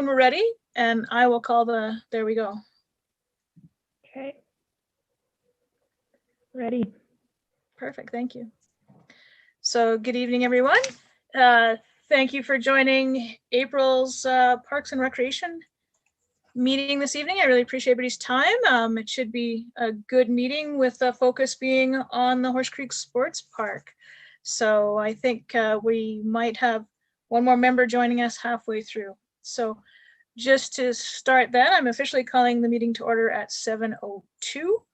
we're ready, and I will call there we go. Okay. Ready. Perfect, thank you. So good evening, everyone. Thank you for joining April's Parks and Recreation meeting this evening. I really appreciate everybody's time. It should be a good meeting with the focus being on the Horse Creek Sports Park. So I think we might have one more member joining us halfway through. So just to start then, I'm officially calling the meeting to order at 7:02.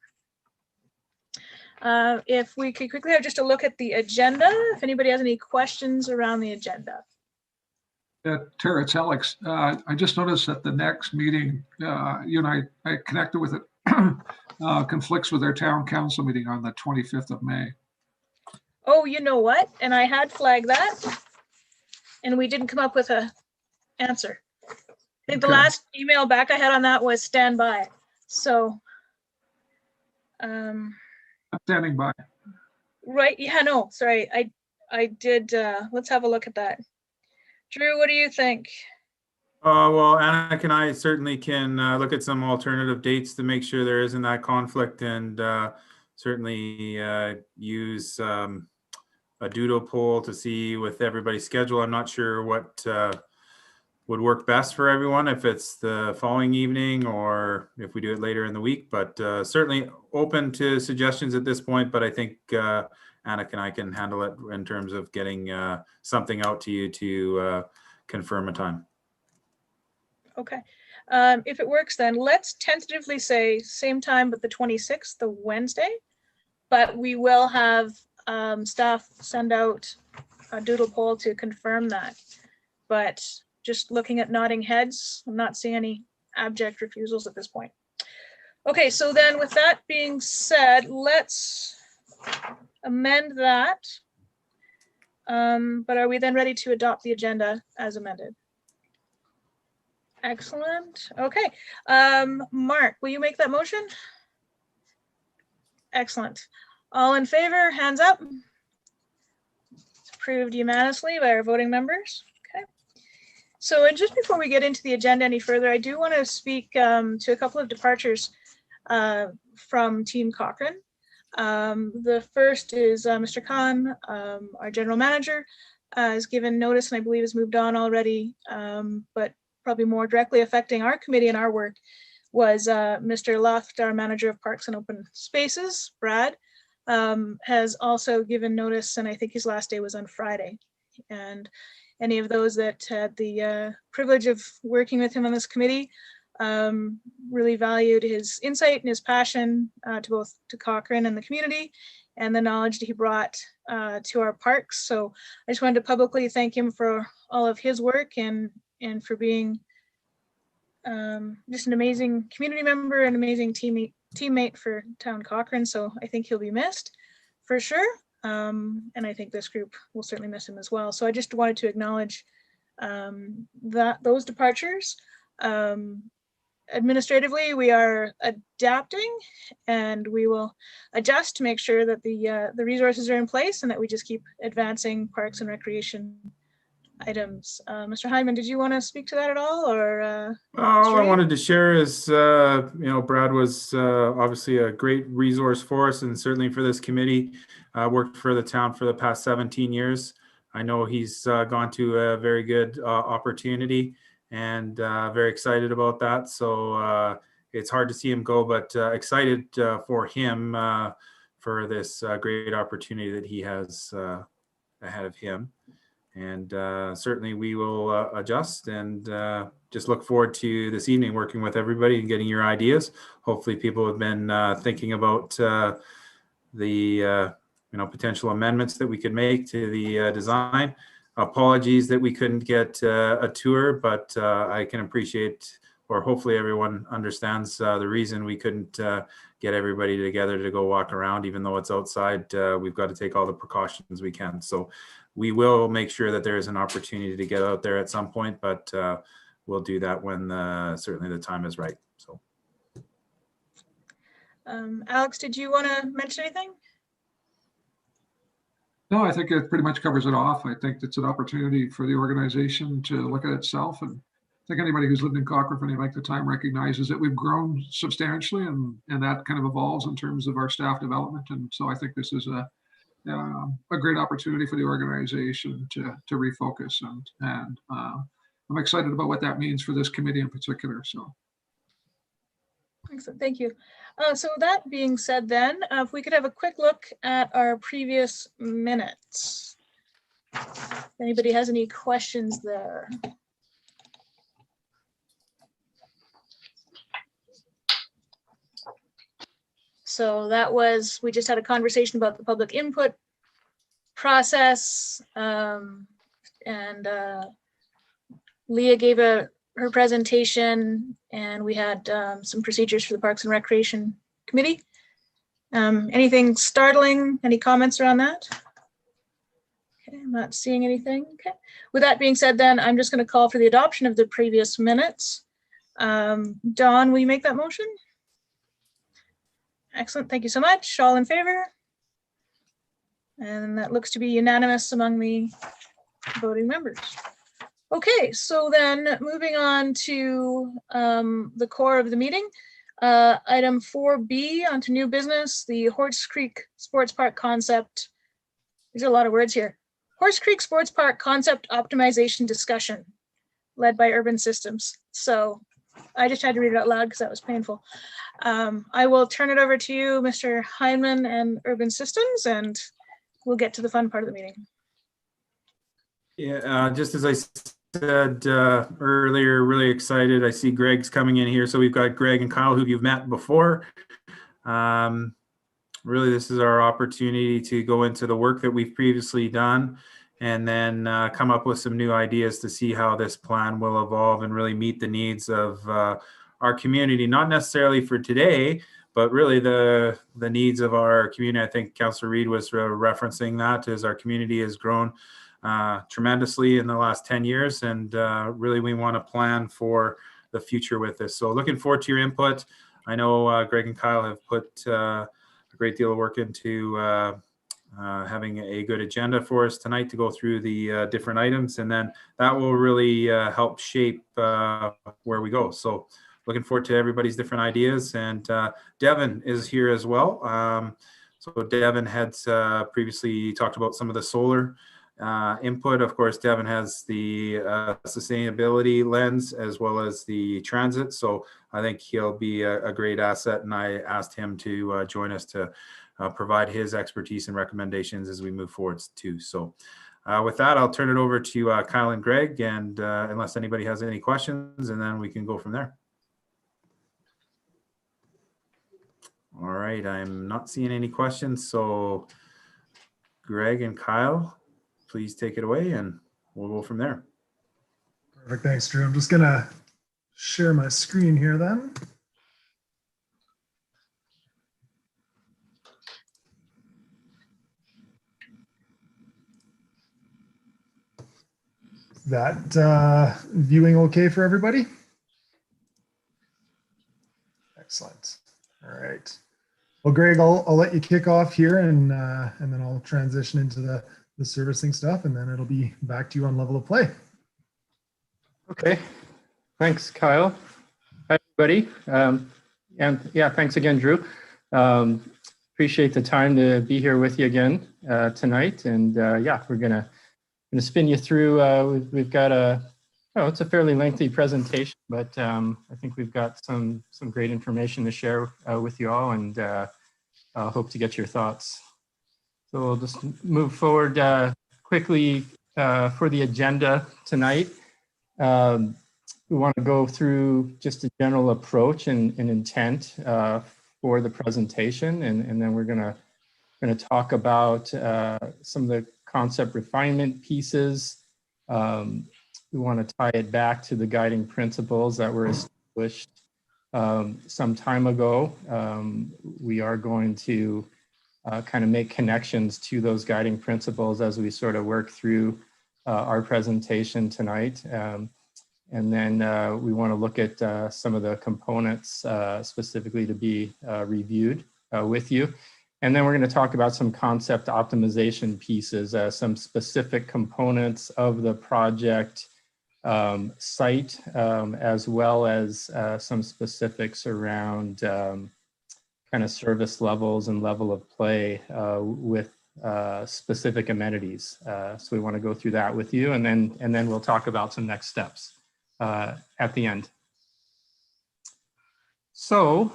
If we could quickly have just a look at the agenda, if anybody has any questions around the agenda. Tara, it's Alex. I just noticed that the next meeting, you and I connected with it, conflicts with our town council meeting on the 25th of May. Oh, you know what? And I had flagged that, and we didn't come up with a answer. I think the Okay. last email back I had on that was stand by. So, I'm standing by. right, yeah, no, sorry, I did, let's have a look at that. Drew, what do you think? Well, Anna and I certainly can look at some alternative dates to make sure there isn't that conflict, and certainly use a doodle poll to see with everybody's schedule. I'm not sure what would work best for everyone, if it's the following evening or if we do it later in the week, but certainly open to suggestions at this point. But I think Anna and I can handle it in terms of getting something out to you to confirm a time. Okay, if it works, then let's tentatively say same time, but the 26th, the Wednesday. But we will have staff send out a doodle poll to confirm that. But just looking at nodding heads, I'm not seeing any abject refusals at this point. Okay, so then with that being said, let's amend that. But are we then ready to adopt the agenda as amended? Excellent. Okay. Mark, will you make that motion? Excellent. All in favor, hands up. It's approved unanimously by our voting members. Okay. So just before we get into the agenda any further, I do want to speak to a couple of departures from Team Cochrane. The first is Mr. Khan, our general manager, has given notice and I believe has moved on already, but probably more directly affecting our committee and our work was Mr. Luft, our manager of parks and open spaces, Brad, has also given notice, and I think his last day was on Friday. And any of those that had the privilege of working with him on this committee really valued his insight and his passion to both to Cochrane and the community, and the knowledge that he brought to our parks. So I just wanted to publicly thank him for all of his work and for being just an amazing community member and amazing teammate for Town Cochrane. So I think he'll be missed for sure. And I think this group will certainly miss him as well. So I just wanted to acknowledge those departures. Administratively, we are adapting and we will adjust to make sure that the resources are in place and that we just keep advancing parks and recreation items. Mr. Hyman, did you want to speak to that at all, or? All I wanted to share is, Brad was obviously a great resource for us and certainly for this committee. Worked for the town for the past 17 years. I know he's gone to a very good opportunity and very excited about that. So it's hard to see him go, but excited for him for this great opportunity that he has ahead of him. And certainly we will adjust and just look forward to this evening working with everybody and getting your ideas. Hopefully people have been thinking about the potential amendments that we could make to the design. Apologies that we couldn't get a tour, but I can appreciate, or hopefully everyone understands the reason we couldn't get everybody together to go walk around. Even though it's outside, we've got to take all the precautions we can. So we will make sure that there is an opportunity to get out there at some point, but we'll do that when certainly the time is right. So, Alex, did you want to mention anything? No, I think it pretty much covers it off. I think it's an opportunity for the organization to look at itself and think anybody who's lived in Cochrane for any length of time recognizes that we've grown substantially, and that kind of evolves in terms of our staff development. And so I think this is a great opportunity for the organization to refocus, and I'm excited about what that means for this committee in particular. So. Excellent, thank you. So that being said then, if we could have a quick look at our previous minutes. If anybody has any questions there? So that was, we just had a conversation about the public input process, and Leah gave her presentation, and we had some procedures for the Parks and Recreation Committee. Anything startling? Any comments around that? Okay, I'm not seeing anything. Okay. With that being said, then I'm just going to call for the adoption of the previous minutes. Dawn, will you make that motion? Excellent, thank you so much. All in favor? And that looks to be unanimous among the voting members. Okay, so then moving on to the core of the meeting. Item 4B, onto new business, the Horse Creek Sports Park concept. There's a lot of words here. Horse Creek Sports Park concept optimization discussion, led by Urban Systems. So I just had to read it out loud because that was painful. I will turn it over to you, Mr. Heineman and Urban Systems, and we'll get to the fun part of the meeting. Yeah, just as I said earlier, really excited. I see Greg's coming in here. So we've got Greg and Kyle, who you've met before. Really, this is our opportunity to go into the work that we've previously done, and then come up with some new ideas to see how this plan will evolve and really meet the needs of our community, not necessarily for today, but really the needs of our community. I think Councillor Reid was referencing that, as our community has grown tremendously in the last 10 years. And really, we want to plan for the future with this. So looking forward to your input. I know Greg and Kyle have put a great deal of work into having a good agenda for us tonight to go through the different items. And then that will really help shape where we go. So looking forward to everybody's different ideas. And Devin is here as well. So Devin had previously talked about some of the solar input. Of course, Devin has the sustainability lens as well as the transit. So I think he'll be a great asset. And I asked him to join us to provide his expertise and recommendations as we move forward too. So with that, I'll turn it over to Kyle and Greg, and unless anybody has any questions, and then we can go from there. All right, I'm not seeing any questions. So Greg and Kyle, please take it away and we'll go from there. Perfect, thanks, Drew. I'm just gonna share my screen here then. Is that viewing okay for everybody? Excellent. All right. Well, Greg, I'll let you kick off here, and then I'll transition into the servicing stuff, and then it'll be back to you on level of play. Okay, thanks, Kyle. Hi, everybody. And yeah, thanks again, Drew. Appreciate the time to be here with you again tonight. And yeah, we're gonna spin you through. We've got it's a fairly lengthy presentation, but I think we've got some great information to share with you all, and hope to get your thoughts. So we'll just move forward quickly for the agenda tonight. We want to go through just a general approach and intent for the presentation, and then we're going to talk about some of the concept refinement pieces. We want to tie it back to the guiding principles that were established some time ago. We are going to kind of make connections to those guiding principles as we sort of work through our presentation tonight. And then we want to look at some of the components specifically to be reviewed with you. And then we're going to talk about some concept optimization pieces, some specific components of the project site, as well as some specifics around kind of service levels and level of play with specific amenities. So we want to go through that with you, and then we'll talk about some next steps at the end. So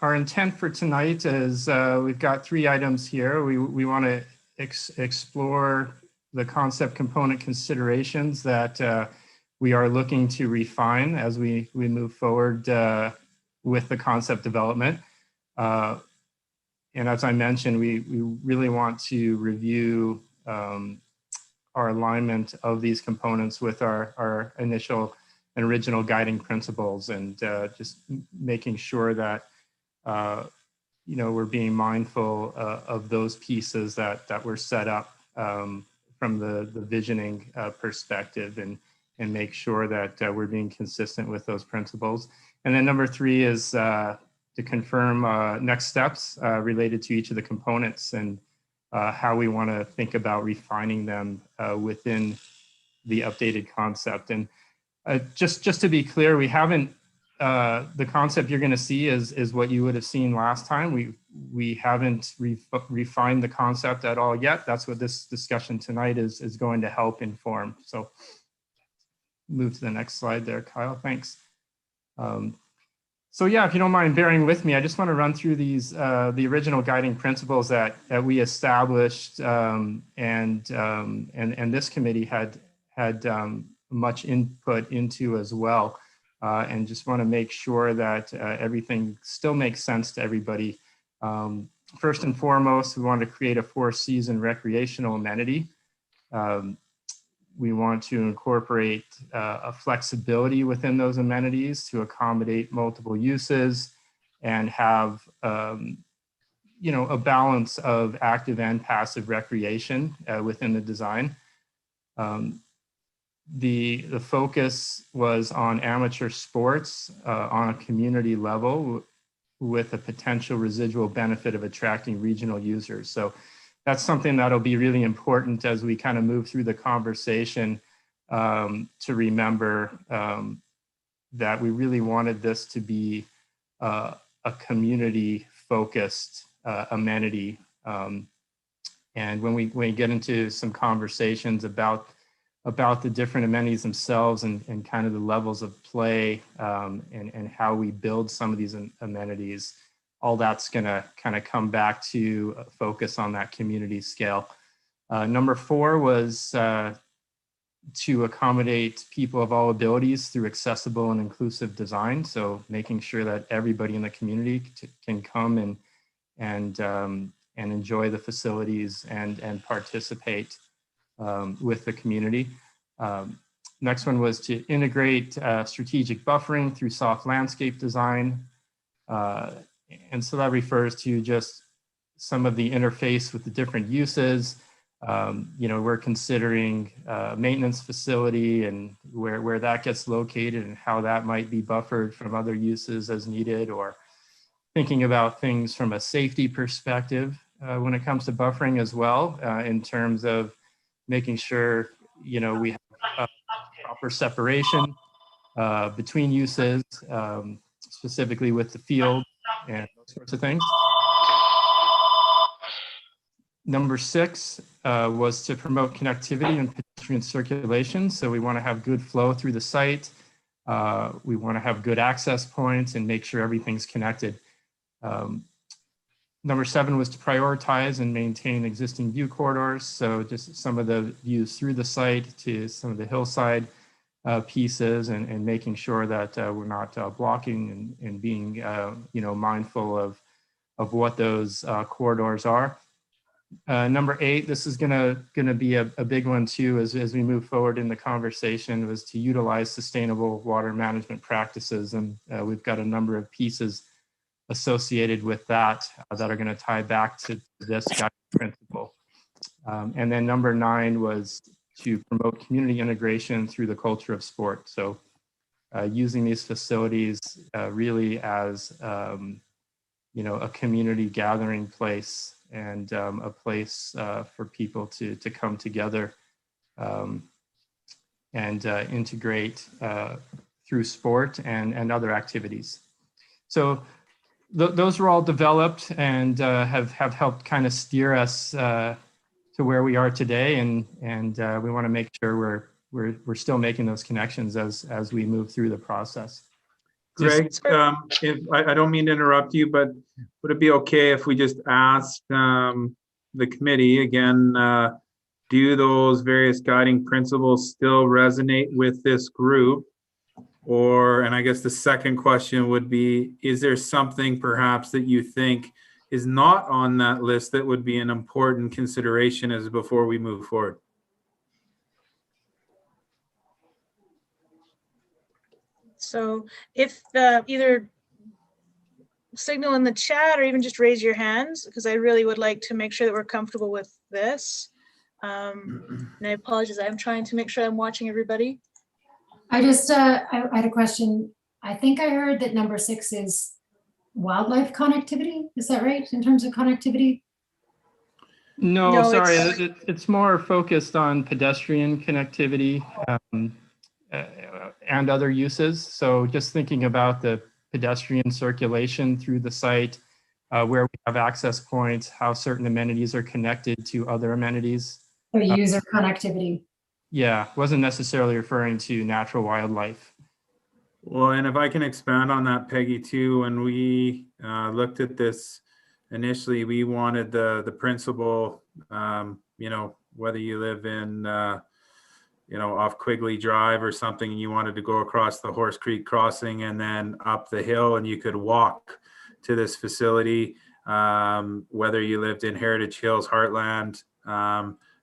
our intent for tonight is we've got 3 items here. We want to explore the concept component considerations that we are looking to refine as we move forward with the concept development. And as I mentioned, we really want to review our alignment of these components with our initial and original guiding principles, and just making sure that we're being mindful of those pieces that were set up from the visioning perspective, and make sure that we're being consistent with those principles. And then number 3 is to confirm next steps related to each of the components, and how we want to think about refining them within the updated concept. And just to be clear, we haven't, the concept you're going to see is what you would have seen last time. We haven't refined the concept at all yet. That's what this discussion tonight is going to help inform. So move to the next slide there, Kyle. Thanks. So yeah, if you don't mind bearing with me, I just want to run through these, the original guiding principles that we established, and this committee had much input into as well, and just want to make sure that everything still makes sense to everybody. First and foremost, we want to create a 4-season recreational amenity. We want to incorporate a flexibility within those amenities to accommodate multiple uses, and have a balance of active and passive recreation within the design. The focus was on amateur sports on a community level, with a potential residual benefit of attracting regional users. So that's something that'll be really important as we kind of move through the conversation, to remember that we really wanted this to be a community focused amenity. And when we get into some conversations about the different amenities themselves, and kind of the levels of play, and how we build some of these amenities, all that's going to kind of come back to focus on that community scale. Number 4 was to accommodate people of all abilities through accessible and inclusive design. So making sure that everybody in the community can come and enjoy the facilities and participate with the community. Next one was to integrate strategic buffering through soft landscape design. And so that refers to just some of the interface with the different uses. We're considering maintenance facility, and where that gets located, and how that might be buffered from other uses as needed, or thinking about things from a safety perspective when it comes to buffering as well, in terms of making sure we have proper separation between uses, specifically with the field and those sorts of things. Number 6 was to promote connectivity and pedestrian circulation. So we want to have good flow through the site. We want to have good access points and make sure everything's connected. Number 7 was to prioritize and maintain existing view corridors. So just some of the views through the site to some of the hillside pieces, and making sure that we're not blocking, and being mindful of what those corridors are. Number 8, this is gonna be a big one too, as we move forward in the conversation, was to utilize sustainable water management practices. And we've got a number of pieces associated with that that are going to tie back to this guiding principle. And then number 9 was to promote community integration through the culture of sport. So using these facilities really as a community gathering place, and a place for people to come together and integrate through sport and other activities. So those were all developed and have helped kind of steer us to where we are today, and we want to make sure we're still making those connections as we move through the process. Greg, if I don't mean to interrupt you, but would it be okay if we just asked the committee again, do those various guiding principles still resonate with this group? Or, and I guess the second question would be, is there something perhaps that you think is not on that list that would be an important consideration as before we move forward? So if either signal in the chat or even just raise your hands, because I really would like to make sure that we're comfortable with this. And I apologize, I'm trying to make sure I'm watching everybody. I had a question. I think I heard that number 6 is wildlife connectivity. Is that right, in terms of connectivity? No, sorry, it's- it's more focused on pedestrian connectivity and other uses. So just thinking about the pedestrian circulation through the site, where we have access points, how certain amenities are connected to other amenities. Or user connectivity? Yeah, wasn't necessarily referring to natural wildlife. Well, and if I can expand on that, Peggy, too, when we looked at this initially, we wanted the principle, you know, whether you live in, you know, off Quigley Drive or something, and you wanted to go across the Horse Creek crossing and then up the hill, and you could walk to this facility, whether you lived in Heritage Hills, Heartland,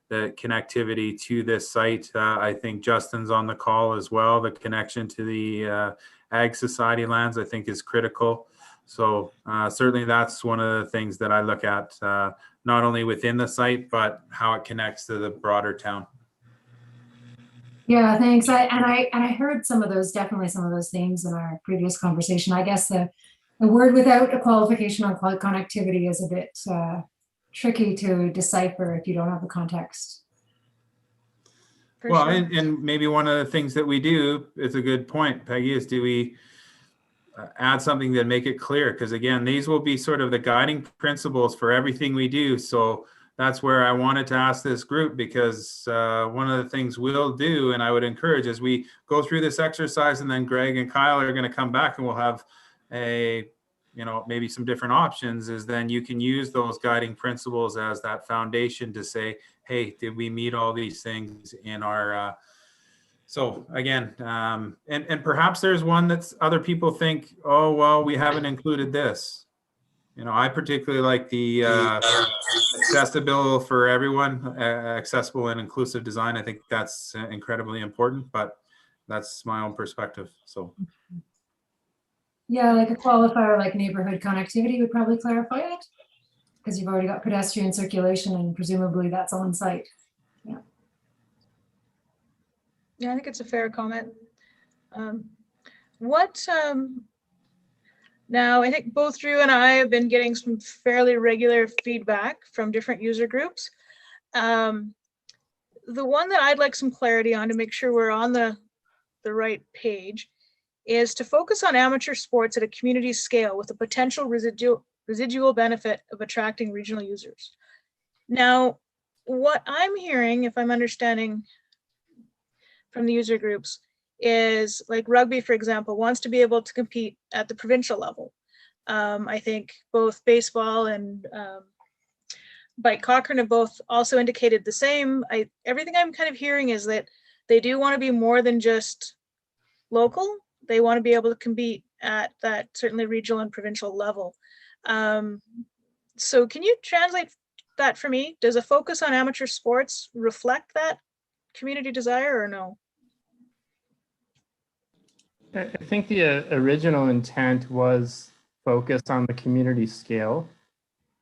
the connectivity to this site. I think Justin's on the call as well. The connection to the Ag Society lands, I think, is critical. So certainly that's one of the things that I look at, not only within the site, but how it connects to the broader town. Yeah, thanks. I heard definitely some of those themes in our previous conversation. I guess the word without a qualification on connectivity is a bit tricky to decipher if you don't have the context. For Well, sure. and maybe one of the things that we do, it's a good point, Peggy, is do we add something that make it clear? Because again, these will be sort of the guiding principles for everything we do. So that's where I wanted to ask this group, because one of the things we'll do, and I would encourage, as we go through this exercise, and then Greg and Kyle are going to come back and we'll have you know, maybe some different options, is then you can use those guiding principles as that foundation to say, hey, did we meet all these things in our, so again, and perhaps there's one that's other people think, oh, well, we haven't included this. You know, I particularly like the accessible for everyone, accessible and inclusive design. I think that's incredibly important, but that's my own perspective, so. Yeah, like a qualifier like neighborhood connectivity would probably clarify it, because you've already got pedestrian circulation and presumably that's on site. Yeah, I think it's a fair comment. Now, I think both Drew and I have been getting some fairly regular feedback from different user groups. The one that I'd like some clarity on to make sure we're on the right page is to focus on amateur sports at a community scale with a potential residual benefit of attracting regional users. Now, what I'm hearing, if I'm understanding from the user groups, is like rugby, for example, wants to be able to compete at the provincial level. I think both baseball and Bike Cochrane have both also indicated the same. Everything I'm kind of hearing is that they do want to be more than just local. They want to be able to compete at that certainly regional and provincial level. So can you translate that for me? Does a focus on amateur sports reflect that community desire or no? I think the original intent was focused on the community scale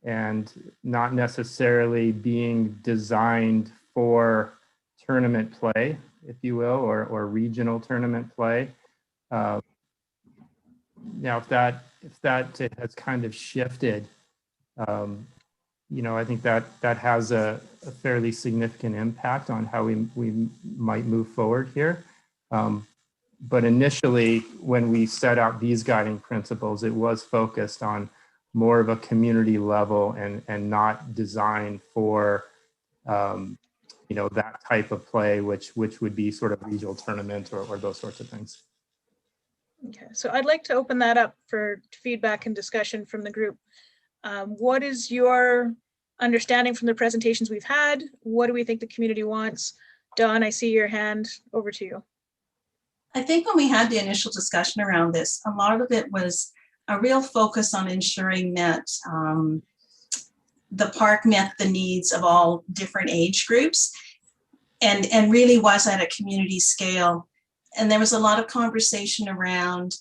and not necessarily being designed for tournament play, if you will, or regional tournament play. Now, if that has kind of shifted, I think that has a fairly significant impact on how we might move forward here. But initially, when we set out these guiding principles, it was focused on more of a community level and not designed for, that type of play, which would be sort of regional tournament or those sorts of things. Okay, so I'd like to open that up for feedback and discussion from the group. What is your understanding from the presentations we've had? What do we think the community wants? Dawn, I see your hand. Over to you. I think when we had the initial discussion around this, a lot of it was a real focus on ensuring that the park met the needs of all different age groups and really was at a community scale. And there was a lot of conversation around,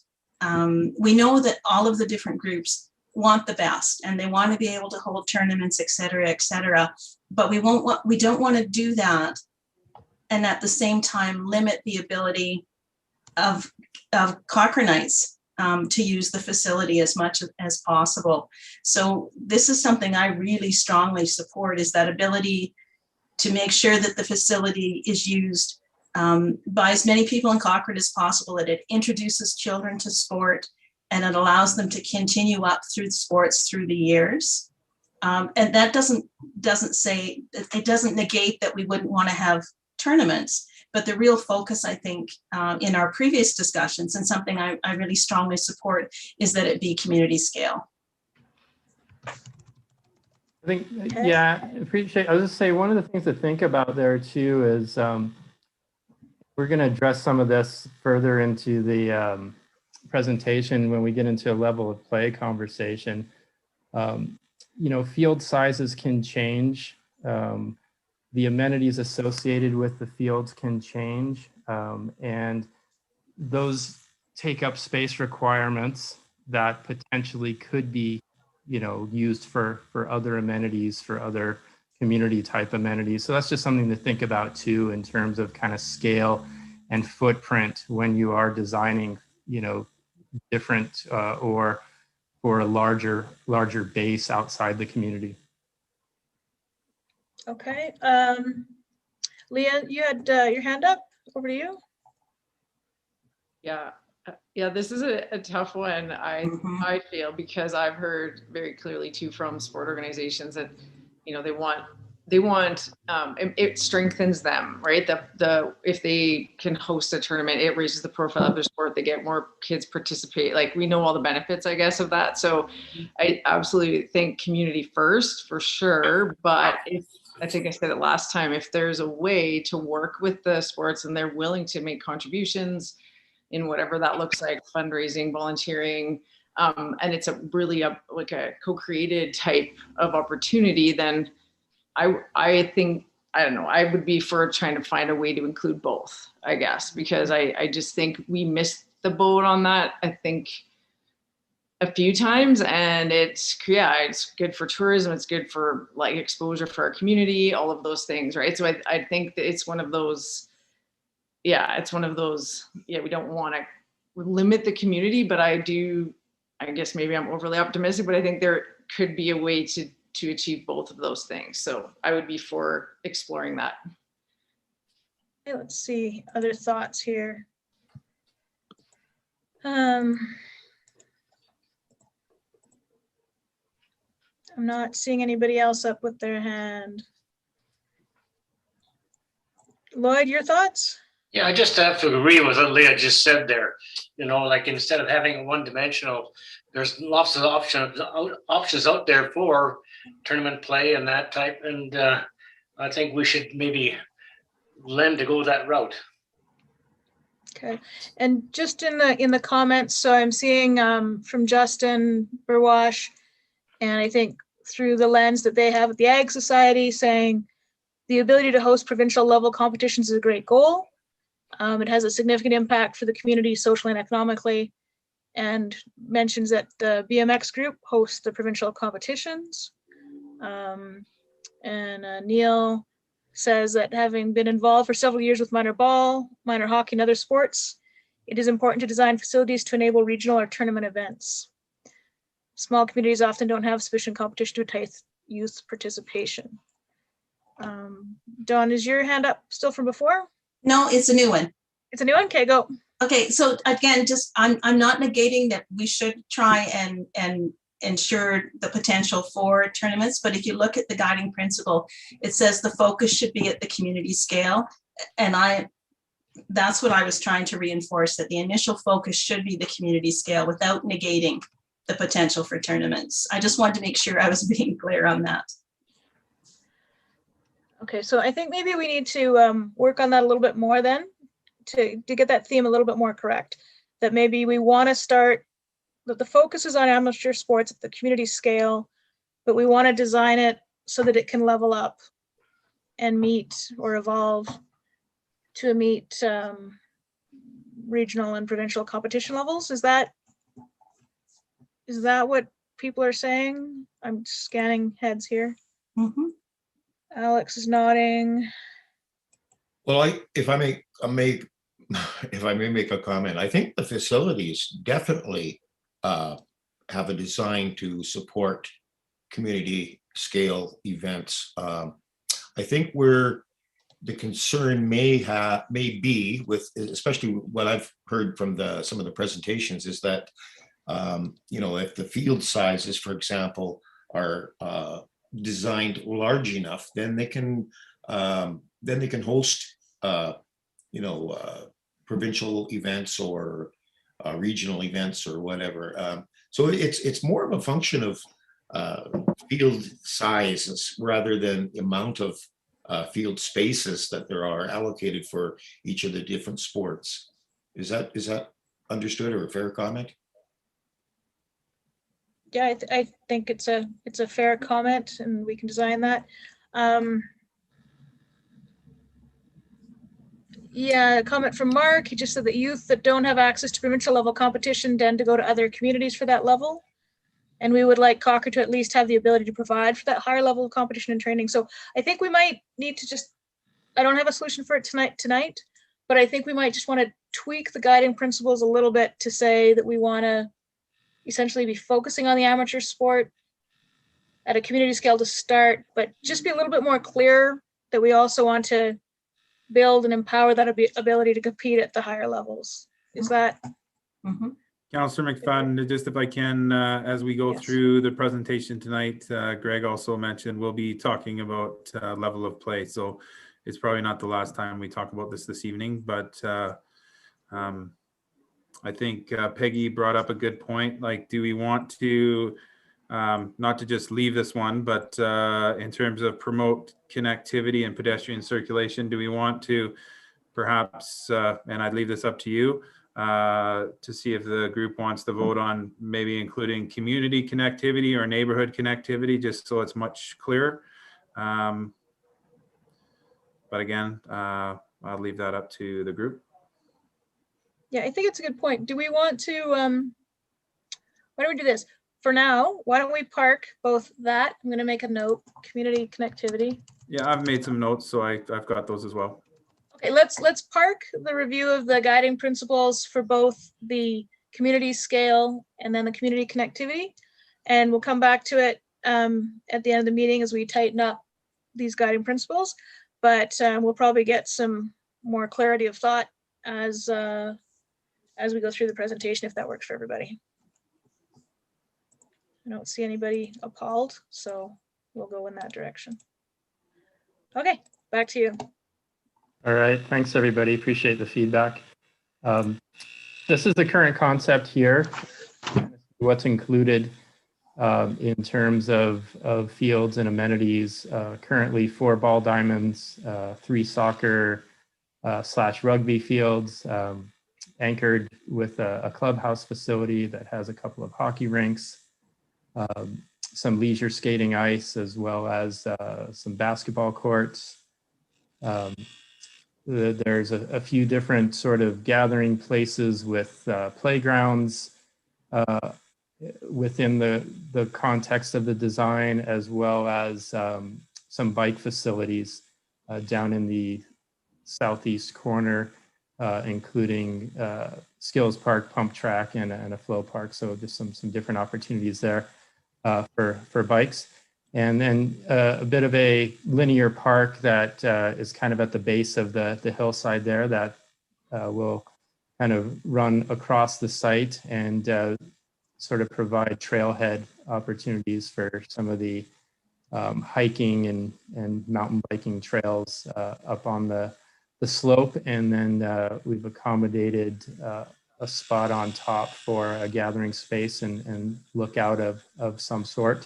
we know that all of the different groups want the best and they want to be able to hold tournaments, et cetera, but we don't want to do that and at the same time limit the ability of Cochranites to use the facility as much as possible. So this is something I really strongly support, is that ability to make sure that the facility is used by as many people in Cochrane as possible, that it introduces children to sport and it allows them to continue up through sports through the years. And that doesn't negate that we wouldn't want to have tournaments. But the real focus, I think, in our previous discussions, and something I really strongly support, is that it be community scale. I think, yeah, I appreciate. I was just say one of the things to think about there too is we're going to address some of this further into the presentation when we get into a level of play conversation. Field sizes can change. The amenities associated with the fields can change, and those take up space requirements that potentially could be, used for other amenities, for other community type amenities. So that's just something to think about too, in terms of kind of scale and footprint when you are designing, different or for a larger base outside the community. Okay, Leah, you had your hand up. Over to you. Yeah, this is a tough one. I feel, because I've heard very clearly too from sport organizations that they want it strengthens them, right? If they can host a tournament, it raises the profile of their sport. They get more kids participate. Like, we know all the benefits, I guess, of that. So I absolutely think community first for sure. But I think I said it last time, if there's a way to work with the sports and they're willing to make contributions in whatever that looks like, fundraising, volunteering, and it's really a co-created type of opportunity, then I think, I don't know, I would be for trying to find a way to include both, I guess, because I just think we missed the boat on that, I think, a few times. And it's good for tourism, it's good for like exposure for our community, all of those things, right? So I think that it's one of those, we don't want to limit the community, but I guess maybe I'm overly optimistic, but I think there could be a way to achieve both of those things. So I would be for exploring that. Okay, let's see, other thoughts here. I'm not seeing anybody else up with their hand. Lloyd, your thoughts? Yeah, I just have to agree with what Leah just said there. Like, instead of having one-dimensional, there's lots of options out there for tournament play and that type. And I think we should maybe lend to go that route. Okay, and just in the comments, so I'm seeing from Justin Burwash, and I think through the lens that they have at the Ag Society, saying the ability to host provincial level competitions is a great goal. It has a significant impact for the community socially and economically, and mentions that the BMX group hosts the provincial competitions. And Neil says that having been involved for several years with minor ball, minor hockey, and other sports, it is important to design facilities to enable regional or tournament events. Small communities often don't have sufficient competition to youth participation. Dawn, is your hand up still from before? No, it's a new one. It's a new one. Okay, go. Okay, so again, just I'm not negating that we should try and ensure the potential for tournaments, but if you look at the guiding principle, it says the focus should be at the community scale. And that's what I was trying to reinforce, that the initial focus should be the community scale without negating the potential for tournaments. I just wanted to make sure I was being clear on that. Okay, so I think maybe we need to work on that a little bit more then to get that theme a little bit more correct. That maybe we want to start, that the focus is on amateur sports at the community scale, but we want to design it so that it can level up and meet or evolve to meet regional and provincial competition levels. Is that what people are saying? I'm scanning heads here. Mhm. Alex is nodding. Well, if I may make a comment, I think the facilities definitely have a design to support community scale events. I think where the concern may be with, especially what I've heard from some of the presentations, is that if the field sizes, for example, are designed large enough, then they can host provincial events or regional events or whatever. So it's more of a function of field sizes rather than the amount of field spaces that there are allocated for each of the different sports. Is that understood or a fair comment? Yeah, I think it's a fair comment, and we can design that. Yeah, a comment from Mark. He just said that youth that don't have access to provincial level competition tend to go to other communities for that level. And we would like Cawker to at least have the ability to provide for that higher level of competition and training. So I think we might need to I don't have a solution for it tonight, but I think we might just want to tweak the guiding principles a little bit to say that we want to essentially be focusing on the amateur sport at a community scale to start, but just be a little bit more clear that we also want to build and empower that ability to compete at the higher levels. Is that? Mhm. Councillor McFadden, just if I can, as we go Yes. through the presentation tonight, Greg also mentioned we'll be talking about level of play. So it's probably not the last time we talk about this evening, but I think Peggy brought up a good point. Like, do we want to, not to just leave this one, but in terms of promote connectivity and pedestrian circulation, do we want to perhaps, and I'd leave this up to you, to see if the group wants to vote on maybe including community connectivity or neighborhood connectivity, just so it's much clearer. But again, I'll leave that up to the group. Yeah, I think it's a good point. Do we want to, why don't we do this? For now, why don't we park both that, I'm gonna make a note, community connectivity. Yeah, I've made some notes, so I've got those as well. Okay, let's park the review of the guiding principles for both the community scale and then the community connectivity. And we'll come back to it at the end of the meeting as we tighten up these guiding principles. But we'll probably get some more clarity of thought as we go through the presentation, if that works for everybody. I don't see anybody appalled, so we'll go in that direction. Okay, back to you. All right, thanks everybody. Appreciate the feedback. This is the current concept here. What's included in terms of fields and amenities. Currently 4 ball diamonds, 3 soccer / rugby fields, anchored with a clubhouse facility that has a couple of hockey rinks, some leisure skating ice, as well as some basketball courts. There's a few different sort of gathering places with playgrounds within the context of the design, as well as some bike facilities down in the southeast corner, including Skills Park, pump track, and a flow park. So just some different opportunities there for bikes. And then a bit of a linear park that is kind of at the base of the hillside there that will kind of run across the site and sort of provide trailhead opportunities for some of the hiking and mountain biking trails up on the slope. And then we've accommodated a spot on top for a gathering space and lookout of some sort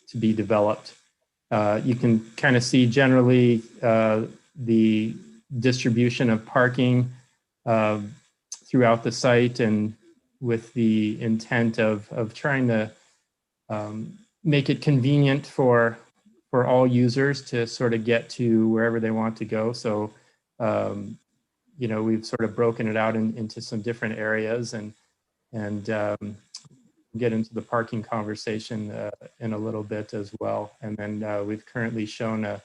to be developed. You can kind of see generally the distribution of parking throughout the site, and with the intent of trying to make it convenient for all users to sort of get to wherever they want to go. So, you know, we've sort of broken it out into some different areas and get into the parking conversation in a little bit as well. And then we've currently shown a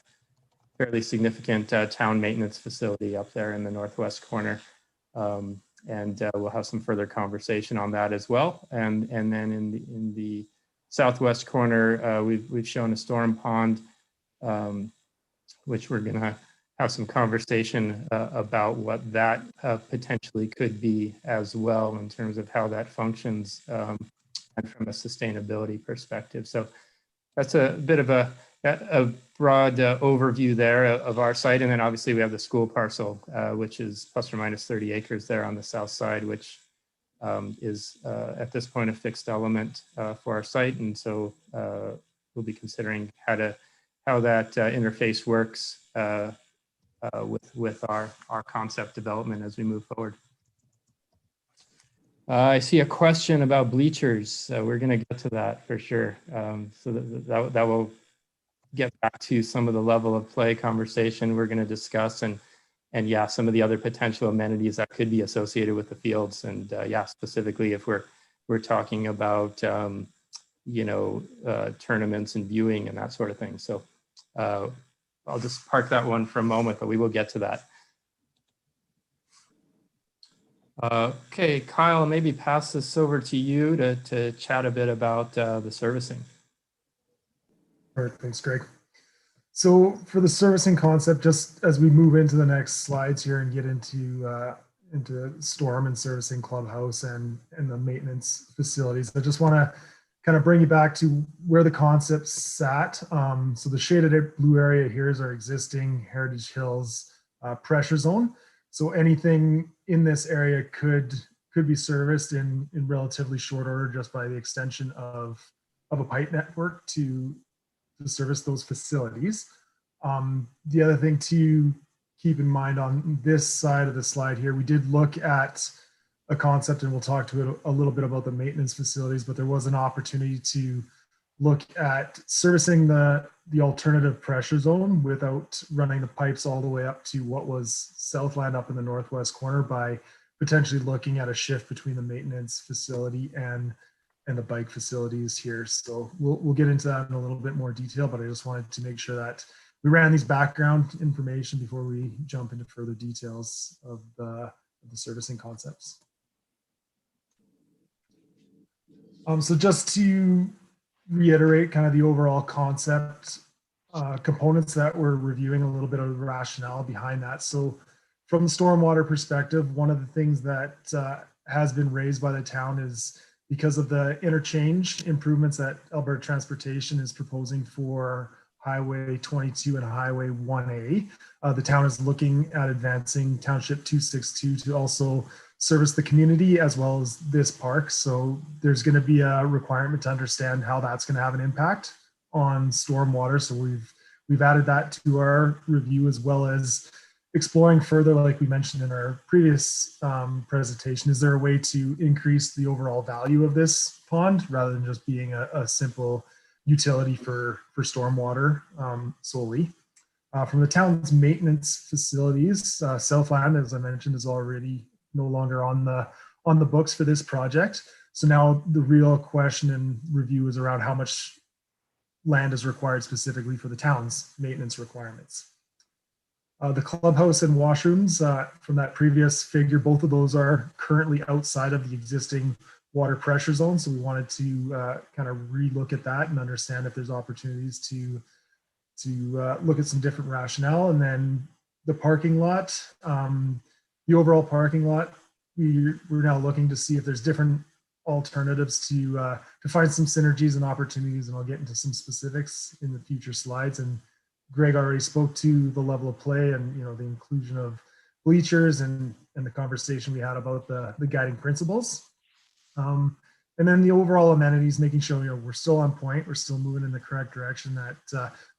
fairly significant town maintenance facility up there in the northwest corner. And we'll have some further conversation on that as well. And then in the southwest corner, we've shown a storm pond, which we're gonna have some conversation about what that potentially could be as well in terms of how that functions and from a sustainability perspective. So that's a bit of a broad overview there of our site. And then obviously we have the school parcel, which is plus or minus 30 acres there on the south side, which is at this point a fixed element for our site. And so we'll be considering how that interface works with our concept development as we move forward. I see a question about bleachers. We're going to get to that for sure. So that will get back to some of the level of play conversation we're going to discuss, and yeah, some of the other potential amenities that could be associated with the fields. And yeah, specifically if we're talking about you know, tournaments and viewing and that sort of thing. So I'll just park that one for a moment, but we will get to that. Okay, Kyle, maybe pass this over to you to chat a bit about the servicing. All right, thanks, Greg. So for the servicing concept, just as we move into the next slides here and get into storm and servicing clubhouse and the maintenance facilities, I just want to kind of bring you back to where the concept sat. So the shaded blue area here is our existing Heritage Hills pressure zone. So anything in this area could be serviced in relatively short order just by the extension of a pipe network to service those facilities. The other thing to keep in mind on this side of the slide here, we did look at a concept, and we'll talk to it a little bit about the maintenance facilities, but there was an opportunity to look at servicing the alternative pressure zone without running the pipes all the way up to what was Southland up in the northwest corner, by potentially looking at a shift between the maintenance facility and the bike facilities here. So we'll get into that in a little bit more detail, but I just wanted to make sure that we ran these background information before we jump into further details of the servicing concepts. So just to reiterate kind of the overall concept components that we're reviewing, a little bit of the rationale behind that. So from the stormwater perspective, one of the things that has been raised by the town is because of the interchange improvements that Alberta Transportation is proposing for Highway 22 and Highway 1A. The town is looking at advancing Township 262 to also service the community as well as this park. So there's going to be a requirement to understand how that's going to have an impact on stormwater. So we've added that to our review, as well as exploring further, like we mentioned in our previous presentation. Is there a way to increase the overall value of this pond rather than just being a simple utility for stormwater solely? From the town's maintenance facilities, Southland, as I mentioned, is already no longer on the books for this project. So now the real question and review is around how much land is required specifically for the town's maintenance requirements. The clubhouse and washrooms from that previous figure, both of those are currently outside of the existing water pressure zone. So we wanted to kind of relook at that and understand if there's opportunities to look at some different rationale. And then the parking lot, the overall parking lot, we're now looking to see if there's different alternatives to find some synergies and opportunities. And I'll get into some specifics in the future slides. And Greg already spoke to the level of play and, you know, the inclusion of bleachers and the conversation we had about the guiding principles. And then the overall amenities, making sure, you know, we're still on point, we're still moving in the correct direction that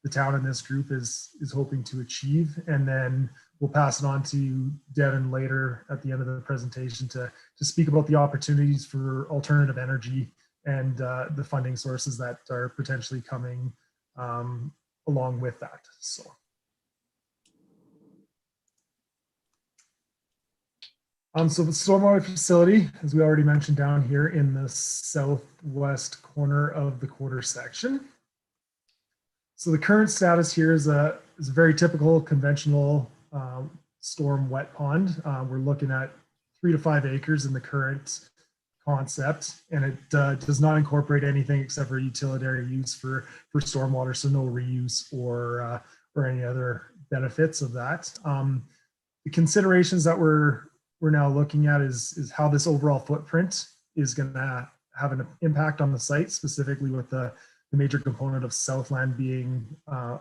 the town in this group is hoping to achieve. And then we'll pass it on to Devin later at the end of the presentation to speak about the opportunities for alternative energy and the funding sources that are potentially coming along with that. So. So the stormwater facility, as we already mentioned, down here in the southwest corner of the quarter section. So the current status here is a very typical conventional storm wet pond. We're looking at 3 to 5 acres in the current concept, and it does not incorporate anything except for utilitarian use for stormwater, so no reuse or any other benefits of that. The considerations that we're now looking at is how this overall footprint is going to have an impact on the site, specifically with the major component of Southland being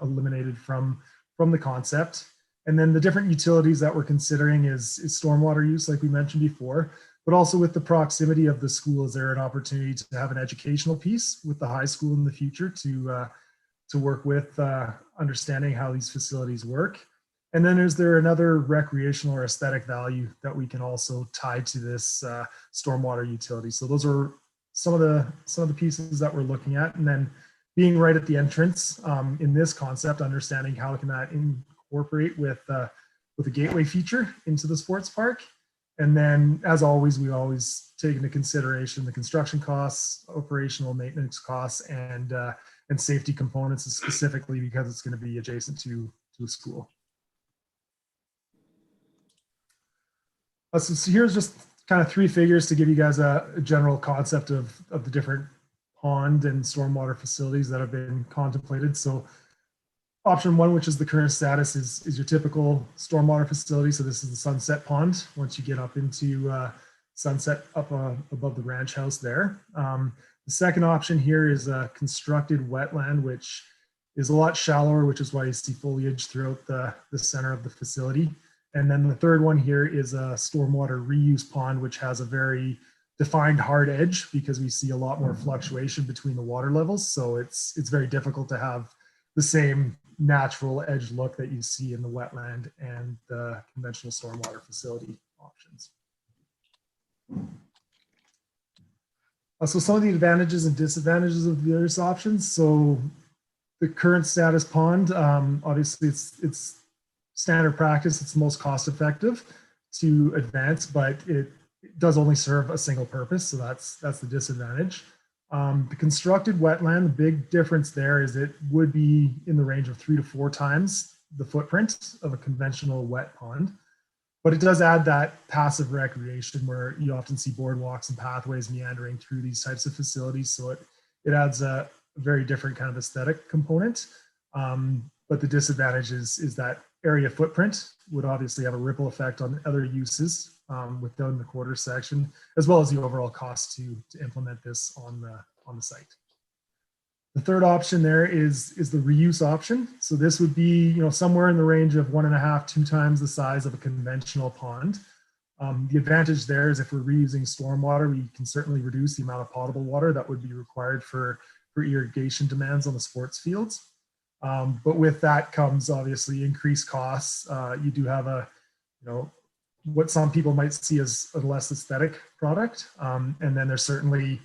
eliminated from the concept. And then the different utilities that we're considering is stormwater use, like we mentioned before, but also with the proximity of the school, is there an opportunity to have an educational piece with the high school in the future to work with understanding how these facilities work. And then is there another recreational or aesthetic value that we can also tie to this stormwater utility? So those are some of the pieces that we're looking at. And then being right at the entrance in this concept, understanding how can that incorporate with a gateway feature into the sports park. And then, as always, we always take into consideration the construction costs, operational maintenance costs, and safety components, specifically because it's going to be adjacent to a school. So here's just kind of 3 figures to give you guys a general concept of the different pond and stormwater facilities that have been contemplated. So option 1, which is the current status, is your typical stormwater facility. So this is the Sunset Pond. Once you get up into Sunset, up above the ranch house there. The second option here is a constructed wetland, which is a lot shallower, which is why you see foliage throughout the center of the facility. And then the third one here is a stormwater reuse pond, which has a very defined hard edge because we see a lot more fluctuation between the water levels. So it's very difficult to have the same natural edge look that you see in the wetland and the conventional stormwater facility options. So some of the advantages and disadvantages of the various options. So the current status pond, obviously it's standard practice, it's the most cost effective to advance, but it does only serve a single purpose. So that's the disadvantage. The constructed wetland, the big difference there is it would be in the range of 3 to 4 times the footprint of a conventional wet pond, but it does add that passive recreation where you often see boardwalks and pathways meandering through these types of facilities. So it adds a very different kind of aesthetic component. But the disadvantage is that area footprint would obviously have a ripple effect on other uses within the quarter section, as well as the overall cost to implement this on the site. The third option there is the reuse option. So this would be, you know, somewhere in the range of 1.5 to 2 times the size of a conventional pond. The advantage there is if we're reusing stormwater, we can certainly reduce the amount of potable water that would be required for irrigation demands on the sports fields. But with that comes obviously increased costs. You do have what some people might see as a less aesthetic product. And then there's certainly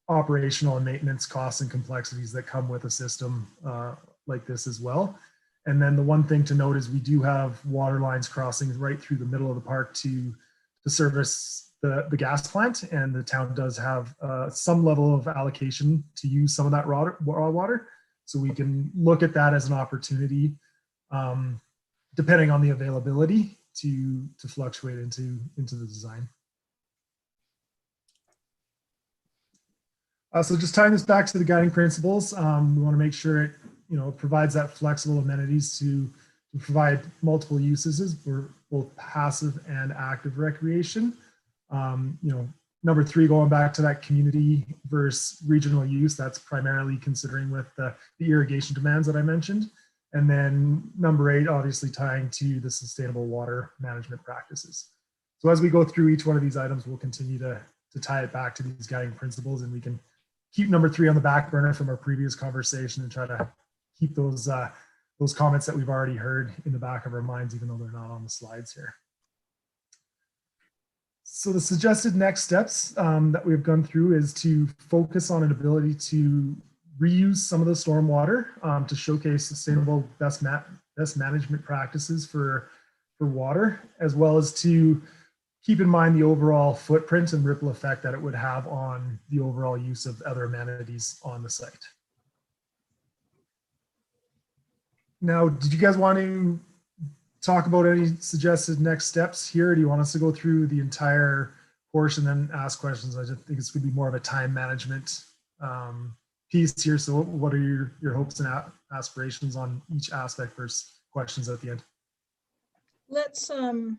operational and maintenance costs and complexities that come with a system like this as well. And then the one thing to note is we do have water lines crossing right through the middle of the park to service the gas plant. And the town does have some level of allocation to use some of that raw water. So we can look at that as an opportunity, depending on the availability, to fluctuate into the design. So just tying this back to the guiding principles, we want to make sure it, provides that flexible amenities to provide multiple uses for both passive and active recreation. Number 3, going back to that community versus regional use, that's primarily considering with the irrigation demands that I mentioned. And then number 8, obviously tying to the sustainable water management practices. So as we go through each one of these items, we'll continue to tie it back to these guiding principles, and we can keep number 3 on the back burner from our previous conversation and try to keep those comments that we've already heard in the back of our minds, even though they're not on the slides here. So the suggested next steps that we've gone through is to focus on an ability to reuse some of the stormwater to showcase sustainable best management practices for water, as well as to keep in mind the overall footprint and ripple effect that it would have on the overall use of other amenities on the site. Now, did you guys want to talk about any suggested next steps here? Do you want us to go through the entire portion and then ask questions? I just think it's going to be more of a time management piece here. So what are your hopes and aspirations on each aspect versus questions at the end? Let's kind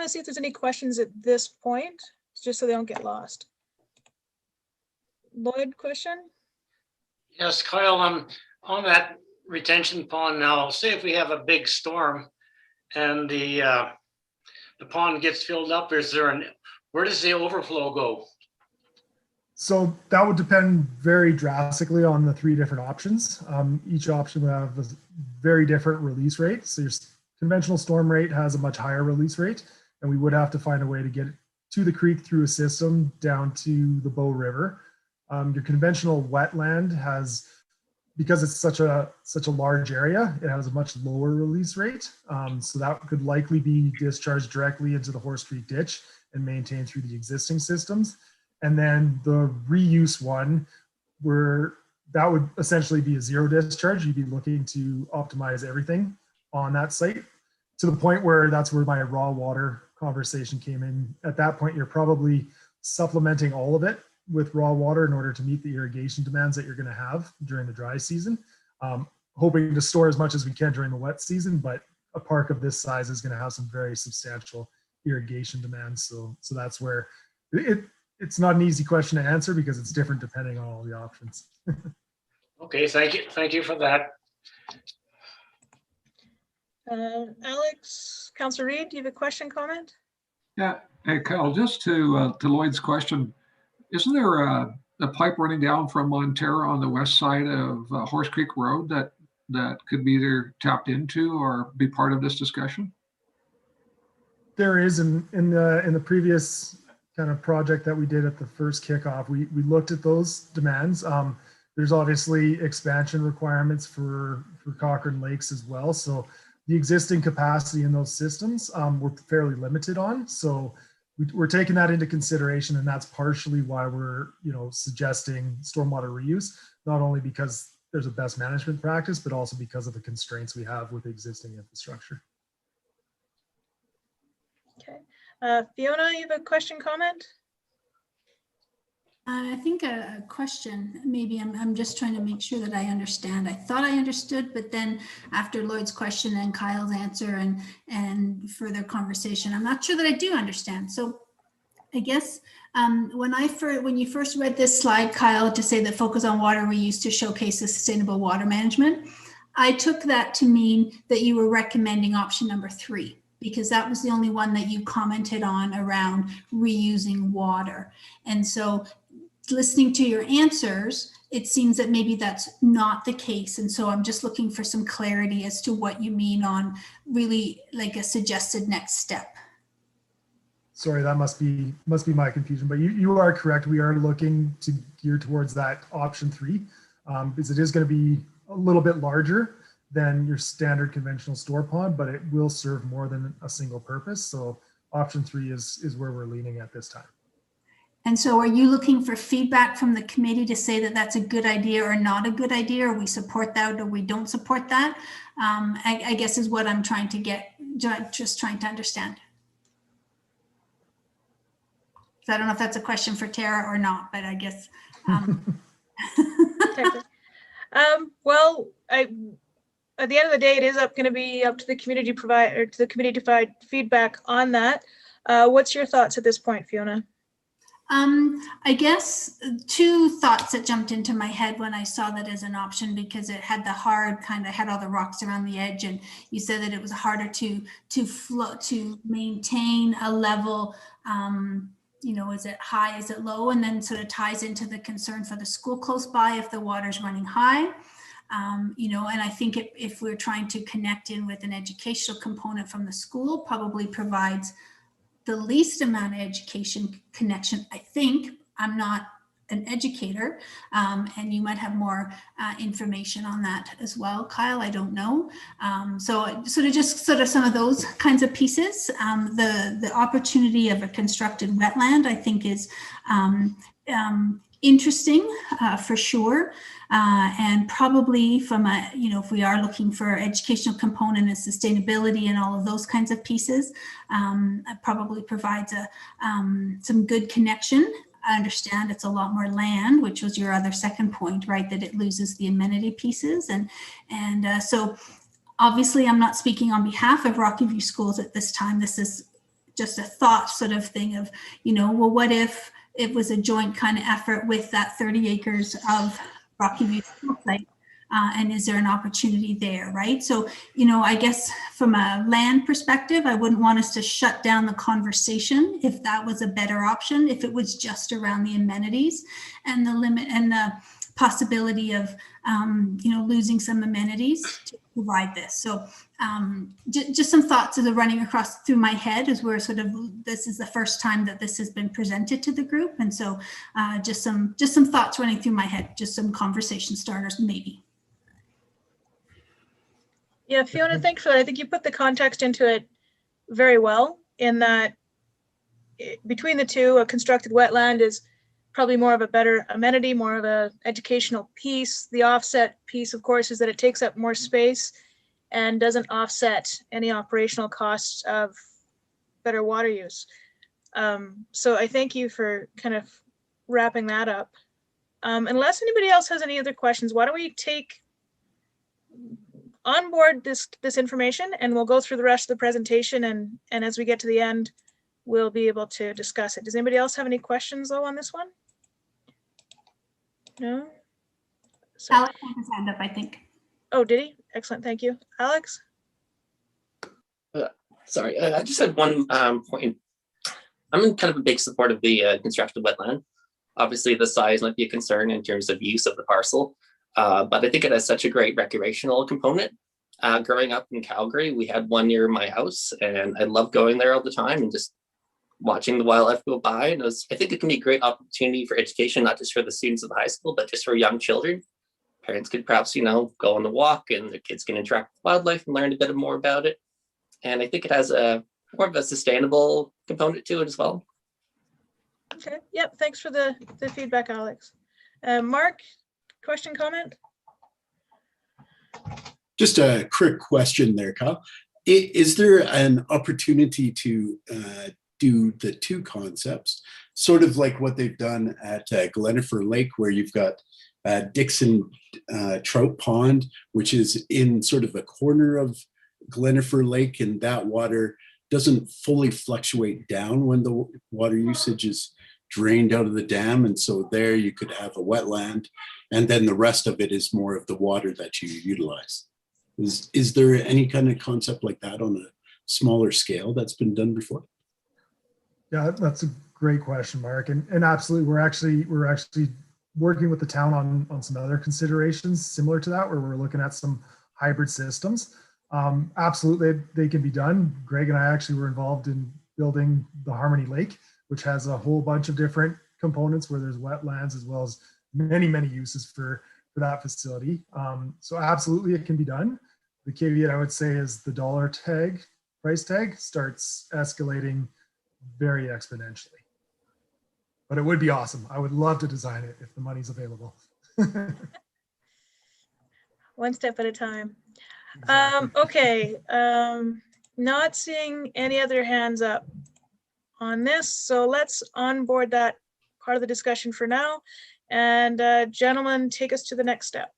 of see if there's any questions at this point, just so they don't get lost. Lloyd, question? Yes, Kyle, on that retention pond now, say if we have a big storm and the pond gets filled up, where does the overflow go? So that would depend very drastically on the 3 different options. Each option will have a very different release rate. So your conventional storm rate has a much higher release rate, and we would have to find a way to get it to the creek through a system down to the Bow River. Your conventional wetland has, because it's such a large area, it has a much lower release rate. So that could likely be discharged directly into the Horse Creek ditch and maintained through the existing systems. And then the reuse one, that would essentially be a 0 discharge. You'd be looking to optimize everything on that site to the point where that's where my raw water conversation came in. At that point, you're probably supplementing all of it with raw water in order to meet the irrigation demands that you're going to have during the dry season. Hoping to store as much as we can during the wet season, but a park of this size is going to have some very substantial irrigation demands. So that's where it's not an easy question to answer because it's different depending on all the options. Okay, thank you for that. Alex, Councillor Reid, do you have a question, comment? Yeah, hey Kyle, just to Lloyd's question, isn't there a pipe running down from Montera on the west side of Horse Creek Road that could be either tapped into or be part of this discussion? There is in the previous kind of project that we did at the first kickoff, we looked at those demands. There's obviously expansion requirements for Cochrane Lakes as well. So the existing capacity in those systems we're fairly limited on. So we're taking that into consideration, and that's partially why we're suggesting stormwater reuse, not only because there's a best management practice, but also because of the constraints we have with existing infrastructure. Okay. Fiona, you have a question, comment? I think a question, maybe I'm just trying to make sure that I understand. I thought I understood, but then after Lloyd's question and Kyle's answer and further conversation, I'm not sure that I do understand. So I guess when you first read this slide, Kyle, to say that focus on water reuse to showcase the sustainable water management, I took that to mean that you were recommending option number 3, because that was the only one that you commented on around reusing water. And so listening to your answers, it seems that maybe that's not the case. And so I'm just looking for some clarity as to what you mean on really like a suggested next step. Sorry, that must be my confusion, but you are correct. We are looking to gear towards that option 3 because it is going to be a little bit larger than your standard conventional store pond, but it will serve more than a single purpose. So option 3 is where we're leaning at this time. And so are you looking for feedback from the committee to say that that's a good idea or not a good idea, or we support that or we don't support that? I guess is what I'm trying to get, just trying to understand. So I don't know if that's a question for Tara or not, but I guess. Well, at the end of the day, it is going to be up to the community to provide feedback on that. What's your thoughts at this point, Fiona? I guess two thoughts that jumped into my head when I saw that as an option, because it had the hard had all the rocks around the edge, and you said that it was harder to maintain a level. Is it high, is it low, and then sort of ties into the concern for the school close by if the water's running high. And I think if we're trying to connect in with an educational component from the school, probably provides the least amount of education connection. I think. I'm not an educator, and you might have more information on that as well, Kyle. I don't know. So sort of some of those kinds of pieces. The opportunity of a constructed wetland, I think, is interesting for sure. And probably from if we are looking for educational component and sustainability and all of those kinds of pieces, it probably provides some good connection. I understand it's a lot more land, which was your other second point, right? That it loses the amenity pieces. And so obviously I'm not speaking on behalf of Rocky View Schools at this time. This is just a thought sort of thing of, well, what if it was a joint kind of effort with that 30 acres of Rocky View School site? And is there an opportunity there, right? So, I guess from a land perspective, I wouldn't want us to shut down the conversation if that was a better option, if it was just around the amenities and the limit and the possibility of, losing some amenities to provide this. So just some thoughts that are running across through my head as we're this is the first time that this has been presented to the group. And so just some thoughts running through my head, just some conversation starters, maybe. Yeah, Fiona, thanks for that. I think you put the context into it very well, in that between the two, a constructed wetland is probably more of a better amenity, more of a educational piece. The offset piece, of course, is that it takes up more space and doesn't offset any operational costs of better water use. So I thank you for kind of wrapping that up. Unless anybody else has any other questions, why don't we take on board this information, and we'll go through the rest of the presentation, and as we get to the end, we'll be able to discuss it. Does anybody else have any questions though on this one? No? So, Alex has his hand up, I think. oh, did he? Excellent, thank you. Alex? Sorry, I just had one point. I'm in kind of a big support of the constructed wetland. Obviously, the size might be a concern in terms of use of the parcel. But I think it has such a great recreational component. Growing up in Calgary, we had one near my house, and I loved going there all the time and just watching the wildlife go by. And I think it can be a great opportunity for education, not just for the students of the high school, but just for young children. Parents could perhaps, go on a walk, and their kids can interact with wildlife and learn a bit more about it. And I think it has more of a sustainable component to it as well. Okay, yep, thanks for the feedback, Alex. Mark? Question, comment? Just a quick question there, Kyle. Is there an opportunity to do the two concepts, sort of like what they've done at Glenifer Lake, where you've got Dixon Trout Pond, which is in sort of a corner of Glenifer Lake, and that water doesn't fully fluctuate down when the water usage is drained out of the dam. And so there you could have a wetland, and then the rest of it is more of the water that you utilize. Is there any kind of concept like that on a smaller scale that's been done before? Yeah, that's a great question, Mark. And absolutely, we're actually working with the town on some other considerations similar to that, where we're looking at some hybrid systems. Absolutely, they can be done. Greg and I actually were involved in building the Harmony Lake, which has a whole bunch of different components where there's wetlands as well as many uses for that facility. So absolutely it can be done. The caveat I would say is the price tag starts escalating very exponentially. But it would be awesome. I would love to design it if the money's available. One step at a time. Exactly. Okay, not seeing any other hands up. on this. So let's onboard that part of the discussion for now. And gentlemen, take us to the next step.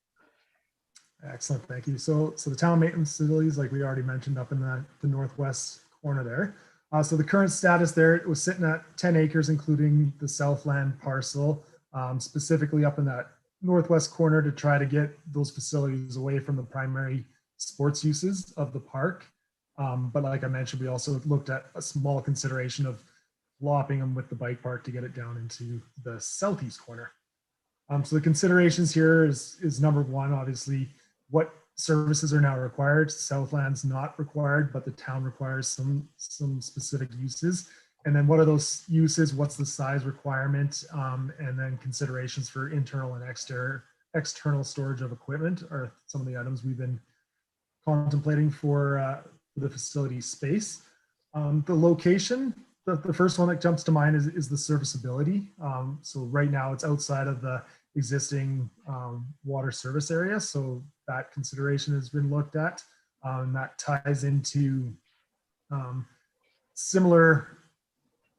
Excellent, thank you. So the town maintenance facilities, like we already mentioned, up in the northwest corner there. So the current status there, it was sitting at 10 acres, including the Southland parcel, specifically up in that northwest corner to try to get those facilities away from the primary sports uses of the park. But like I mentioned, we also looked at a small consideration of lopping them with the bike park to get it down into the southeast corner. So the considerations here is number one, obviously, what services are now required. Southland's not required, but the town requires some specific uses. And then what are those uses? What's the size requirement? And then considerations for internal and external storage of equipment are some of the items we've been contemplating for the facility space. The location, the first one that jumps to mind is the serviceability. So right now it's outside of the existing water service area. So that consideration has been looked at. And that ties into similar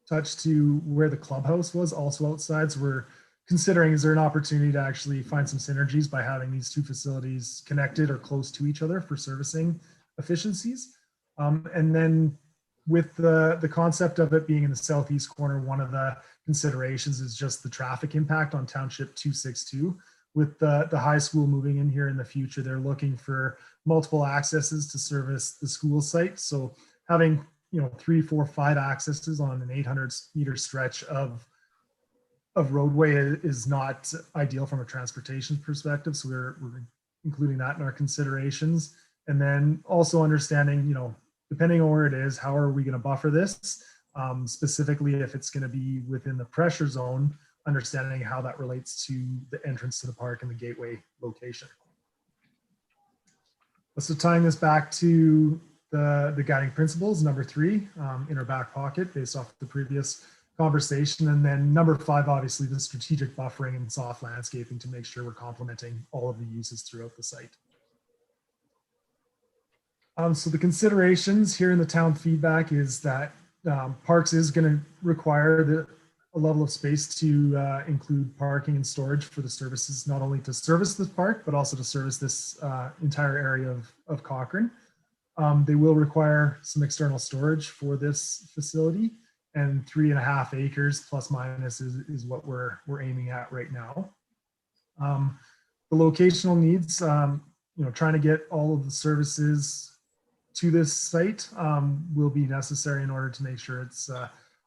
touch to where the clubhouse was, also outside. So we're considering, is there an opportunity to actually find some synergies by having these two facilities connected or close to each other for servicing efficiencies? And then with the concept of it being in the southeast corner, one of the considerations is just the traffic impact on Township 262. With the high school moving in here in the future, they're looking for multiple accesses to service the school site. So having 3, 4, 5 accesses on an 800-meter stretch of roadway is not ideal from a transportation perspective. So we're including that in our considerations. And then also understanding, depending on where it is, how are we going to buffer this? Specifically, if it's going to be within the pressure zone, understanding how that relates to the entrance to the park and the gateway location. So tying this back to the guiding principles, number 3 in our back pocket based off the previous conversation. And then number 5, obviously the strategic buffering and soft landscaping to make sure we're complementing all of the uses throughout the site. So the considerations here in the town feedback is that Parks is going to require a level of space to include parking and storage for the services, not only to service this park, but also to service this entire area of Cochrane. They will require some external storage for this facility, and 3.5 acres plus minus is what we're aiming at right now. The locational needs, trying to get all of the services to this site will be necessary in order to make sure it's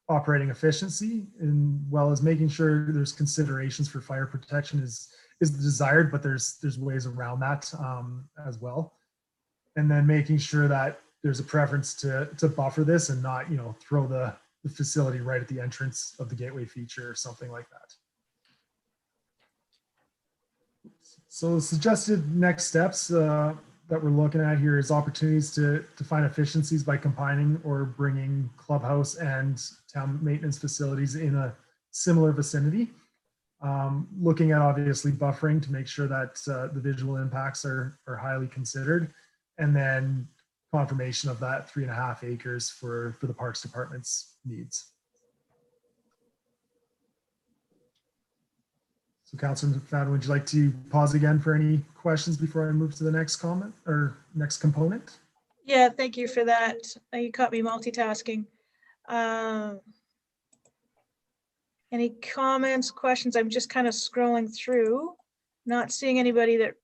operating efficiency, and well as making sure there's considerations for fire protection is desired, but there's ways around that as well. And then making sure that there's a preference to buffer this and not, throw the facility right at the entrance of the gateway feature or something like that. So suggested next steps that we're looking at here is opportunities to find efficiencies by combining or bringing clubhouse and town maintenance facilities in a similar vicinity. Looking at obviously buffering to make sure that the visual impacts are highly considered, and then confirmation of that 3.5 acres for the Parks Department's needs. So Councilor McFadden, would you like to pause again for any questions before I move to the next comment or next component? Yeah, thank you for that. You caught me multitasking. Any comments, questions? I'm just kind of scrolling through, not seeing anybody that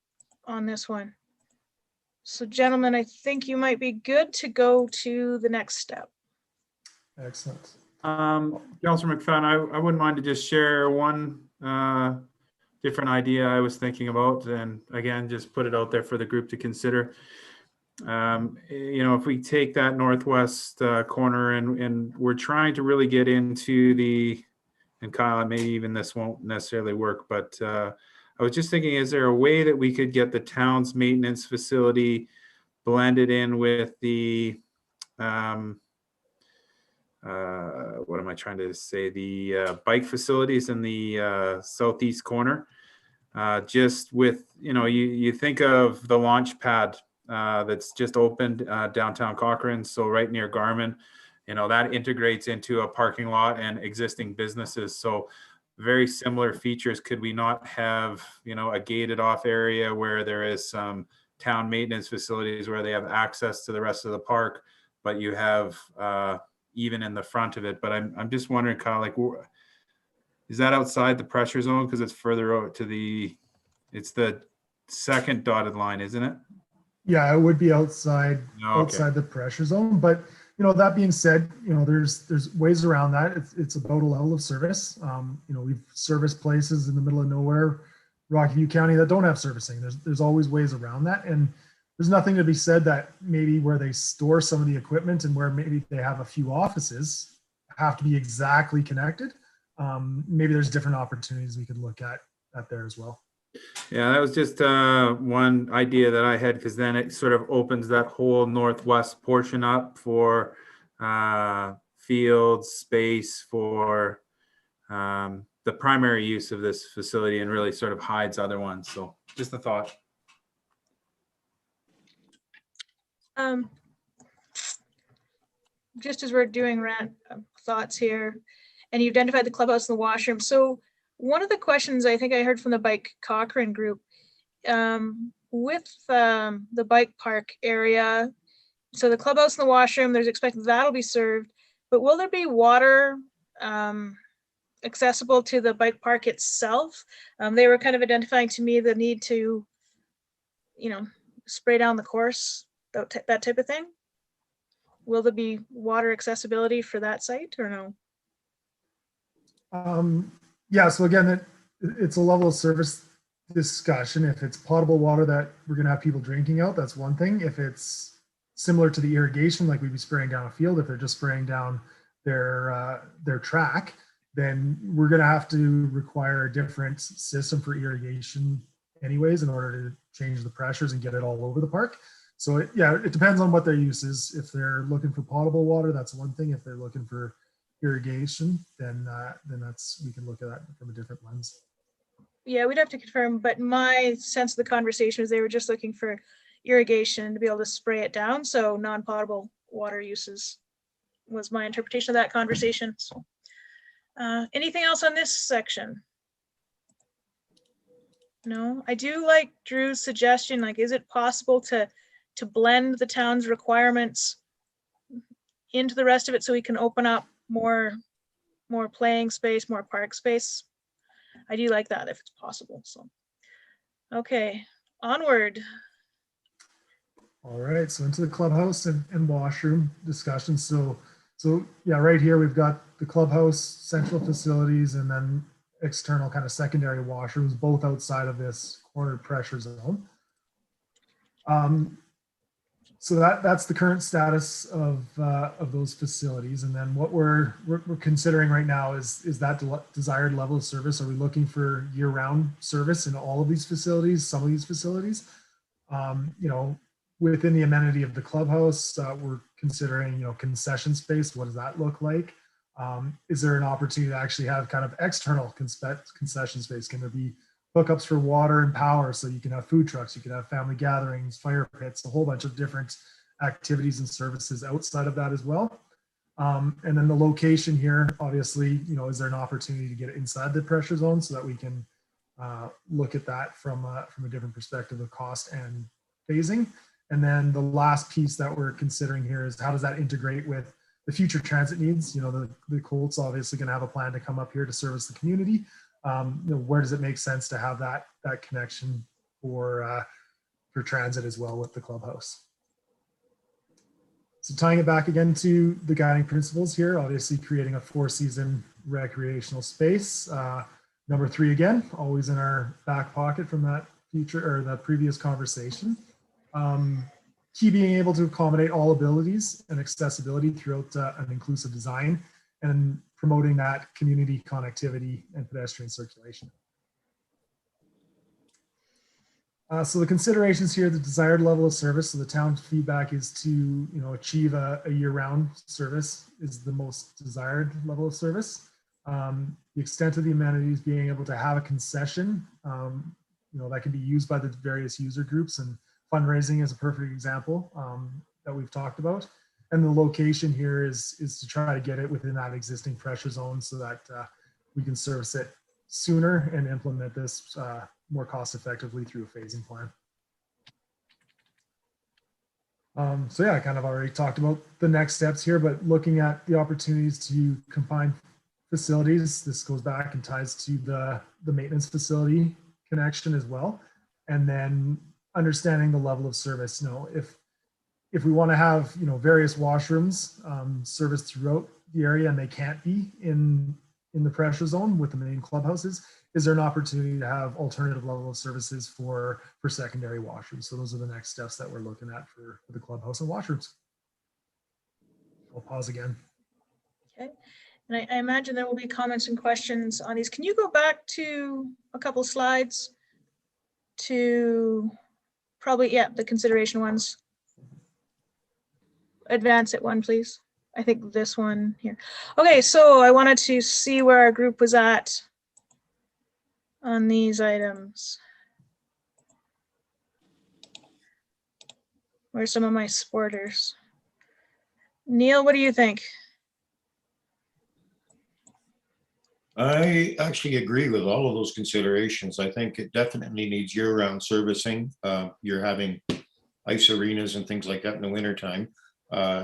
on this one. So gentlemen, I think you might be good to go to the next step. Excellent. Councilor McFadden, I wouldn't mind to just share one different idea I was thinking about, and again, just put it out there for the group to consider. If we take that northwest corner and we're trying to really get into and Kyle, maybe even this won't necessarily work, but I was just thinking, is there a way that we could get the town's maintenance facility blended in with the, what am I trying to say? The bike facilities in the southeast corner. Just with, you think of the launch pad that's just opened downtown Cochrane, so right near Garmin. that integrates into a parking lot and existing businesses. So very similar features. Could we not have, a gated off area where there is some town maintenance facilities where they have access to the rest of the park, but you have even in the front of it? But I'm just wondering, Kyle, like, is that outside the pressure zone? Because it's further out to it's the second dotted line, isn't it? Yeah, it would be outside Oh, okay. outside the pressure zone. But that being said, there's ways around that. It's about a level of service. We've serviced places in the middle of nowhere, Rocky View County, that don't have servicing. There's always ways around that. And there's nothing to be said that maybe where they store some of the equipment and where maybe they have a few offices have to be exactly connected. Maybe there's different opportunities we could look at there as well. Yeah, that was just one idea that I had, because then it sort of opens that whole northwest portion up for fields, space for the primary use of this facility, and really sort of hides other ones. So just a thought. Just as we're doing thoughts here, and you identified the clubhouse and the washroom. So one of the questions I think I heard from the Bike Cochrane group, with the bike park area, so the clubhouse and the washroom, there's expected that'll be served, but will there be water accessible to the bike park itself? They were kind of identifying to me the need to, spray down the course, that type of thing. Will there be water accessibility for that site or no? Yeah, so again, it's a level of service discussion. If it's potable water that we're going to have people drinking out, that's one thing. If it's similar to the irrigation, like we'd be spraying down a field, if they're just spraying down their track, then we're going to have to require a different system for irrigation anyways in order to change the pressures and get it all over the park. So it depends on what their use is. If they're looking for potable water, that's one thing. If they're looking for irrigation, then we can look at that from a different lens. Yeah, we'd have to confirm, but my sense of the conversation was they were just looking for irrigation to be able to spray it down. So non-potable water uses was my interpretation of that conversation. So, anything else on this section? No, I do like Drew's suggestion. Like, is it possible to blend the town's requirements into the rest of it so we can open up more playing space, more park space? I do like that if it's possible. So, okay, onward. All right, so into the clubhouse and washroom discussion. So yeah, right here we've got the clubhouse, central facilities, and then external kind of secondary washrooms, both outside of this cornered pressure zone. So that's the current status of those facilities. And then what we're considering right now is that desired level of service. Are we looking for year-round service in all of these facilities, some of these facilities? Within the amenity of the clubhouse, we're considering, concession space. What does that look like? Is there an opportunity to actually have kind of external concession space? Can there be hookups for water and power, so you can have food trucks, you can have family gatherings, fire pits, a whole bunch of different activities and services outside of that as well. And then the location here, obviously, is there an opportunity to get it inside the pressure zone so that we can look at that from a different perspective of cost and phasing. And then the last piece that we're considering here is how does that integrate with the future transit needs? The Colt's obviously going to have a plan to come up here to service the community. Where does it make sense to have that connection for transit as well with the clubhouse? So tying it back again to the guiding principles here, obviously creating a 4-season recreational space. Number 3 again, always in our back pocket from that previous conversation. Key being able to accommodate all abilities and accessibility throughout an inclusive design, and promoting that community connectivity and pedestrian circulation. So the considerations here, the desired level of service. So the town's feedback is to achieve a year-round service is the most desired level of service. The extent of the amenities, being able to have a concession, that can be used by the various user groups, and fundraising is a perfect example that we've talked about. And the location here is to try to get it within that existing pressure zone so that we can service it sooner and implement this more cost effectively through a phasing plan. So yeah, I kind of already talked about the next steps here, but looking at the opportunities to combine facilities, this goes back and ties to the maintenance facility connection as well. And then understanding the level of service. If we want to have various washrooms serviced throughout the area and they can't be in the pressure zone with the main clubhouses, is there an opportunity to have alternative level of services for secondary washrooms? So those are the next steps that we're looking at for the clubhouse and washrooms. I'll pause again. Okay. And I imagine there will be comments and questions on these. Can you go back to a couple slides to probably, yeah, the consideration ones? Advance it one, please. I think this one here. Okay, so I wanted to see where our group was at on these items. Where's some of my supporters? Neil, what do you think? I actually agree with all of those considerations. I think it definitely needs year-round servicing. You're having ice arenas and things like that in the wintertime.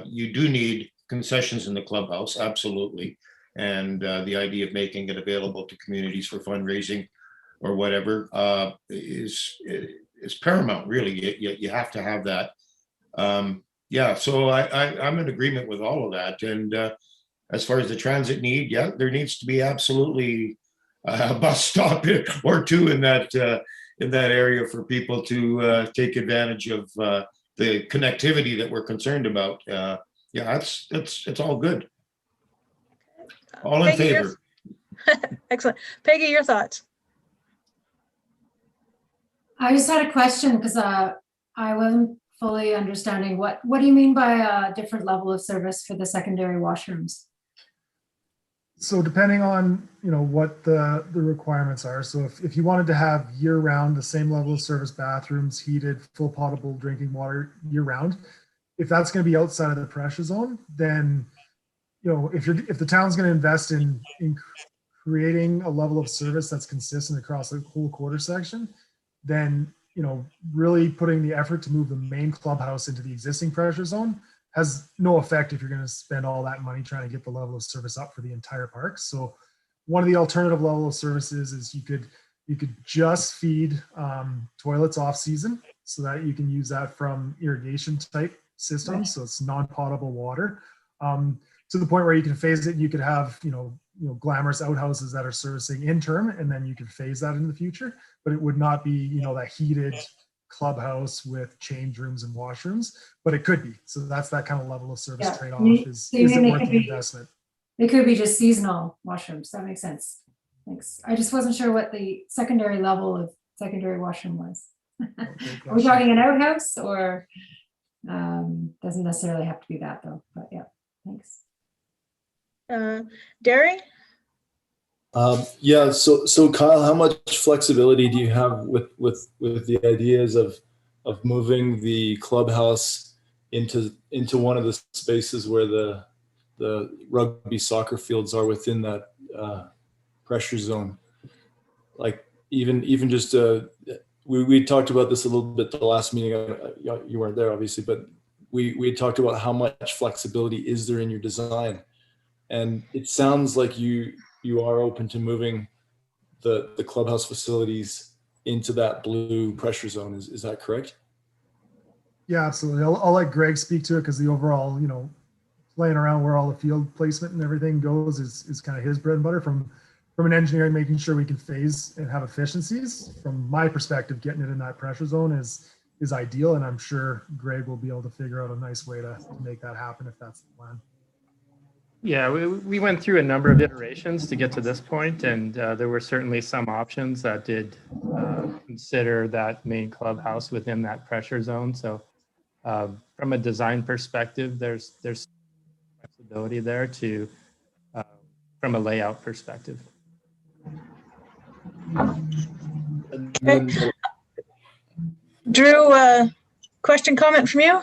You do need concessions in the clubhouse, absolutely. And the idea of making it available to communities for fundraising or whatever is paramount, really. You have to have that. Yeah, so I'm in agreement with all of that. And as far as the transit need, yeah, there needs to be absolutely a bus stop or two in that area for people to take advantage of the connectivity that we're concerned about. Yeah, it's all good. All in Peggy, favor. Excellent. Peggy, your thoughts? I just had a question because I wasn't fully understanding what do you mean by a different level of service for the secondary washrooms? So depending on what the requirements are. So if you wanted to have year round the same level of service, bathrooms, heated, full potable drinking water year round, if that's going to be outside of the pressure zone, then if the town's going to invest in creating a level of service that's consistent across the whole quarter section, then really putting the effort to move the main clubhouse into the existing pressure zone has no effect if you're going to spend all that money trying to get the level of service up for the entire park. So one of the alternative level of services is you could just feed toilets off season so that you can use that from irrigation type systems. So it's non-potable water to the point where you can phase it. You could have, glamorous outhouses that are servicing in term, and then you could phase that in the future, but it would not be, that heated clubhouse with change rooms and washrooms, but it could be. So that's that kind of level of service trade-off. Is it worth the investment? It could be just seasonal washrooms. That makes sense. Thanks. I just wasn't sure what the secondary level of secondary washroom was. Are we talking an outhouse or doesn't necessarily have to be that though, but yeah, thanks. Derry? Yeah, so Kyle, how much flexibility do you have with the ideas of moving the clubhouse into one of the spaces where the rugby soccer fields are within that pressure zone? Like even just we talked about this a little bit the last meeting. You weren't there obviously, but we talked about how much flexibility is there in your design, and it sounds like you are open to moving the clubhouse facilities into that blue pressure zone. Is that correct? Yeah, absolutely. I'll let Greg speak to it because the overall, playing around where all the field placement and everything goes is kind of his bread and butter from an engineering, making sure we can phase and have efficiencies. From my perspective, getting it in that pressure zone is ideal. And I'm sure Greg will be able to figure out a nice way to make that happen if that's the plan. Yeah, we went through a number of iterations to get to this point, and there were certainly some options that did consider that main clubhouse within that pressure zone. So from a design perspective, there's flexibility there to from a layout perspective. Drew, question, comment from you?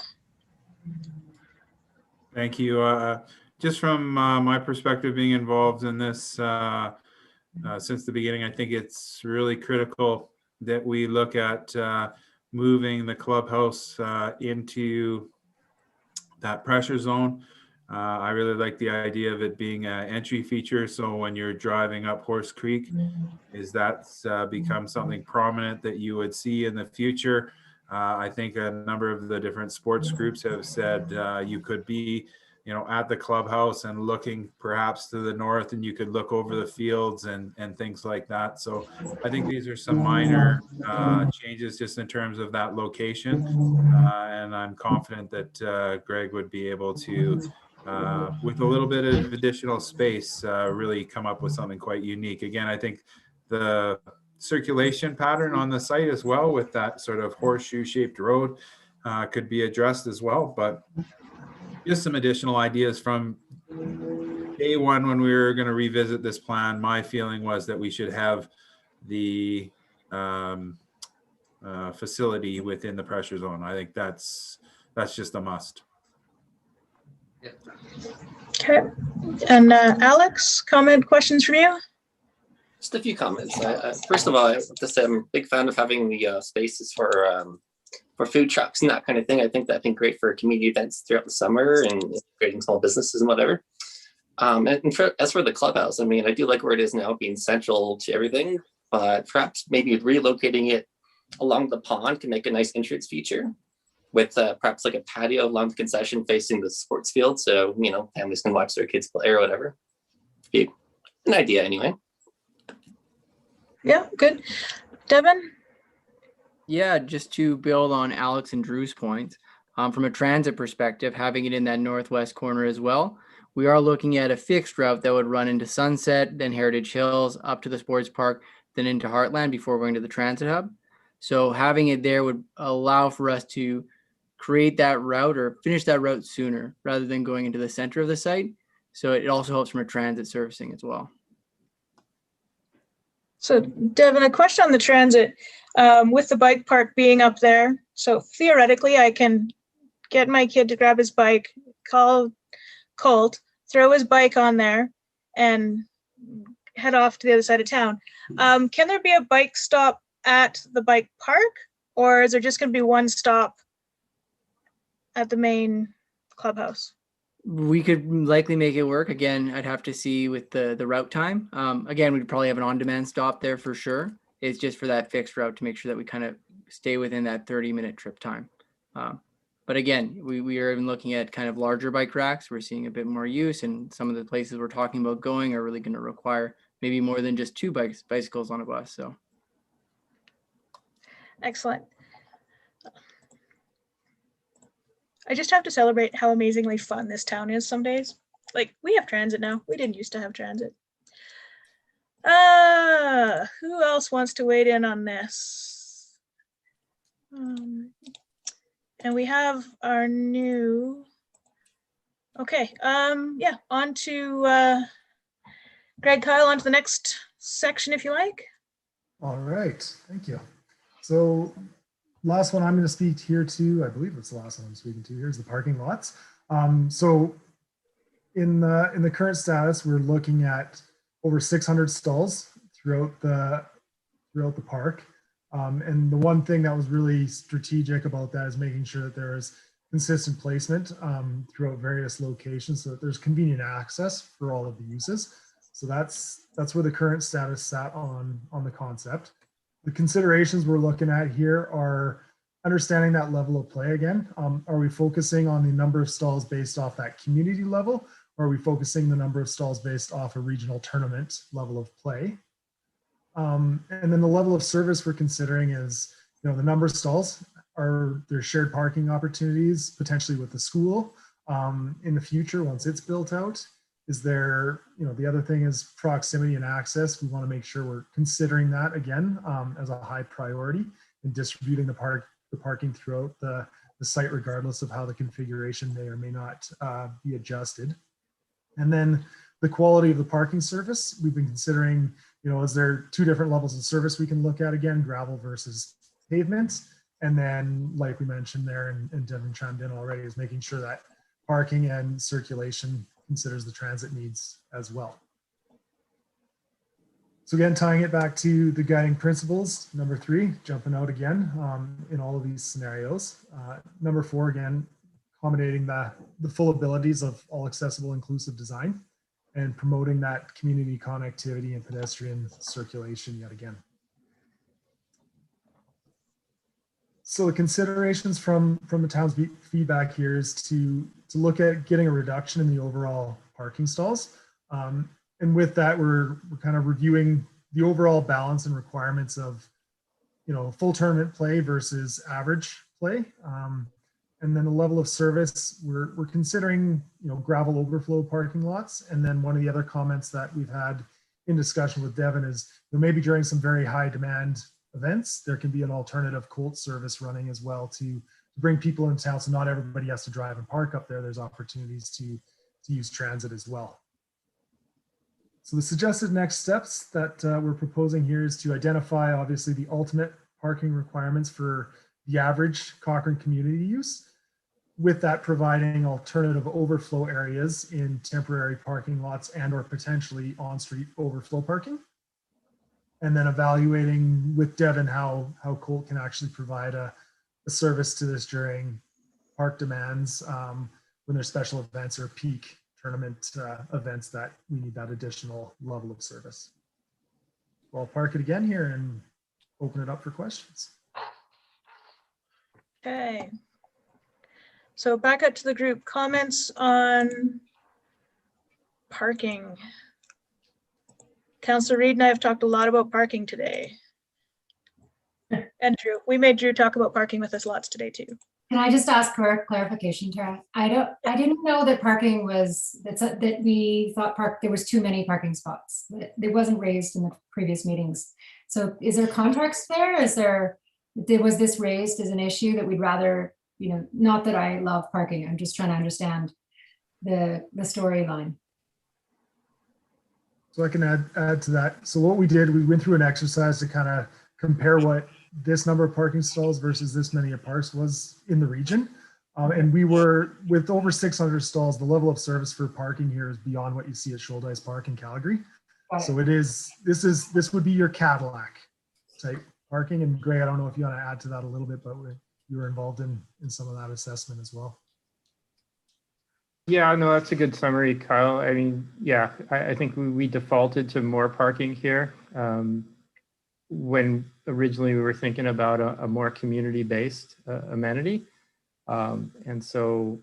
Thank you. Just from my perspective, being involved in this since the beginning, I think it's really critical that we look at moving the clubhouse into that pressure zone. I really like the idea of it being an entry feature. So when you're driving up Horse Creek, is that's become something prominent that you would see in the future. I think a number of the different sports groups have said you could be, at the clubhouse and looking perhaps to the north, and you could look over the fields and things like that. So I think these are some minor changes just in terms of that location. And I'm confident that Greg would be able to, with a little bit of additional space, really come up with something quite unique. Again, I think the circulation pattern on the site as well, with that sort of horseshoe shaped road, could be addressed as well. But just some additional ideas from day one when we were going to revisit this plan. My feeling was that we should have the facility within the pressure zone. I think that's just a must. Okay. And Alex, questions from you? Just a few comments. First of all, I have to say I'm a big fan of having the spaces for food trucks and that kind of thing. I think that'd be great for community events throughout the summer and creating small businesses and whatever. As for the clubhouse, I mean, I do like where it is now, being central to everything, but perhaps maybe relocating it along the pond can make a nice entrance feature with perhaps like a patio along the concession facing the sports field. So, families can watch their kids play or whatever. Be an idea anyway. Yeah, good. Devin? Yeah, just to build on Alex and Drew's point, from a transit perspective, having it in that northwest corner as well, we are looking at a fixed route that would run into Sunset, then Heritage Hills, up to the sports park, then into Heartland before going to the transit hub. So having it there would allow for us to create that route or finish that route sooner rather than going into the center of the site. So it also helps from a transit servicing as well. So Devin, a question on the transit, with the bike park being up there. So theoretically, I can get my kid to grab his bike, call Colt, throw his bike on there, and head off to the other side of town. Can there be a bike stop at the bike park, or is there just going to be one stop at the main clubhouse? We could likely make it work. Again, I'd have to see with the route time. Again, we'd probably have an on-demand stop there for sure. It's just for that fixed route to make sure that we kind of stay within that 30-minute trip time. But again, we are even looking at kind of larger bike racks. We're seeing a bit more use, and some of the places we're talking about going are really going to require maybe more than just two bicycles on a bus. So, excellent. I just have to celebrate how amazingly fun this town is some days. Like, we have transit now. We didn't used to have transit. Who else wants to weigh in on this? And we have our new, okay, yeah, on to Greg, Kyle, on to the next section, if you like. All right, thank you. So last one I'm going to speak here to, I believe it's the last one I'm speaking to here, is the parking lots. So in the current status, we're looking at over 600 stalls throughout the park. And the one thing that was really strategic about that is making sure that there is consistent placement throughout various locations so that there's convenient access for all of the uses. So that's where the current status sat on the concept. The considerations we're looking at here are understanding that level of play again. Are we focusing on the number of stalls based off that community level, or are we focusing the number of stalls based off a regional tournament level of play? And then the level of service we're considering is, the number of stalls. Are there shared parking opportunities potentially with the school in the future once it's built out? Is there, the other thing is proximity and access. We want to make sure we're considering that again as a high priority in distributing the parking throughout the site, regardless of how the configuration may or may not be adjusted. And then the quality of the parking surface. We've been considering, is there two different levels of service we can look at again, gravel versus pavement? And then, like we mentioned there, and Devin chimed in already, is making sure that parking and circulation, considers the transit needs as well. So again, tying it back to the guiding principles, number 3, jumping out again in all of these scenarios. Number 4, again, accommodating the full abilities of all accessible inclusive design and promoting that community connectivity and pedestrian circulation yet again. So the considerations from the town's feedback here is to look at getting a reduction in the overall parking stalls. And with that, we're kind of reviewing the overall balance and requirements of, full tournament play versus average play. And then the level of service, we're considering, gravel overflow parking lots. And then one of the other comments that we've had in discussion with Devin is, maybe during some very high demand events, there can be an alternative Colt service running as well to bring people into town. So not everybody has to drive and park up there. There's opportunities to use transit as well. So the suggested next steps that we're proposing here is to identify, obviously, the ultimate parking requirements for the average Cochrane community use, with that providing alternative overflow areas in temporary parking lots and or potentially on-street overflow parking. And then evaluating with Devin how Colt can actually provide a service to this during park demands when there's special events or peak tournament events that we need that additional level of service. So I'll park it again here and open it up for questions. Okay. So back up to the group. Comments on parking. Councillor Reid and I have talked a lot about parking today. And Drew, we made Drew talk about parking with us lots today too. Can I just ask for clarification, Tara? I didn't know that parking was, that we thought there was too many parking spots. It wasn't raised in the previous meetings. So is there context there? Was this raised as an issue that we'd rather, not that I love parking, I'm just trying to understand the storyline. So I can add to that. So what we did, we went through an exercise to kind of compare what this number of parking stalls versus this many at parks was in the region. And we were, with over 600 stalls, the level of service for parking here is beyond what you see at Shoaldice Park in Calgary. So this would be your Cadillac type parking. And Greg, I don't know if you want to add to that a little bit, but you were involved in some of that assessment as well. Yeah, no, that's a good summary, Kyle. I mean, yeah, I think we defaulted to more parking here. When originally we were thinking about a more community-based amenity. And so,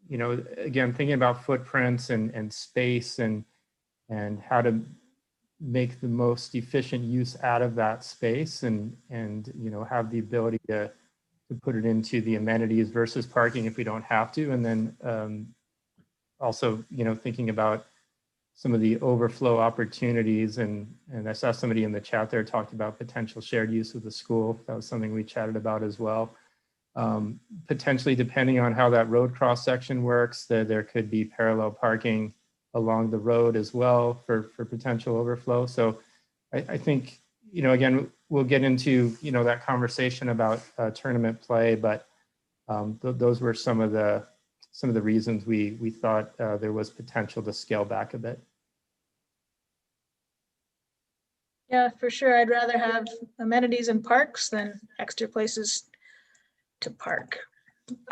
again, thinking about footprints and space and how to make the most efficient use out of that space and have the ability to put it into the amenities versus parking if we don't have to. And then also, thinking about some of the overflow opportunities, and I saw somebody in the chat there talked about potential shared use of the school. That was something we chatted about as well. Potentially, depending on how that road cross section works, there could be parallel parking along the road as well for potential overflow. So I think, again, we'll get into, that conversation about tournament play, but those were some of the reasons we thought there was potential to scale back a bit. Yeah, for sure. I'd rather have amenities in parks than extra places to park.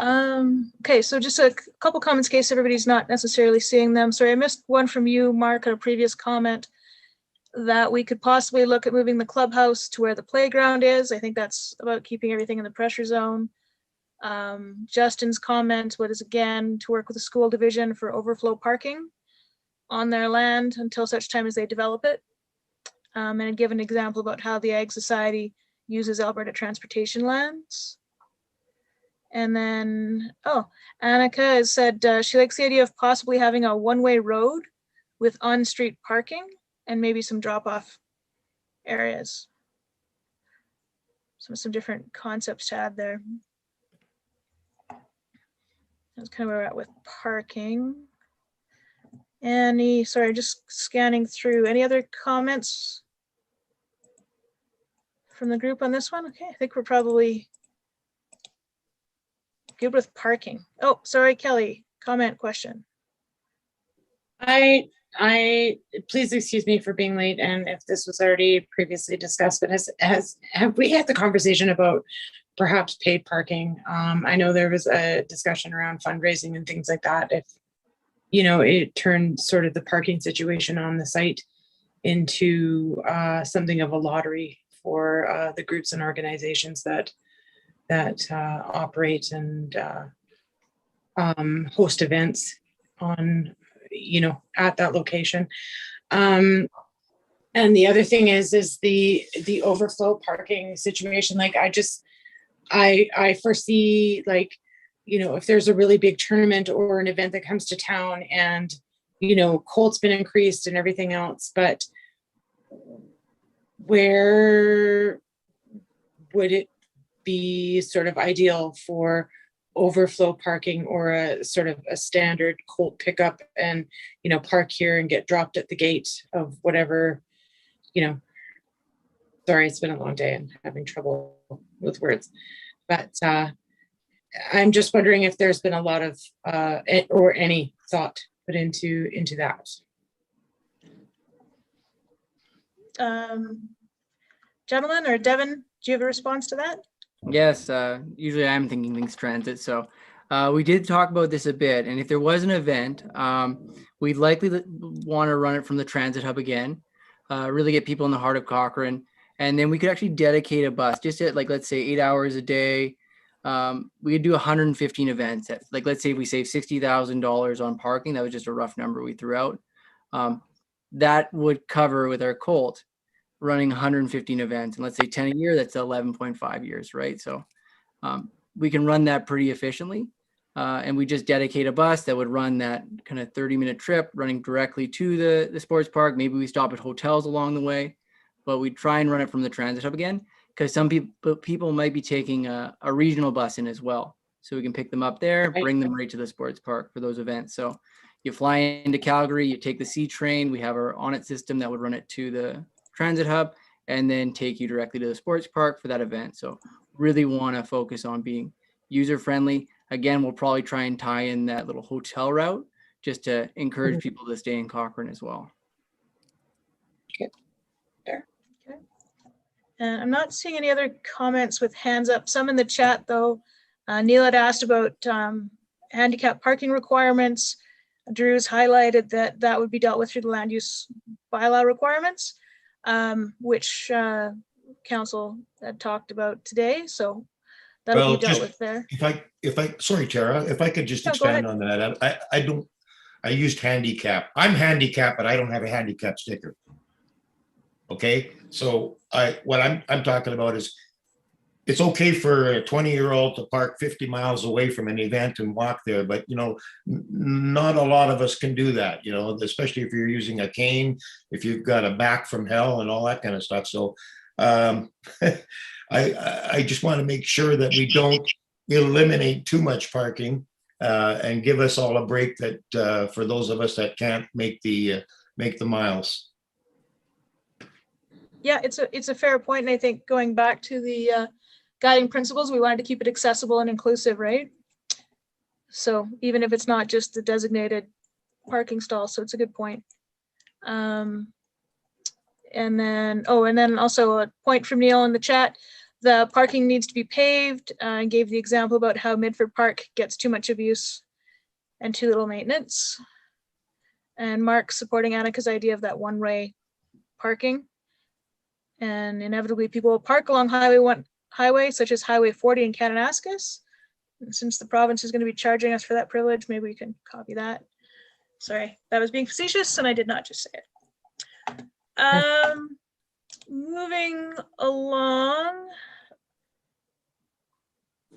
Okay, so just a couple comments in case everybody's not necessarily seeing them. Sorry, I missed one from you, Mark, at a previous comment that we could possibly look at moving the clubhouse to where the playground is. I think that's about keeping everything in the pressure zone. Justin's comment was, again, to work with the school division for overflow parking on their land until such time as they develop it. And give an example about how the Ag Society uses Alberta transportation lands. And then, Annika has said she likes the idea of possibly having a one-way road with on-street parking and maybe some drop-off areas. Some different concepts to add there. That's kind of where we're at with parking. Sorry, just scanning through. Any other comments from the group on this one? Okay, I think we're probably good with parking. Oh, sorry, Kelly. comment, question? I please excuse me for being late, and if this was already previously discussed, but have we had the conversation about perhaps paid parking? I know there was a discussion around fundraising and things like that. If it turned sort of the parking situation on the site into something of a lottery for the groups and organizations that operate and host events on at that location. And the other thing is the overflow parking situation. Like I foresee, like, if there's a really big tournament or an event that comes to town and Colt's been increased and everything else, but where would it be sort of ideal for overflow parking or a sort of a standard Colt pickup and park here and get dropped at the gate of whatever, sorry, it's been a long day and having trouble with words, but I'm just wondering if there's been a lot of or any thought put into that. Gentlemen, or Devin, do you have a response to that? Yes, usually I'm thinking Links Transit. So we did talk about this a bit. And if there was an event, we'd likely want to run it from the transit hub again, really get people in the heart of Cochrane. And then we could actually dedicate a bus just at, like, let's say 8 hours a day. We could do 115 events. Like, let's say we save $60,000 on parking. That was just a rough number we threw out. That would cover with our Colt running 115 events, and let's say 10 a year, that's 11.5 years, right? So we can run that pretty efficiently. And we just dedicate a bus that would run that kind of 30-minute trip running directly to the sports park. Maybe we stop at hotels along the way, but we try and run it from the transit hub again, because some people might be taking a regional bus in as well. So we can pick them up there, bring them right to the sports park for those events. So you fly into Calgary, you take the C train, we have our on-it system that would run it to the transit hub and then take you directly to the sports park for that event. So really want to focus on being user friendly. Again, we'll probably try and tie in that little hotel route just to encourage people to stay in Cochrane as well. Okay. There. Okay. And I'm not seeing any other comments with hands up. Some in the chat though. Neil had asked about handicap parking requirements. Drew's highlighted that would be dealt with through the land use bylaw requirements, which council had talked about today. So that'll be dealt with there. Sorry, Tara, if I could just expand on that. I used handicap. I'm handicapped, but I don't have a handicap sticker. Okay, so what I'm talking about is, it's okay for a 20-year-old to park 50 miles away from an event and walk there, but not a lot of us can do that, especially if you're using a cane, if you've got a back from hell and all that kind of stuff. So I just want to make sure that we don't eliminate too much parking and give us all a break that for those of us that can't make the miles. Yeah, it's a fair point, and I think going back to the guiding principles, we wanted to keep it accessible and inclusive, right? So even if it's not just the designated parking stall, so it's a good point. And then also a point from Neil in the chat, the parking needs to be paved. I gave the example about how Midford Park gets too much abuse and too little maintenance. And Mark supporting Annika's idea of that one-way parking. And inevitably people will park along highway such as Highway 40 in Kananaskis. And since the province is going to be charging us for that privilege, maybe we can copy that. Sorry, that was being facetious and I did not just say it. Moving along.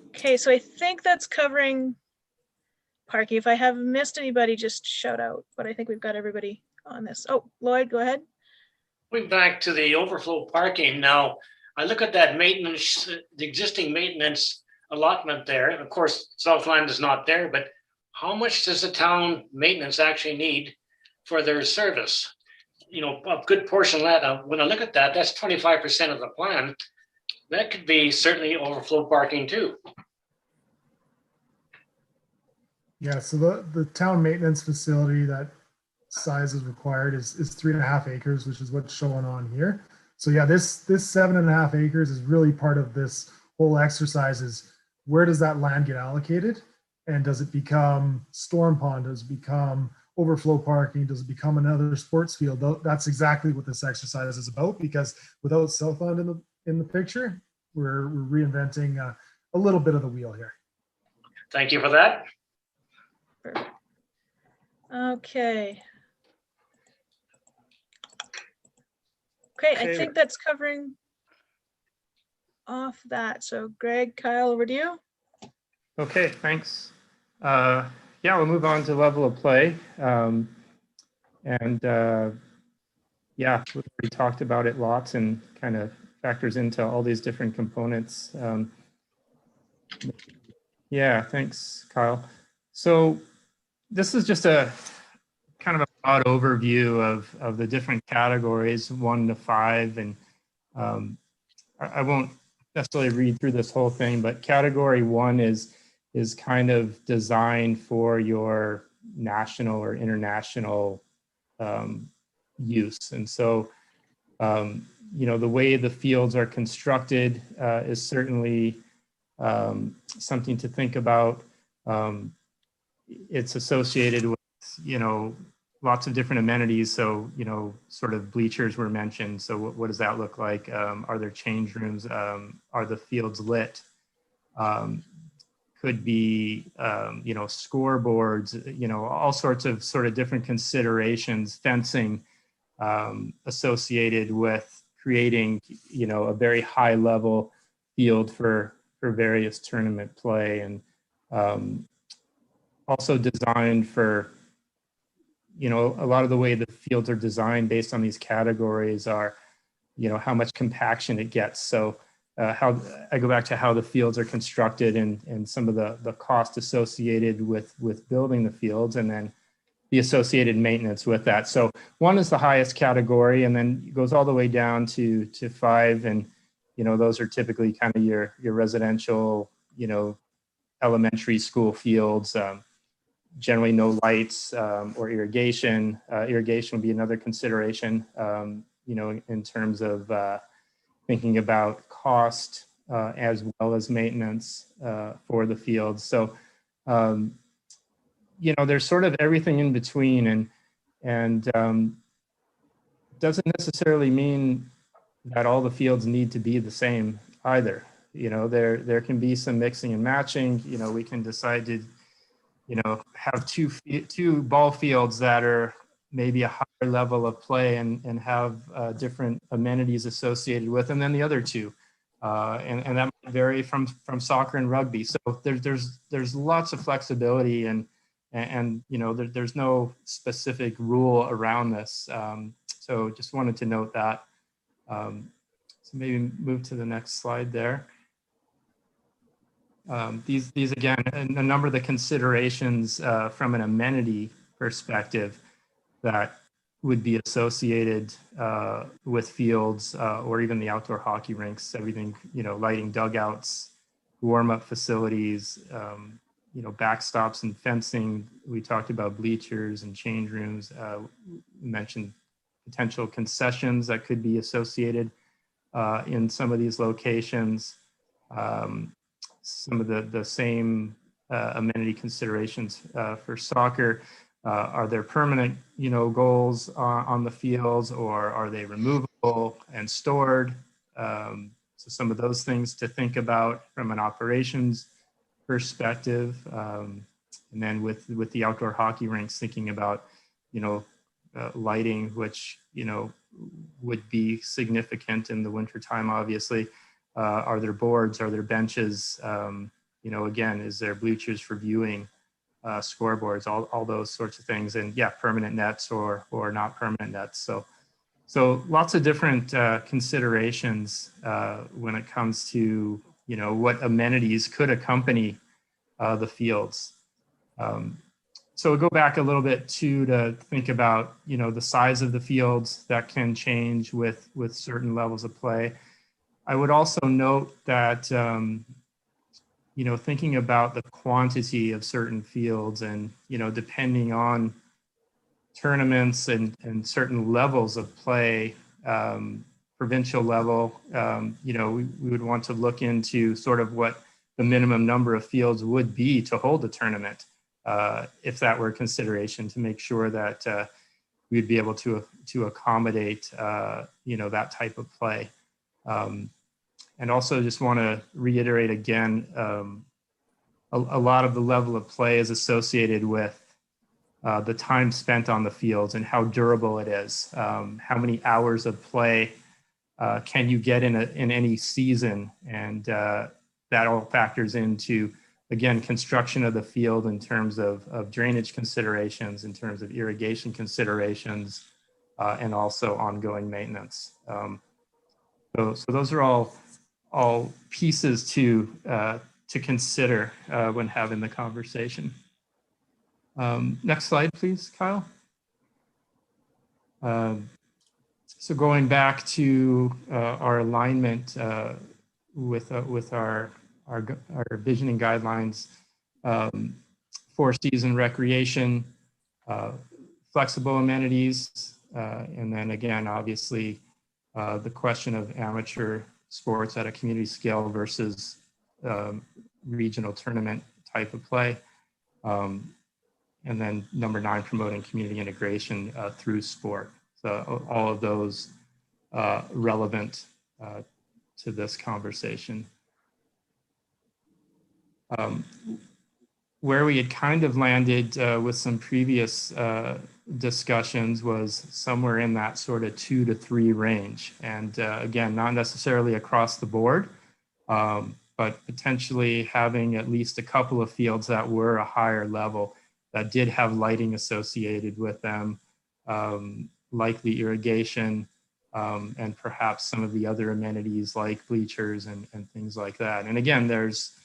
Okay, so I think that's covering parking. If I have missed anybody, just shout out, but I think we've got everybody on this. Oh, Lloyd, go ahead. Going back to the overflow parking now, I look at that maintenance, the existing maintenance allotment there. And of course, Southland is not there, but how much does the town maintenance actually need for their service? A good portion of that, when I look at that, that's 25% of the plan. That could be certainly overflow parking too. Yeah, so the town maintenance facility, that size is required is 3.5 acres, which is what's showing on here. So yeah, this 7.5 acres is really part of this whole exercise. Is where does that land get allocated? And does it become storm pond? Does it become overflow parking? Does it become another sports field? That's exactly what this exercise is about, because without Southland in the picture, we're reinventing a little bit of the wheel here. Thank you for that. Okay. Okay, I think that's covering off that. So Greg, Kyle, over to you. Okay, thanks. Yeah, we'll move on to level of play. Yeah, we already talked about it lots and kind of factors into all these different components. Yeah, thanks, Kyle. So this is just a kind of a broad overview of the different categories, 1 to 5. And I won't necessarily read through this whole thing, but category 1 is kind of designed for your national or international use. And so, you know, the way the fields are constructed is certainly something to think about. It's associated with, you know, lots of different amenities. So, you know, sort of bleachers were mentioned. So what does that look like? Are there change rooms? Are the fields lit? Could be, you know, scoreboards, you know, all sorts of sort of different considerations, fencing associated with creating, you know, a very high level field for various tournament play, and also designed for, you know, a lot of the way the fields are designed based on these categories are, you know, how much compaction it gets. So how I go back to how the fields are constructed and some of the cost associated with building the fields, and then the associated maintenance with that. So 1 is the highest category, and then it goes all the way down to 5. And, you know, those are typically kind of your residential, you know, elementary school fields, generally no lights or irrigation. Irrigation would be another consideration, you know, in terms of thinking about cost as well as maintenance for the fields. So, you know, there's sort of everything in between, and doesn't necessarily mean that all the fields need to be the same either. You know, there can be some mixing and matching. You know, we can decide to, you know, have two ball fields that are maybe a higher level of play and have different amenities associated with, and then the other two, and that might vary from soccer and rugby. So there's lots of flexibility, and you know, there's no specific rule around this. So just wanted to note that. So maybe move to the next slide there. These again, a number of the considerations from an amenity perspective that would be associated with fields or even the outdoor hockey rinks, everything, you know, lighting dugouts, warm-up facilities, you know, backstops and fencing. We talked about bleachers and change rooms. We mentioned potential concessions that could be associated in some of these locations. Some of the same amenity considerations for soccer. Are there permanent, you know, goals on the fields, or are they removable and stored? So some of those things to think about from an operations perspective. And then with the outdoor hockey rinks, thinking about, you know, lighting, which, you know, would be significant in the wintertime, obviously. Are there boards? Are there benches? You know, again, is there bleachers for viewing, scoreboards, all those sorts of things, and yeah, permanent nets or not permanent nets. So lots of different considerations when it comes to, you know, what amenities could accompany the fields. So we'll go back a little bit too to think about, you know, the size of the fields that can change with certain levels of play. I would also note that thinking about the quantity of certain fields and, depending on tournaments and certain levels of play, provincial level, we would want to look into sort of what the minimum number of fields would be to hold a tournament, if that were a consideration, to make sure that we'd be able to accommodate, that type of play. And also just want to reiterate again, a lot of the level of play is associated with the time spent on the fields and how durable it is. How many hours of play can you get in any season? And that all factors into, again, construction of the field in terms of drainage considerations, in terms of irrigation considerations, and also ongoing maintenance. So those are all pieces to consider when having the conversation. Next slide, please, Kyle. So going back to our alignment with our visioning guidelines, for season recreation, flexible amenities, and then again, obviously, the question of amateur sports at a community scale versus regional tournament type of play. And then number 9, promoting community integration through sport. So all of those relevant to this conversation. Where we had kind of landed with some previous discussions was somewhere in that sort of 2 to 3 range. And again, not necessarily across the board, but potentially having at least a couple of fields that were a higher level, that did have lighting associated with them, likely irrigation, and perhaps some of the other amenities like bleachers and things like that. And again, there's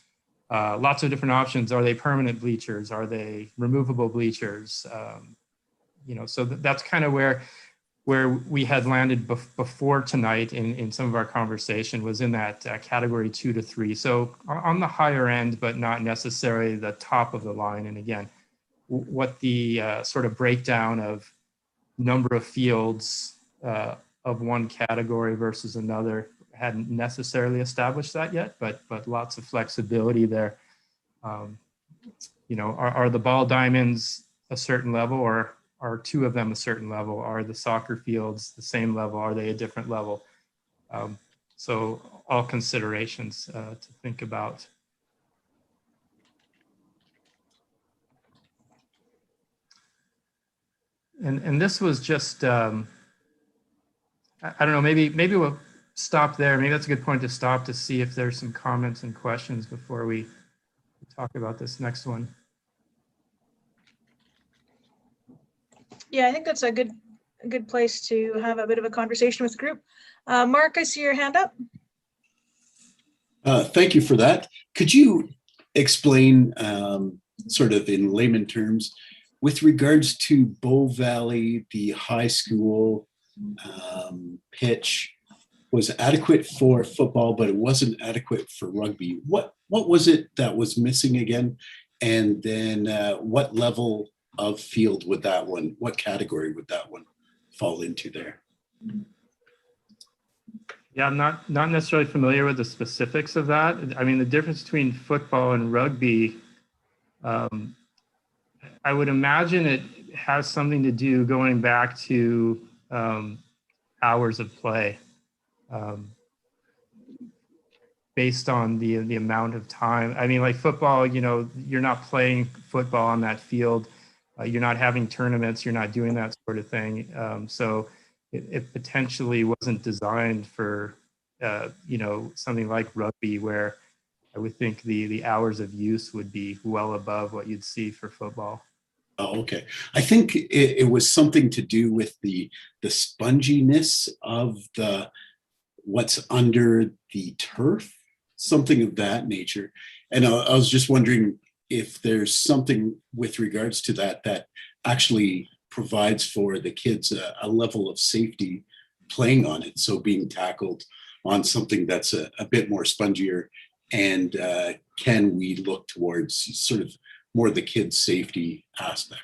lots of different options. Are they permanent bleachers? Are they removable bleachers? So that's kind of where we had landed before tonight in some of our conversation, was in that category 2 to 3. So on the higher end, but not necessarily the top of the line. And again, what the sort of breakdown of number of fields of one category versus another, hadn't necessarily established that yet, but lots of flexibility there. Are the ball diamonds a certain level, or are 2 of them a certain level? Are the soccer fields the same level? Are they a different level? So all considerations to think about. And this was just, I don't know, maybe we'll stop there. Maybe that's a good point to stop to see if there's some comments and questions before we talk about this next one. Yeah, I think that's a good place to have a bit of a conversation with the group. Mark, I see your hand up. Thank you for that. Could you explain, sort of in layman terms, with regards to Bow Valley, the high school pitch was adequate for football, but it wasn't adequate for rugby. What was it that was missing again? And then what level of field would that one, what category would that one fall into there? Yeah, I'm not necessarily familiar with the specifics of that. I mean, the difference between football and rugby, I would imagine it has something to do going back to hours of play, based on the amount of time. I mean, like football, you're not playing football on that field. You're not having tournaments. You're not doing that sort of thing. So it potentially wasn't designed for, something like rugby, where I would think the hours of use would be well above what you'd see for football. Oh, okay. I think it was something to do with the sponginess of what's under the turf, something of that nature. And I was just wondering if there's something with regards to that actually provides for the kids a level of safety playing on it. So being tackled on something that's a bit more spongier And can we look towards sort of more the kids' safety aspect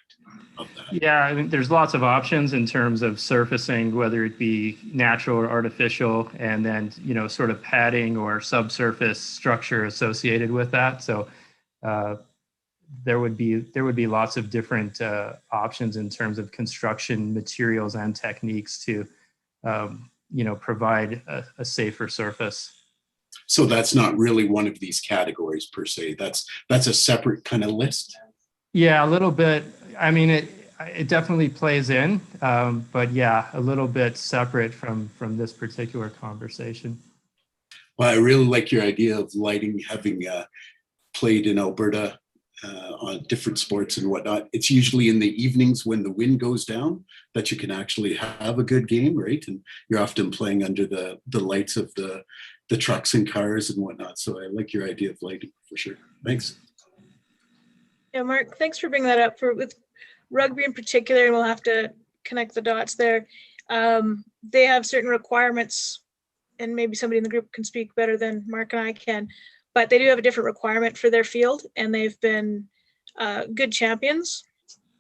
of that? Yeah, I mean, there's lots of options in terms of surfacing, whether it be natural or artificial, and then, you know, sort of padding or subsurface structure associated with that. So there would be lots of different options in terms of construction materials and techniques to, you know, provide a safer surface. So that's not really one of these categories per se. That's a separate kind of list. Yeah, a little bit. I mean, it definitely plays in, but yeah, a little bit separate from this particular conversation. Well, I really like your idea of lighting, having played in Alberta on different sports and whatnot. It's usually in the evenings when the wind goes down that you can actually have a good game, right? And you're often playing under the lights of the trucks and cars and whatnot. So I like your idea of lighting for sure. Thanks. Yeah, Mark, thanks for bringing that up. With rugby in particular, and we'll have to connect the dots there. They have certain requirements, and maybe somebody in the group can speak better than Mark and I can, but they do have a different requirement for their field, and they've been good champions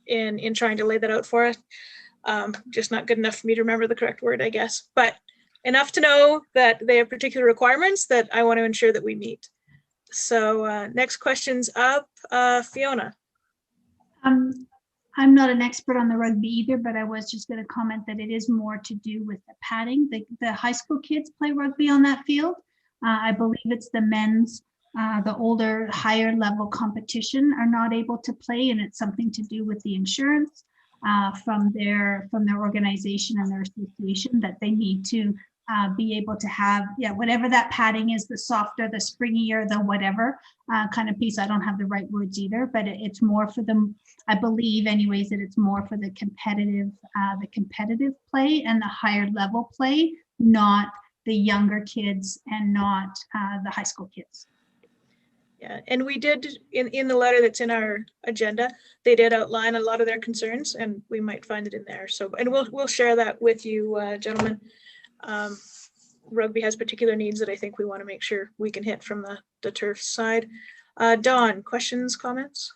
in trying to lay that out for us. Just not good enough for me to remember the correct word, I guess, but enough to know that they have particular requirements that I want to ensure that we meet. So next question's up, Fiona. I'm not an expert on the rugby either, but I was just going to comment that it is more to do with the padding. The high school kids play rugby on that field. I believe it's the men's, the older, higher level competition are not able to play, and it's something to do with the insurance from their organization and their association that they need to be able to have, whatever that padding is, the softer, the springier, the whatever kind of piece. I don't have the right words either, but it's more for them. I believe anyways that it's more for the competitive play and the higher level play, not the younger kids and not the high school kids. Yeah, and we did in the letter that's in our agenda, they did outline a lot of their concerns, and we might find it in there. So, and we'll share that with you, gentlemen. Rugby has particular needs that I think we want to make sure we can hit from the turf side. Dawn, questions, comments?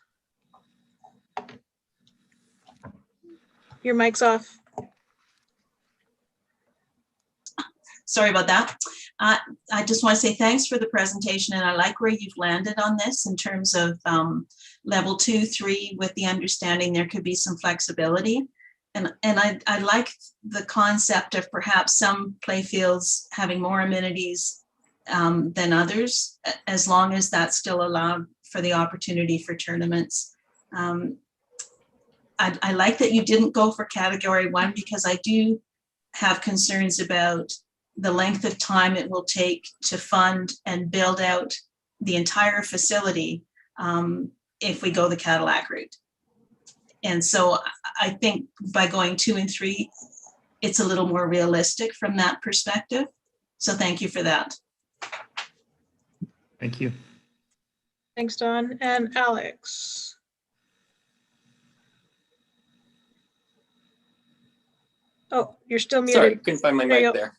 Your mic's off. Sorry about that. I just want to say thanks for the presentation, and I like where you've landed on this in terms of level 2, 3, with the understanding there could be some flexibility. And I like the concept of perhaps some play fields having more amenities than others, as long as that's still allowed for the opportunity for tournaments. I like that you didn't go for category 1, because I do have concerns about the length of time it will take to fund and build out the entire facility if we go the Cadillac route. And so I think by going 2 and 3, it's a little more realistic from that perspective. So thank you for that. Thank you. Thanks, Dawn. And Alex. Oh, you're still muted. Sorry, couldn't find my There you mic go. there.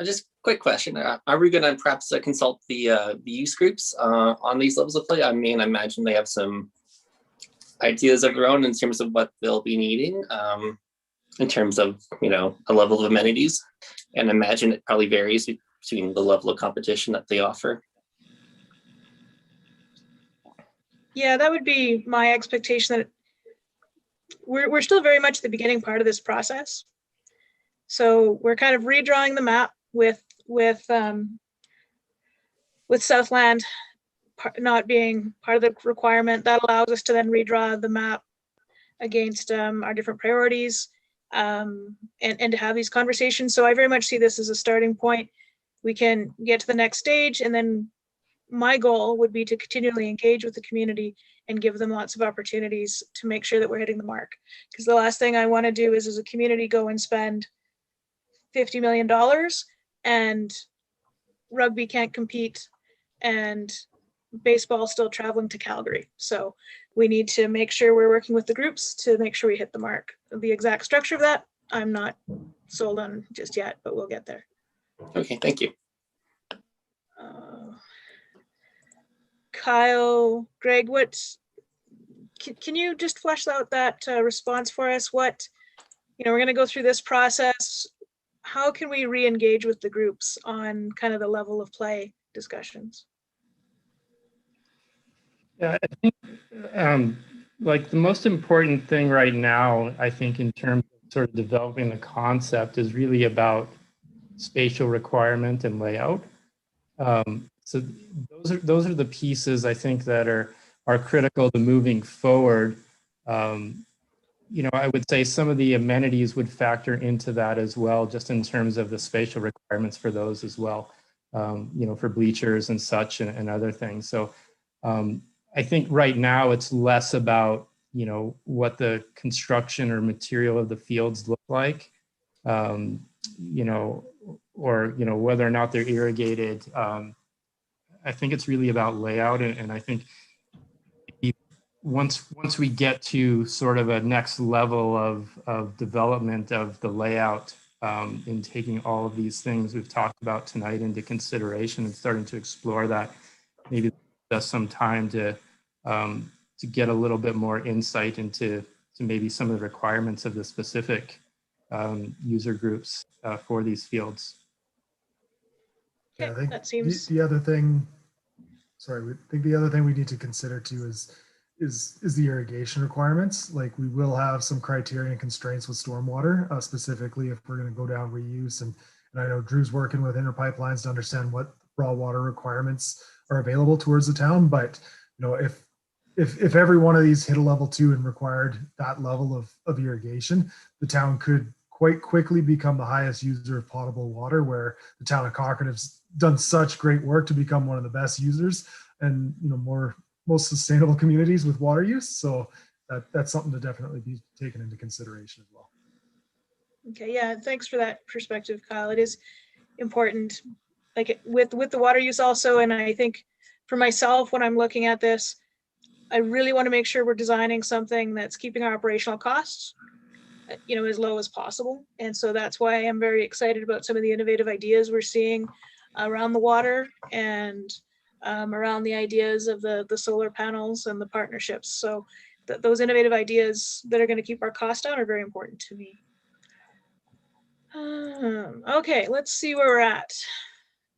Just quick question. Are we going to perhaps consult the use groups on these levels of play? I mean, I imagine they have some ideas of their own in terms of what they'll be needing in terms of, you know, a level of amenities. And imagine it probably varies between the level of competition that they offer. Yeah, that would be my expectation, that we're still very much the beginning part of this process. So we're kind of redrawing the map with Southland not being part of the requirement. That allows us to then redraw the map against our different priorities and to have these conversations. So I very much see this as a starting point. We can get to the next stage, and then my goal would be to continually engage with the community and give them lots of opportunities to make sure that we're hitting the mark. Because the last thing I want to do is, as a community, go and spend $50 million and rugby can't compete and baseball still traveling to Calgary. So we need to make sure we're working with the groups to make sure we hit the mark. The exact structure of that, I'm not sold on just yet, but we'll get there. Okay, thank you. Kyle, Greg, can you just flesh out that response for us? We're going to go through this process. How can we re-engage with the groups on kind of the level of play discussions? Yeah, I think like the most important thing right now, I think in terms of sort of developing the concept is really about spatial requirement and layout. So those are the pieces I think that are critical to moving forward. I would say some of the amenities would factor into that as well, just in terms of the spatial requirements for those as well, for bleachers and such and other things. So I think right now it's less about, what the construction or material of the fields look like, or, whether or not they're irrigated. I think it's really about layout. And I think once we get to sort of a next level of development of the layout, in taking all of these things we've talked about tonight into consideration and starting to explore that, maybe that's some time to get a little bit more insight into maybe some of the requirements of the specific user groups for these fields. Yeah, I think that seems the other thing. Sorry, I think the other thing we need to consider too is the irrigation requirements. Like we will have some criteria and constraints with stormwater, specifically if we're going to go down reuse. And I know Drew's working with Inter Pipelines to understand what raw water requirements are available towards the town. But if every one of these hit a level 2 and required that level of irrigation, the town could quite quickly become the highest user of potable water, where the town of Cochrane has done such great work to become one of the best users and most sustainable communities with water use. So that's something to definitely be taken into consideration as well. Okay, yeah, thanks for that perspective, Kyle. It is important, like with the water use also. And I think for myself, when I'm looking at this, I really want to make sure we're designing something that's keeping our operational costs, as low as possible. And so that's why I'm very excited about some of the innovative ideas we're seeing around the water and around the ideas of the solar panels and the partnerships. So those innovative ideas that are going to keep our costs down are very important to me. Okay, let's see where we're at.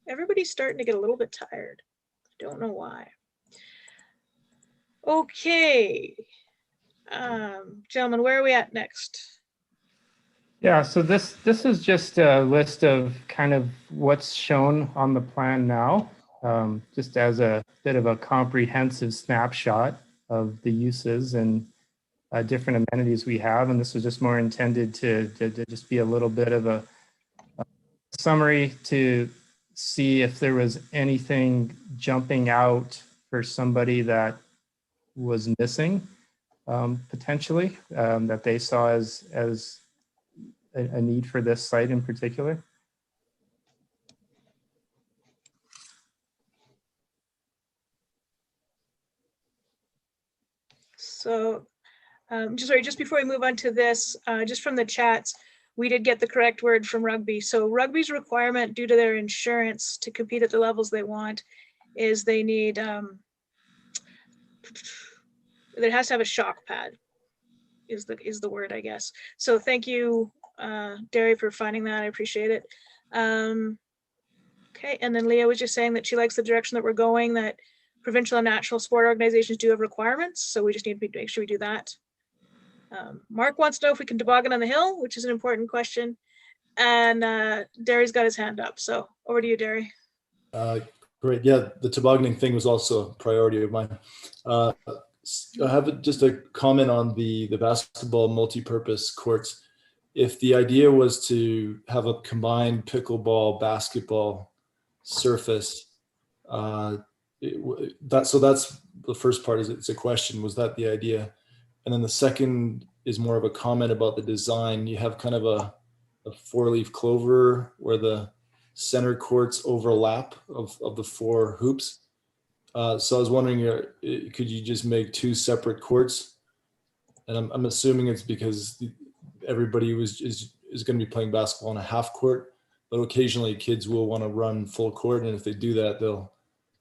Everybody's starting to get a little bit tired. Don't know why. Okay, gentlemen, where are we at next? Yeah, so this is just a list of kind of what's shown on the plan now, just as a bit of a comprehensive snapshot of the uses and different amenities we have. And this was just more intended to just be a little bit of a summary to see if there was anything jumping out for somebody that was missing potentially, that they saw as a need for this site in particular. So just before we move on to this, just from the chats, we did get the correct word from Rugby. So Rugby's requirement due to their insurance to compete at the levels they want is they need, it has to have a shock pad is the word, I guess. So thank you, Derry, for finding that. I appreciate it. Okay, and then Leah was just saying that she likes the direction that we're going, that provincial and national sport organizations do have requirements, so we just need to make sure we do that. Mark wants to know if we can toboggan on the hill, which is an important question. And Derry's got his hand up, so over to you, Derry. Great, yeah, the tobogganing thing was also a priority of mine. I have just a comment on the basketball multi-purpose courts. If the idea was to have a combined pickleball basketball surface, so that's the first part. Is it's a question, was that the idea? And then the second is more of a comment about the design. You have kind of a four-leaf clover where the center courts overlap of the four hoops. So I was wondering, could you just make two separate courts? And I'm assuming it's because everybody is going to be playing basketball on a half court, but occasionally kids will want to run full court, and if they do that, they'll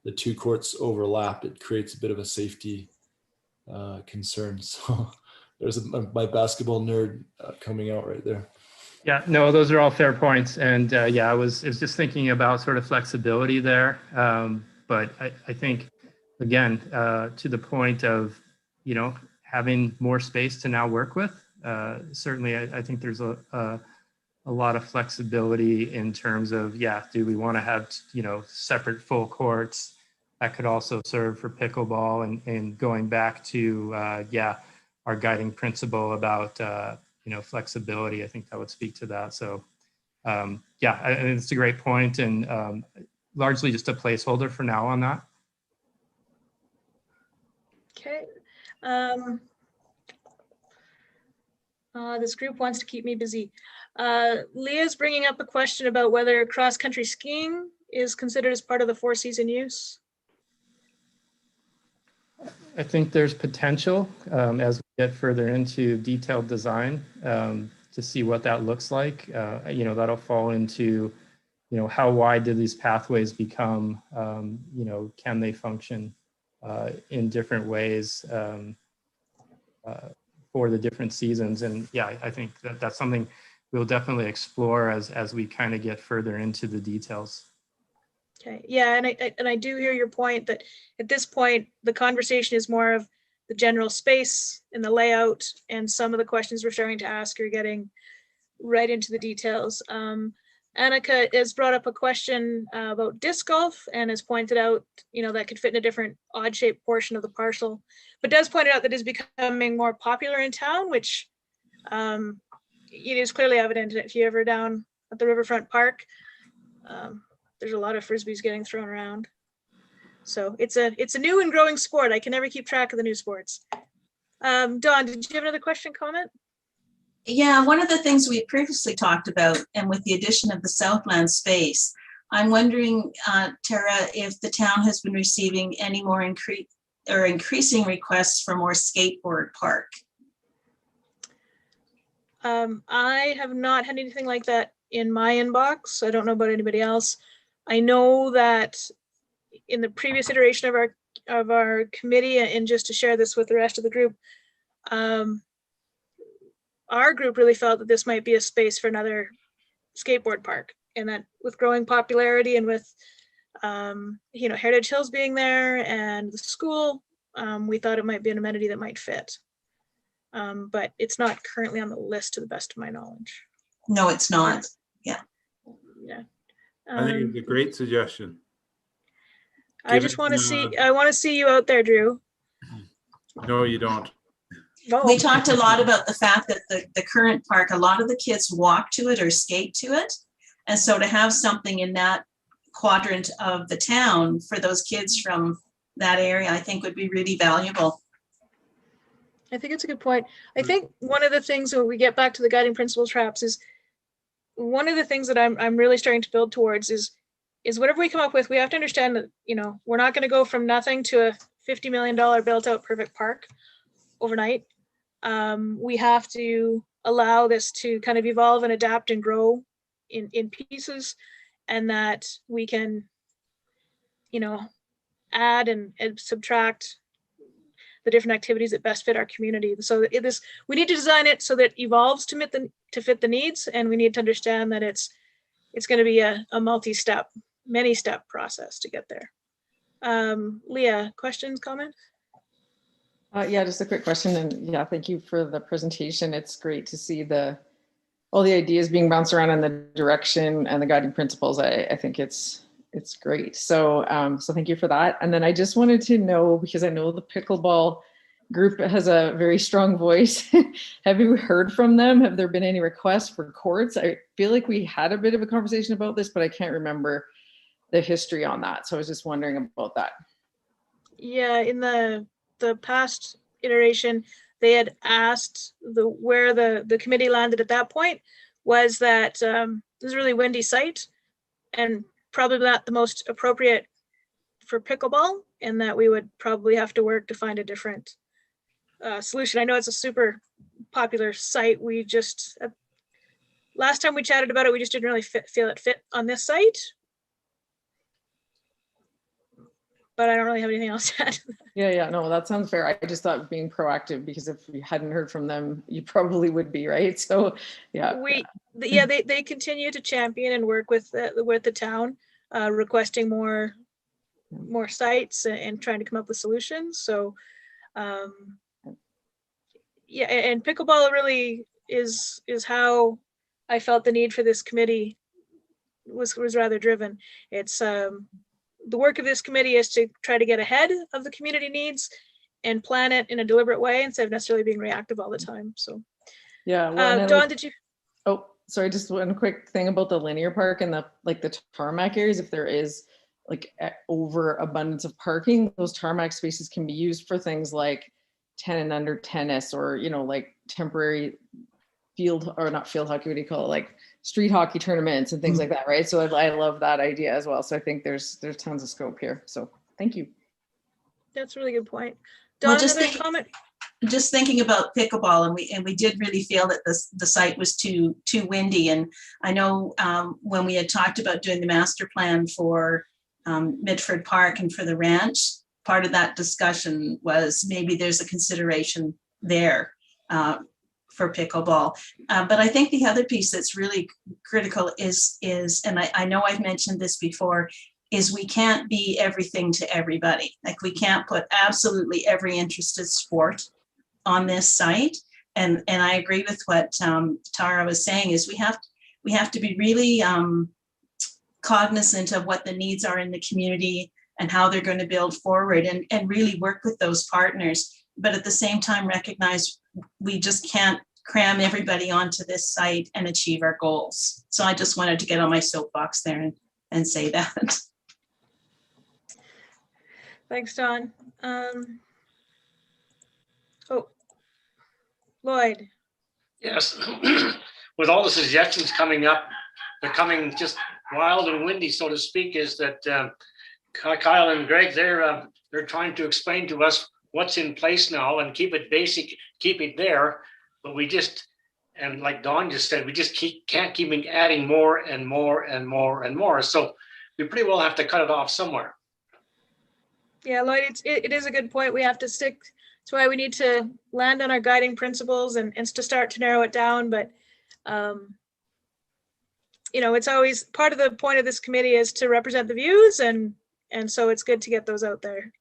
the two courts overlap, it creates a bit of a safety concern. So there's my basketball nerd coming out right there. Yeah, no, those are all fair points. And yeah, I was just thinking about sort of flexibility there. But I think, again, to the point of, you know, having more space to now work with, certainly I think there's a lot of flexibility in terms of, yeah, do we want to have, you know, separate full courts that could also serve for pickleball, and going back to, yeah, our guiding principle about, you know, flexibility. I think that would speak to that. So yeah, it's a great point, and largely just a placeholder for now on that. Okay. This group wants to keep me busy. Leah's bringing up a question about whether cross-country skiing is considered as part of the four-season use. I think there's potential as we get further into detailed design to see what that looks like. You know, that'll fall into, you know, how wide do these pathways become? You know, can they function in different ways for the different seasons? And yeah, I think that's something we'll definitely explore as we kind of get further into the details. Okay, yeah, and I do hear your point that at this point, the conversation is more of the general space and the layout, and some of the questions we're starting to ask are getting right into the details. Annika has brought up a question about disc golf and has pointed out, you know, that could fit in a different odd shaped portion of the parcel, but does point out that it's becoming more popular in town, which it is clearly evident if you're ever down at the Riverfront Park. There's a lot of Frisbees getting thrown around. So it's a new and growing sport. I can never keep track of the new sports. Dawn, did you have another question, comment? Yeah, one of the things we previously talked about, and with the addition of the Southland space, I'm wondering, Tara, if the town has been receiving any more increasing requests for more skateboard park. I have not had anything like that in my inbox. I don't know about anybody else. I know that in the previous iteration of our committee, and just to share this with the rest of the group, our group really felt that this might be a space for another skateboard park, and that with growing popularity and with you know, Heritage Hills being there and the school, we thought it might be an amenity that might fit. But it's not currently on the list to the best of my knowledge. No, it's not. Yeah. Yeah. I think it's a great suggestion. I just want to see, I want to see you out there, Drew. No, you don't. No. We talked a lot about the fact that the current park, a lot of the kids walk to it or skate to it. And so to have something in that quadrant of the town for those kids from that area, I think would be really valuable. I think it's a good point. I think one of the things when we get back to the guiding principles perhaps is one of the things that I'm really starting to build towards is whatever we come up with, we have to understand that, you know, we're not going to go from nothing to a $50 million built out perfect park overnight. We have to allow this to kind of evolve and adapt and grow in pieces, and that we can, you know, add and subtract the different activities that best fit our community. So we need to design it so that it evolves to fit the needs, and we need to understand that it's going to be a multi-step, many-step process to get there. Leah, questions, comments? Yeah, just a quick question, and yeah, thank you for the presentation. It's great to see all the ideas being bounced around in the direction and the guiding principles. I think it's great. So so thank you for that. And then I just wanted to know, because I know the pickleball group has a very strong voice. Have you heard from them? Have there been any requests for courts? I feel like we had a bit of a conversation about this, but I can't remember the history on that. So I was just wondering about that. Yeah, in the past iteration, they had asked where the committee landed at that point was that this is a really windy site and probably not the most appropriate for pickleball, and that we would probably have to work to find a different solution. I know it's a super popular site. We just, last time we chatted about it, we just didn't really feel it fit on this site. but I don't really have anything else to add. Yeah, no, that sounds fair. I just thought being proactive, because if you hadn't heard from them, you probably would be, right? So, yeah. They continue to champion and work with the town, requesting more sites and trying to come up with solutions. So, yeah, and pickleball really is how I felt the need for this committee was rather driven. It's the work of this committee is to try to get ahead of the community needs and plan it in a deliberate way instead of necessarily being reactive all the time. So, yeah. Well, Dawn, did you? Oh, sorry. Just one quick thing about the linear park and the tarmac areas. If there is like overabundance of parking, those tarmac spaces can be used for things like 10 and under tennis, or like temporary field, or not field hockey, what do you call it, like street hockey tournaments and things like that, right? So I love that idea as well. So I think there's tons of scope here. So thank you. That's a really good point. Dawn, another comment? Just thinking about pickleball, and we did really feel that the site was too windy. And I know when we had talked about doing the master plan for Midford Park and for the ranch, part of that discussion was maybe there's a consideration there for pickleball. But I think the other piece that's really critical is, and I know I've mentioned this before, is we can't be everything to everybody. Like, we can't put absolutely every interested sport on this site. And I agree with what Tara was saying, is we have to be really cognizant of what the needs are in the community and how they're going to build forward, and really work with those partners. But at the same time, recognize we just can't cram everybody onto this site and achieve our goals. So I just wanted to get on my soapbox there and say that. Thanks, Dawn. Lloyd. Yes, with all the suggestions coming up, becoming just wild and windy, so to speak, is that Kyle and Greg, they're trying to explain to us what's in place now and keep it basic, keep it there. But we just, and like Dawn just said, we just can't keep adding more and more and more and more. So we pretty well have to cut it off somewhere. Yeah, Lloyd, it is a good point. We have to stick. That's why we need to land on our guiding principles and to start to narrow it down. But it's always part of the point of this committee is to represent the views, and so it's good to get those out there.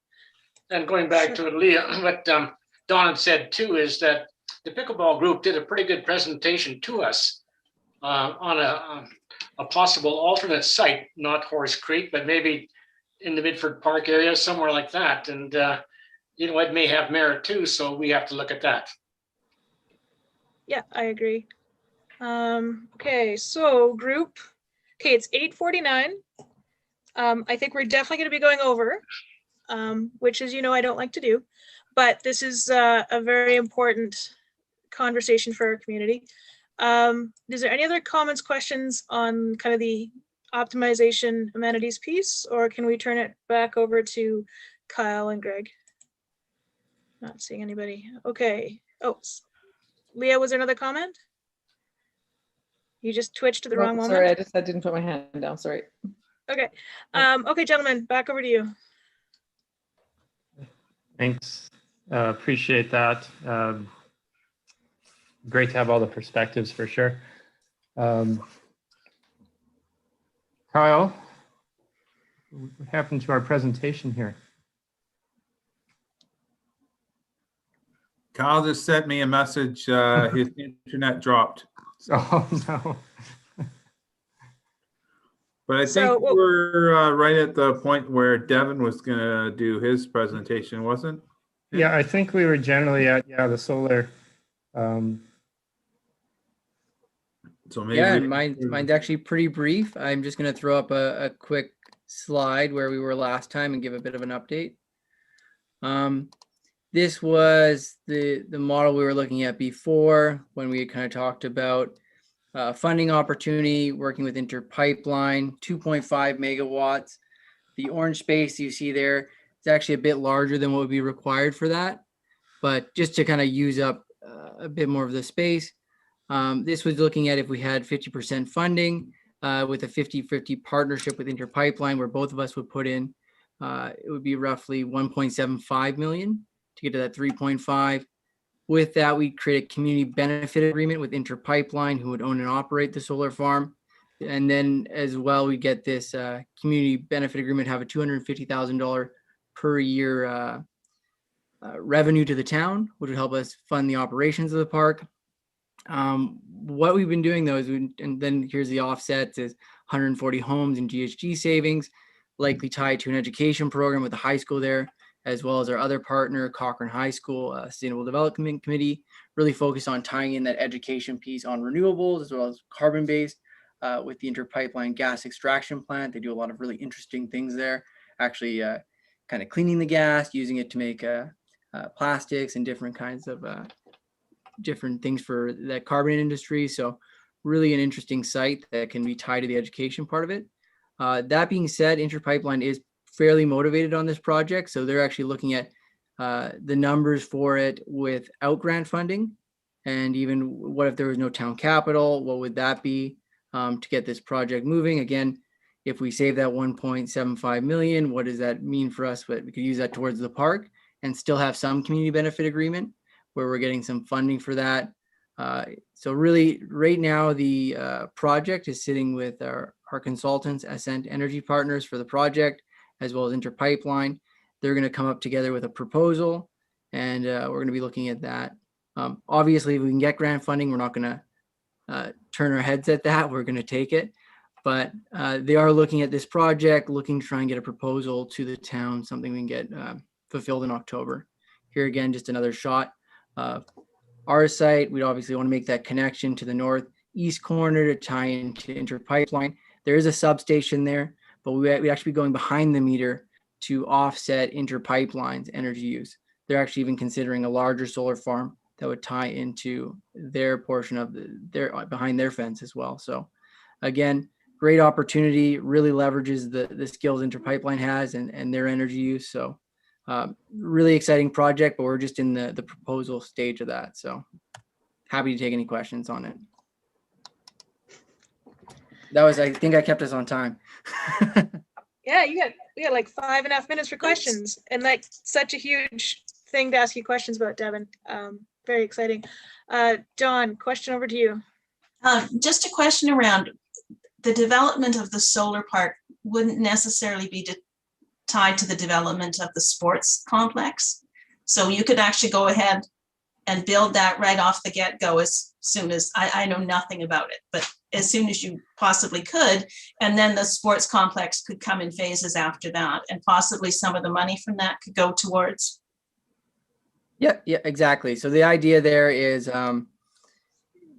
And going back to Leah, what Dawn had said too is that the pickleball group did a pretty good presentation to us on a possible alternate site, not Horse Creek, but maybe in the Midford Park area, somewhere like that. And it may have merit too, so we have to look at that. Yeah, I agree. Okay, so group. Okay, it's 8:49. I think we're definitely going to be going over, which is, I don't like to do, but this is a very important conversation for our community. Is there any other comments, questions on kind of the optimization amenities piece, or can we turn it back over to Kyle and Greg? Not seeing anybody. Okay. Oh, Leah, was there another comment? You just twitched to the wrong moment. Sorry, I didn't put my hand down. Sorry. Okay. Okay, gentlemen, back over to you. Thanks. Appreciate that. Great to have all the perspectives for sure. Kyle, what happened to our presentation here? Kyle just sent me a message. His internet dropped. Oh, no. But I think we're right at the point where Devin was going to do his presentation, wasn't it? Yeah, I think we were generally at, the solar. So maybe yeah, mine's actually pretty brief. I'm just going to throw up a quick slide where we were last time and give a bit of an update. This was the model we were looking at before when we had kind of talked about funding opportunity, working with Interpipeline, 2.5 megawatts. The orange space you see there, it's actually a bit larger than what would be required for that. But just to kind of use up a bit more of the space, this was looking at if we had 50% funding with a 50-50 partnership with Interpipeline where both of us would put in. it would be roughly 1.75 million to get to that 3.5. With that, we create a community benefit agreement with Inter Pipeline, who would own and operate the solar farm. And then as well, we get this community benefit agreement, have a $250,000 per year revenue to the town, which would help us fund the operations of the park. What we've been doing though is, and then here's the offsets, is 140 homes and GHG savings, likely tied to an education program with the high school there, as well as our other partner, Cochrane High School Sustainable Development Committee, really focused on tying in that education piece on renewables as well as carbon-based with the Inter Pipeline gas extraction plant. They do a lot of really interesting things there, actually kind of cleaning the gas, using it to make plastics and different kinds of different things for that carbon industry. So really an interesting site that can be tied to the education part of it. That being said, Inter Pipeline is fairly motivated on this project. So they're actually looking at the numbers for it without grant funding. And even what if there was no town capital? What would that be to get this project moving? Again, if we save that 1.75 million, what does that mean for us? But we could use that towards the park and still have some community benefit agreement where we're getting some funding for that. So really right now the project is sitting with our consultants, Ascent Energy Partners, for the project, as well as Inter Pipeline. They're going to come up together with a proposal, and we're going to be looking at that. Obviously, if we can get grant funding, we're not going to turn our heads at that. We're going to take it. But they are looking at this project, looking to try and get a proposal to the town, something we can get fulfilled in October. Here again, just another shot of our site. We'd obviously want to make that connection to the northeast corner to tie into Inter Pipeline. There is a substation there, but we'd actually be going behind the meter to offset Inter Pipeline's energy use. They're actually even considering a larger solar farm that would tie into their portion of their behind their fence as well. So again, great opportunity, really leverages the skills Inter Pipeline has and their energy use. So really exciting project, but we're just in the proposal stage of that. So happy to take any questions on it. That was, I think I kept us on time. Yeah, we got like 5.5 minutes for questions, and like such a huge thing to ask you questions about, Devin. Very exciting. Dawn, question over to you. Just a question around the development of the solar park wouldn't necessarily be tied to the development of the sports complex. So you could actually go ahead and build that right off the get-go as soon as, I know nothing about it, but as soon as you possibly could. And then the sports complex could come in phases after that. And possibly some of the money from that could go towards. Yeah, exactly. So the idea there is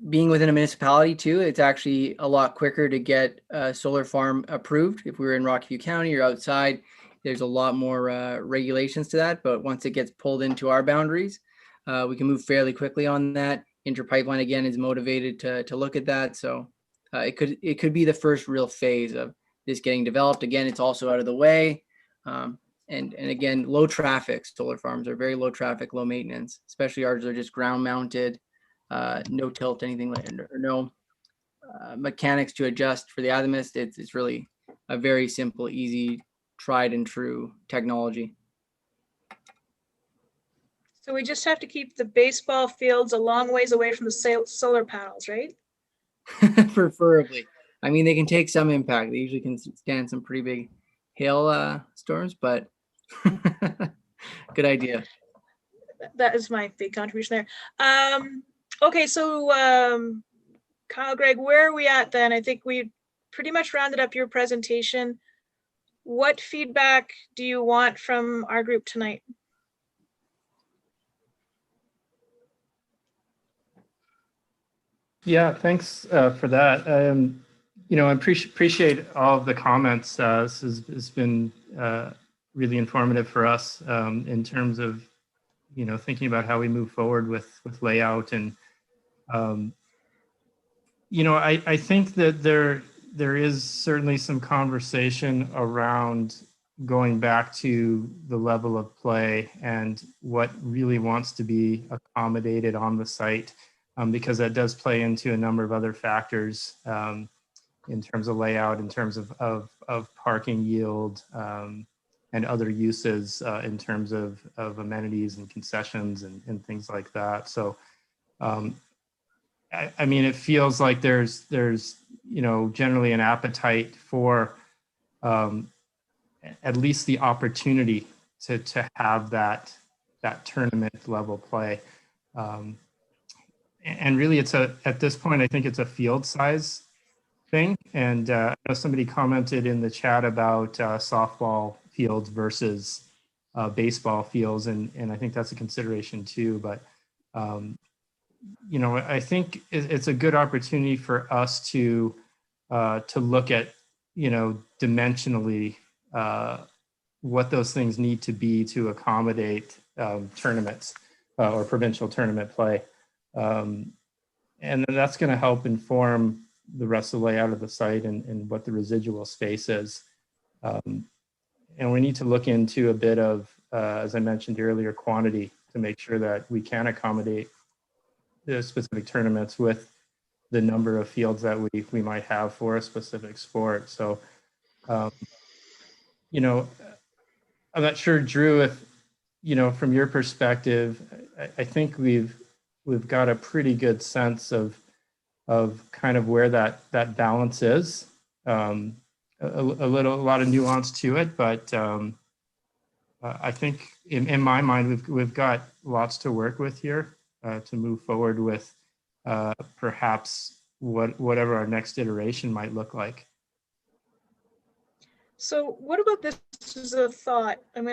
being within a municipality too, it's actually a lot quicker to get a solar farm approved. If we were in Rockview County or outside, there's a lot more regulations to that. But once it gets pulled into our boundaries, we can move fairly quickly on that. Inter Pipeline again is motivated to look at that. So it could be the first real phase of this getting developed. Again, it's also out of the way. And again, low traffic solar farms are very low traffic, low maintenance, especially ours are just ground mounted, no tilt, anything like that, or no mechanics to adjust for the azimuth. It's really a very simple, easy, tried and true technology. So we just have to keep the baseball fields a long ways away from the solar panels, right? Preferably. I mean, they can take some impact. They usually can stand some pretty big hail storms, but good idea. That is my big contribution there. Okay, so Kyle, Greg, where are we at then? I think we pretty much rounded up your presentation. What feedback do you want from our group tonight? Yeah, thanks for that. I appreciate all of the comments. This has been really informative for us in terms of, thinking about how we move forward with layout. And, I think that there is certainly some conversation around going back to the level of play and what really wants to be accommodated on the site. Because that does play into a number of other factors in terms of layout, in terms of parking yield, and other uses in terms of amenities and concessions and things like that. So, I mean, it feels like there's generally an appetite for at least the opportunity to have that tournament level play. And really, at this point, I think it's a field size thing. And I know somebody commented in the chat about softball fields versus baseball fields, and I think that's a consideration too. But I think it's a good opportunity for us to look at dimensionally what those things need to be to accommodate tournaments or provincial tournament play. And then that's going to help inform the rest of the layout of the site and what the residual space is. And we need to look into a bit of, as I mentioned earlier, quantity to make sure that we can accommodate the specific tournaments with the number of fields that we might have for a specific sport. So, I'm not sure, Drew, if, from your perspective, I think we've got a pretty good sense of kind of where that balance is. A lot of nuance to it, but I think in my mind, we've got lots to work with here to move forward with perhaps whatever our next iteration might look like. So what about this as a thought? I'm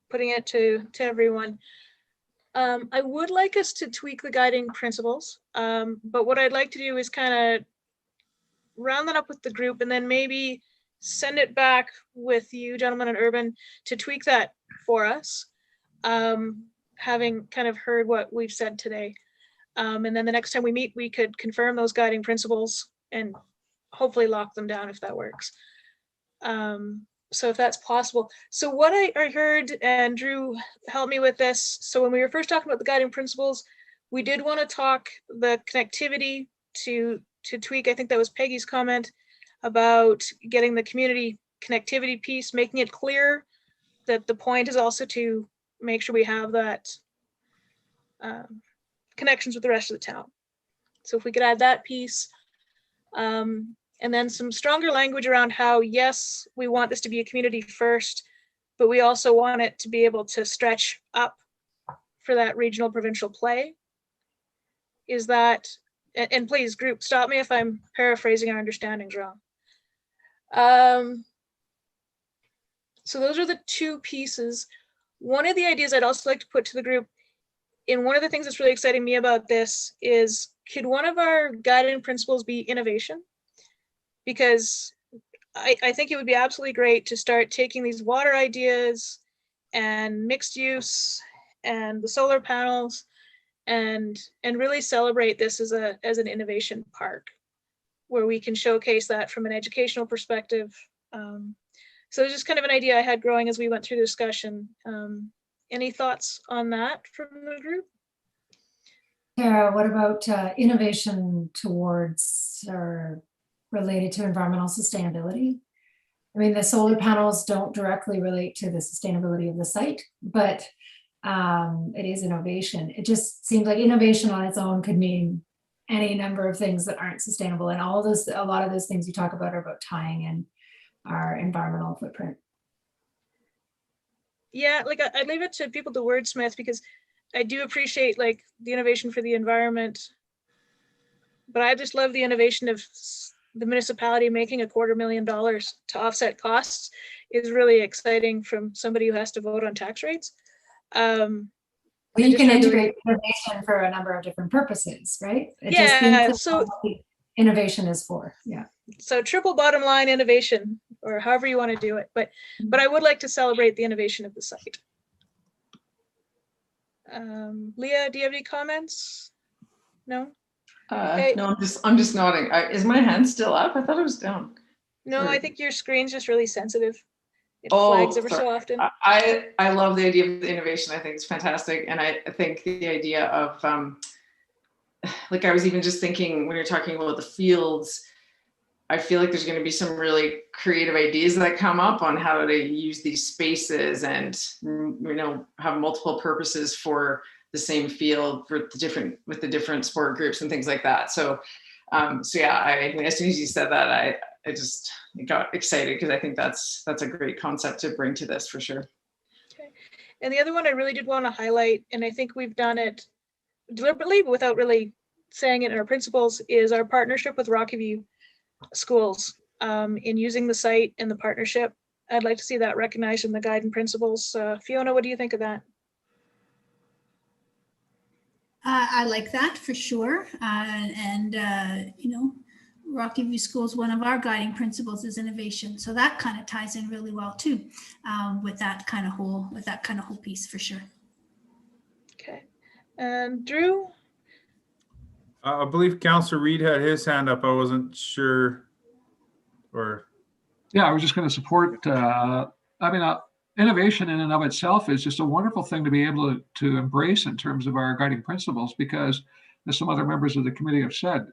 putting it to everyone. I would like us to tweak the guiding principles, but what I'd like to do is kind of round that up with the group and then maybe send it back with you gentlemen at Urban to tweak that for us, having kind of heard what we've said today. And then the next time we meet, we could confirm those guiding principles and hopefully lock them down if that works. So if that's possible. So what I heard, and Drew helped me with this. So when we were first talking about the guiding principles, we did want to talk the connectivity to tweak. I think that was Peggy's comment about getting the community connectivity piece, making it clear that the point is also to make sure we have that connections with the rest of the town. So if we could add that piece, and then some stronger language around how, yes, we want this to be a community first, but we also want it to be able to stretch up for that regional provincial play. Is that, and please group, stop me if I'm paraphrasing our understandings wrong. So those are the two pieces. One of the ideas I'd also like to put to the group, and one of the things that's really exciting me about this is, could one of our guiding principles be innovation? Because I think it would be absolutely great to start taking these water ideas and mixed use and the solar panels and really celebrate this as an innovation park where we can showcase that from an educational perspective. So it's just kind of an idea I had growing as we went through the discussion. Any thoughts on that from the group? Yeah, what about innovation towards or related to environmental sustainability? I mean, the solar panels don't directly relate to the sustainability of the site, but it is innovation. It just seems like innovation on its own could mean any number of things that aren't sustainable. And all those, a lot of those things you talk about are about tying in our environmental footprint. Yeah, like I leave it to people to wordsmith, because I do appreciate like the innovation for the environment, but I just love the innovation of the municipality making $250,000 to offset costs is really exciting from somebody who has to vote on tax rates. Well, you can integrate innovation for a number of different purposes, right? It yeah, just so innovation is for, yeah. So triple bottom line innovation, or however you want to do it, but I would like to celebrate the innovation of the site. Leah, do you have any comments? No? Okay. No, I'm just nodding. Is my hand still up? I thought it was down. No, Sorry. I think your screen's just really sensitive. It Oh, flags ever so sorry. often. I love the idea of the innovation. I think it's fantastic. And I think the idea of, like I was even just thinking when you're talking about the fields, I feel like there's going to be some really creative ideas that come up on how to use these spaces and, have multiple purposes for the same field for with the different sport groups and things like that. So yeah, as soon as you said that, I just got excited because I think that's a great concept to bring to this for sure. Okay. And the other one I really did want to highlight, and I think we've done it deliberately but without really saying it in our principles, is our partnership with Rocky View Schools in using the site and the partnership. I'd like to see that recognized in the guiding principles. Fiona, what do you think of that? I like that for sure. Rocky View Schools, one of our guiding principles is innovation. So that kind of ties in really well too, with that kind of whole piece for sure. Okay. And Drew? I believe Councillor Reid had his hand up. I wasn't sure. Yeah, I was just going to support, innovation in and of itself is just a wonderful thing to be able to embrace in terms of our guiding principles, because as some other members of the committee have said,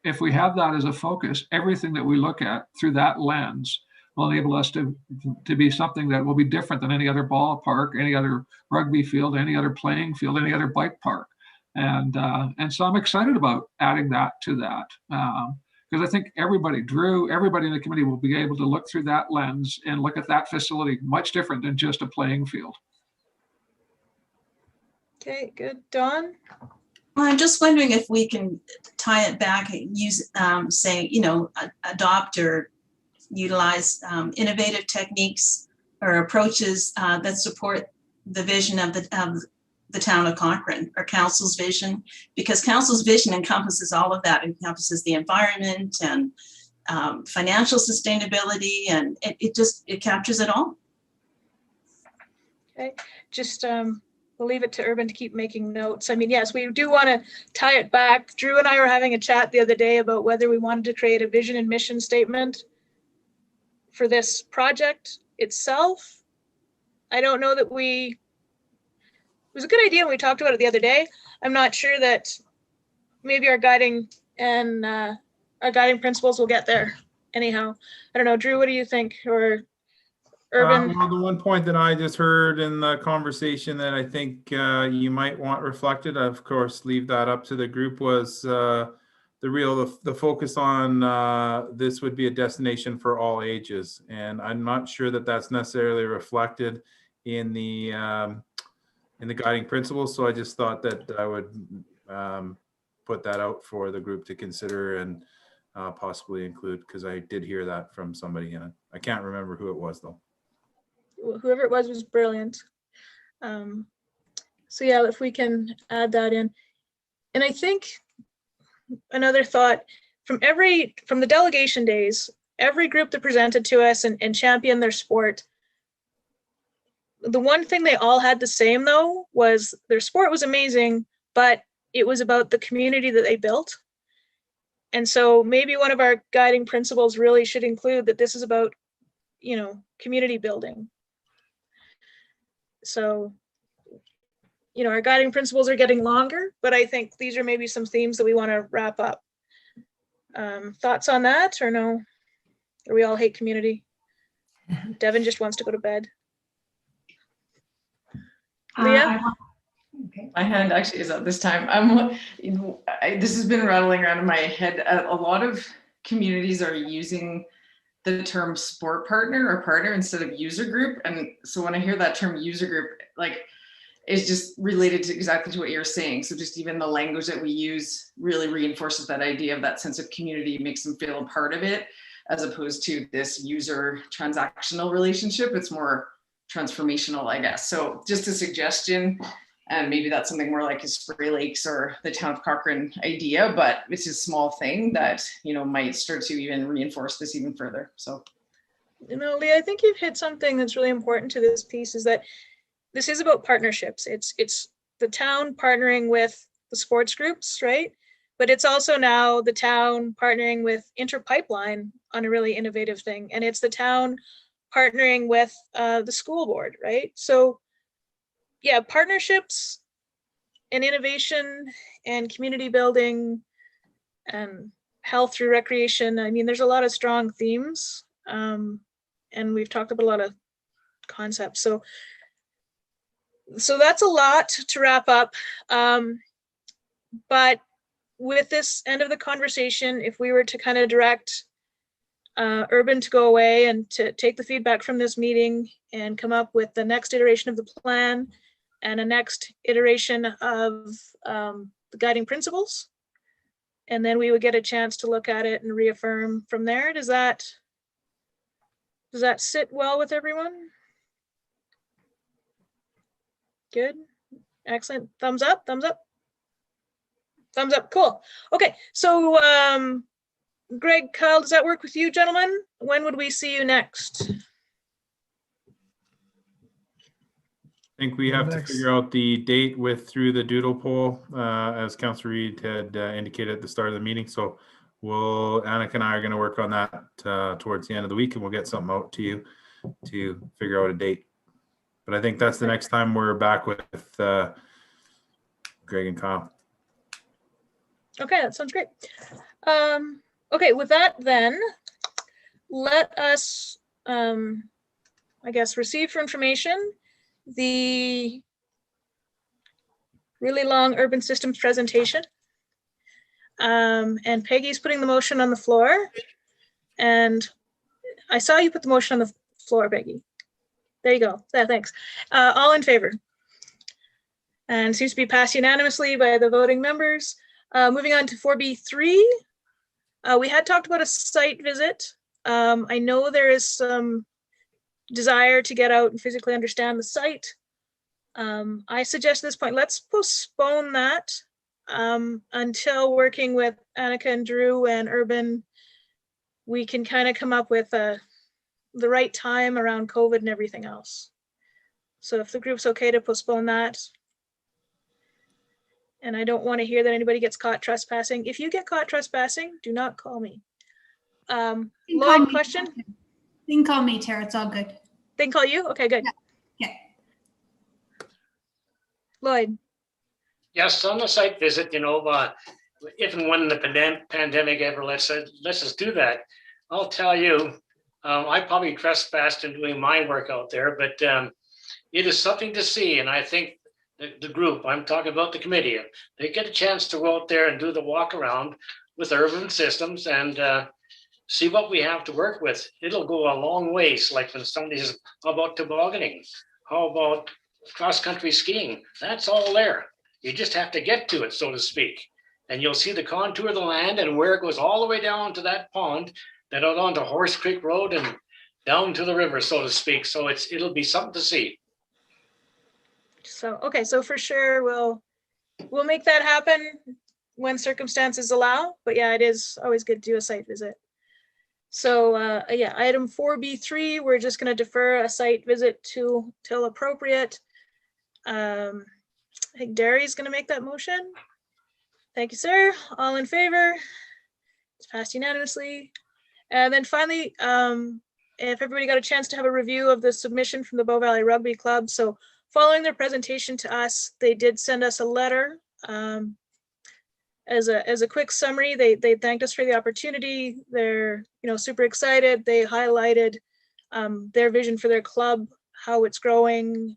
if we have that as a focus, everything that we look at through that lens will enable us to be something that will be different than any other ballpark, any other rugby field, any other playing field, any other bike park. And so I'm excited about adding that to that. Because I think everybody, Drew, everybody in the committee will be able to look through that lens and look at that facility much different than just a playing field. Okay, good. Dawn? Well, I'm just wondering if we can tie it back and use, adopt or utilize innovative techniques or approaches that support the vision of the town of Cochrane, or council's vision, because council's vision encompasses all of that. It encompasses the environment and financial sustainability, and it captures it all. Okay, just we'll leave it to Urban to keep making notes. I mean, yes, we do want to tie it back. Drew and I were having a chat the other day about whether we wanted to create a vision and mission statement for this project itself. I don't know that it was a good idea when we talked about it the other day. I'm not sure that maybe our guiding principles will get there anyhow. I don't know. Drew, what do you think? Or Urban? Well, the one point that I just heard in the conversation that I think you might want reflected, of course, leave that up to the group, was the focus on this would be a destination for all ages. And I'm not sure that that's necessarily reflected in the guiding principles. So I just thought that I would put that out for the group to consider and possibly include, because I did hear that from somebody, and I can't remember who it was though. Whoever it was brilliant. So yeah, if we can add that in. And I think another thought, from the delegation days, every group that presented to us and championed their sport, the one thing they all had the same though was their sport was amazing, but it was about the community that they built. And so maybe one of our guiding principles really should include that this is about, community building. So, our guiding principles are getting longer, but I think these are maybe some themes that we want to wrap up. Thoughts on that, or no? Or we all hate community? Devin just wants to go to bed. Leah? Okay. My hand actually is up this time. This has been rattling around in my head. A lot of communities are using the term sport partner or partner instead of user group. And so when I hear that term user group, it's just related to exactly to what you're saying. So just even the language that we use really reinforces that idea of that sense of community, makes them feel a part of it, as opposed to this user transactional relationship. It's more transformational, I guess. So just a suggestion, and maybe that's something more like a Spray Lakes or the town of Cochrane idea, but it's a small thing that, might start to even reinforce this even further. So, Leah, I think you've hit something that's really important to this piece, is that this is about partnerships. It's the town partnering with the sports groups, right? But it's also now the town partnering with Interpipeline on a really innovative thing. And it's the town partnering with the school board, right? So yeah, partnerships and innovation and community building and health through recreation. I mean, there's a lot of strong themes, and we've talked about a lot of concepts. So that's a lot to wrap up. But with this end of the conversation, if we were to kind of direct Urban to go away and to take the feedback from this meeting and come up with the next iteration of the plan and a next iteration of the guiding principles, and then we would get a chance to look at it and reaffirm from there. Does that sit well with everyone? Good. Excellent. Thumbs up, thumbs up. Thumbs up, cool. Okay, so Greg, Kyle, does that work with you, gentlemen? When would we see you next? I think we have to figure out the date through the doodle poll, as Councillor Reid had indicated at the start of the meeting. So Annika and I are going to work on that towards the end of the week, and we'll get something out to you to figure out a date. But I think that's the next time we're back with Greg and Kyle. Okay, that sounds great. Okay, with that then, let us, I guess, receive for information the really long urban systems presentation. And Peggy's putting the motion on the floor. And I saw you put the motion on the floor, Peggy. There you go. Yeah, thanks. All in favor? And seems to be passed unanimously by the voting members. Moving on to 4B3. We had talked about a site visit. I know there is some desire to get out and physically understand the site. I suggest at this point, let's postpone that until working with Annika and Drew and Urban, we can kind of come up with the right time around COVID and everything else. So if the group's okay to postpone that. And I don't want to hear that anybody gets caught trespassing. If you get caught trespassing, do not call me. Lloyd, question? You can call me, Tara. It's all good. They can call you? Okay, good. Yeah. Lloyd. Yes, on the site visit, if and when the pandemic ever lets us do that, I'll tell you, I probably trespassed in doing my work out there, but it is something to see. And I think the group, I'm talking about the committee, they get a chance to go out there and do the walk around with urban systems and see what we have to work with. It'll go a long ways. Like when somebody says, how about tobogganing? How about cross-country skiing? That's all there. You just have to get to it, so to speak. And you'll see the contour of the land and where it goes all the way down to that pond, then out onto Horse Creek Road and down to the river, so to speak. So it'll be something to see. So, okay, so for sure we'll make that happen when circumstances allow. But yeah, it is always good to do a site visit. So yeah, item 4B3, we're just going to defer a site visit till appropriate. I think Derry's going to make that motion. Thank you, sir. All in favor? It's passed unanimously. And then finally, if everybody got a chance to have a review of the submission from the Bow Valley Rugby Club. So following their presentation to us, they did send us a letter. As a quick summary, they thanked us for the opportunity. They're super excited. They highlighted their vision for their club, how it's growing.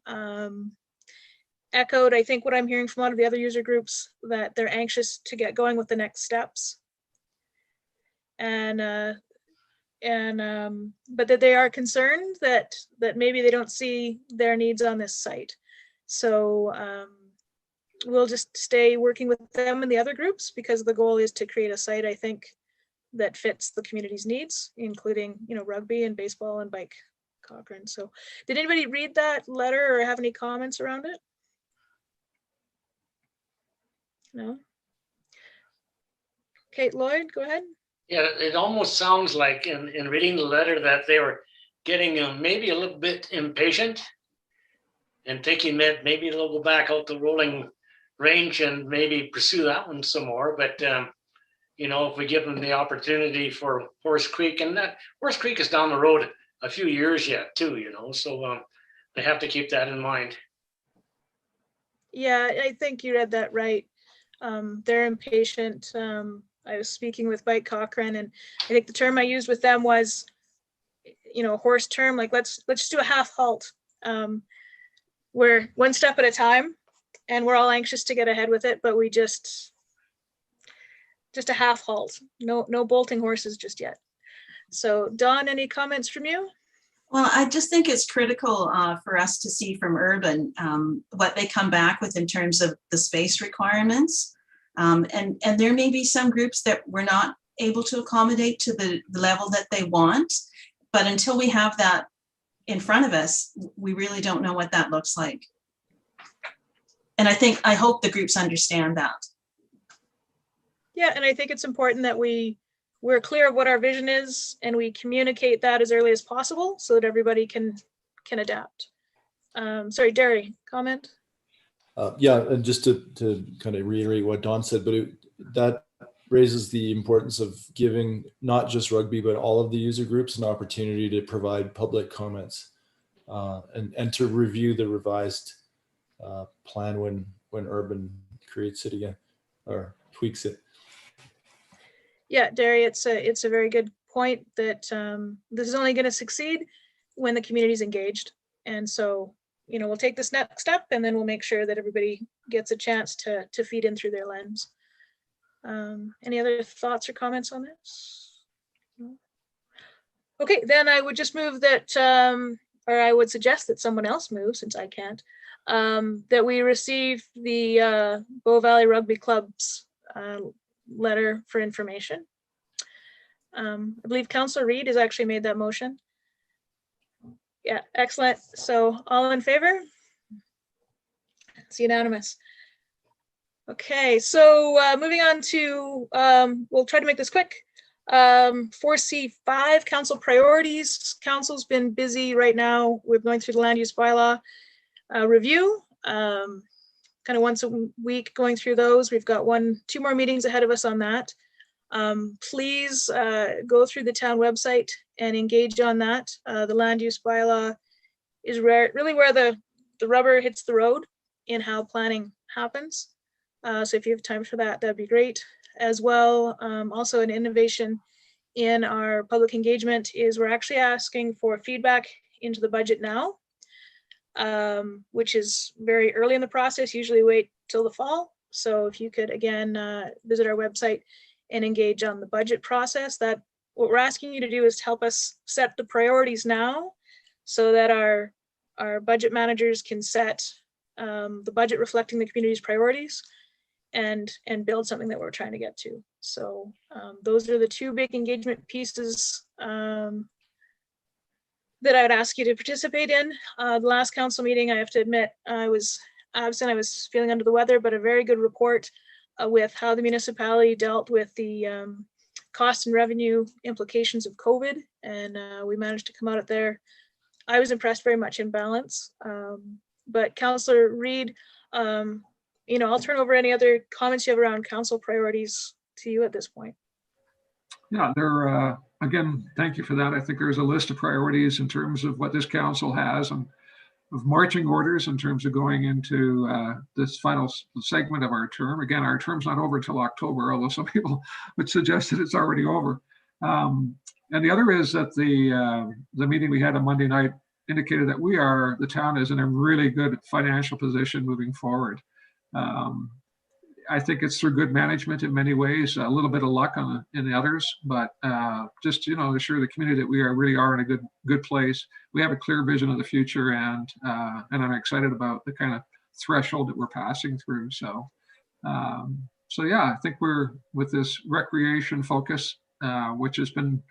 Echoed, I think, what I'm hearing from a lot of the other user groups, that they're anxious to get going with the next steps. And but that they are concerned that maybe they don't see their needs on this site. So we'll just stay working with them and the other groups, because the goal is to create a site, I think, that fits the community's needs, including rugby and baseball and bike Cochrane. So did anybody read that letter or have any comments around it? No? Kate Lloyd, go ahead. Yeah, it almost sounds like in reading the letter that they were getting maybe a little bit impatient and thinking that maybe they'll go back out the rolling range and maybe pursue that one some more. But, if we give them the opportunity for Horse Creek, and that Horse Creek is down the road a few years yet too, so they have to keep that in mind. Yeah, I think you read that right. They're impatient. I was speaking with Bike Cochrane, and I think the term I used with them was, a horse term, like let's just do a half halt. We're one step at a time, and we're all anxious to get ahead with it, but we just a half halt. No bolting horses just yet. So Dawn, any comments from you? Well, I just think it's critical for us to see from Urban what they come back with in terms of the space requirements. And there may be some groups that we're not able to accommodate to the level that they want. But until we have that in front of us, we really don't know what that looks like. And I hope the groups understand that. Yeah, and I think it's important that we're clear of what our vision is and we communicate that as early as possible so that everybody can adapt. Sorry, Derry, comment? Yeah, and just to kind of reiterate what Don said, but that raises the importance of giving not just rugby, but all of the user groups an opportunity to provide public comments and to review the revised plan when Urban creates it again or tweaks it. Yeah, Derry, it's a very good point that this is only going to succeed when the community is engaged. And so, we'll take this next step and then we'll make sure that everybody gets a chance to feed in through their lens. Any other thoughts or comments on this? No? Okay, then I would just move that, or I would suggest that someone else move since I can't, that we receive the Bow Valley Rugby Club's letter for information. I believe Councillor Reid has actually made that motion. Yeah, excellent. So all in favor? It's unanimous. Okay, so moving on to, we'll try to make this quick. 4C5, council priorities. Council's been busy right now. We're going through the land use bylaw review. Kind of once a week going through those. We've got 2 more meetings ahead of us on that. Please go through the town website and engage on that. The land use bylaw is really where the rubber hits the road in how planning happens. So if you have time for that, that'd be great. As well, also an innovation in our public engagement is we're actually asking for feedback into the budget now. Which is very early in the process, usually wait till the fall. So if you could, again, visit our website and engage on the budget process, that what we're asking you to do is help us set the priorities now so that our budget managers can set the budget reflecting the community's priorities and build something that we're trying to get to. So those are the 2 big engagement pieces that I would ask you to participate in. The last council meeting, I have to admit, I was absent. I was feeling under the weather, but a very good report with how the municipality dealt with the cost and revenue implications of COVID. And we managed to come out of there. I was impressed, very much in balance. But Councillor Reid, I'll turn over any other comments you have around council priorities to you at this point. Yeah, again, thank you for that. I think there's a list of priorities in terms of what this council has and of marching orders in terms of going into this final segment of our term. Again, our term's not over until October, although some people would suggest that it's already over. And the other is that the meeting we had on Monday night indicated that the town is in a really good financial position moving forward. I think it's through good management in many ways, a little bit of luck in the others, but just assure the community that we really are in a good place. We have a clear vision of the future, and I'm excited about the kind of threshold that we're passing through. So yeah, I think we're with this recreation focus, which has been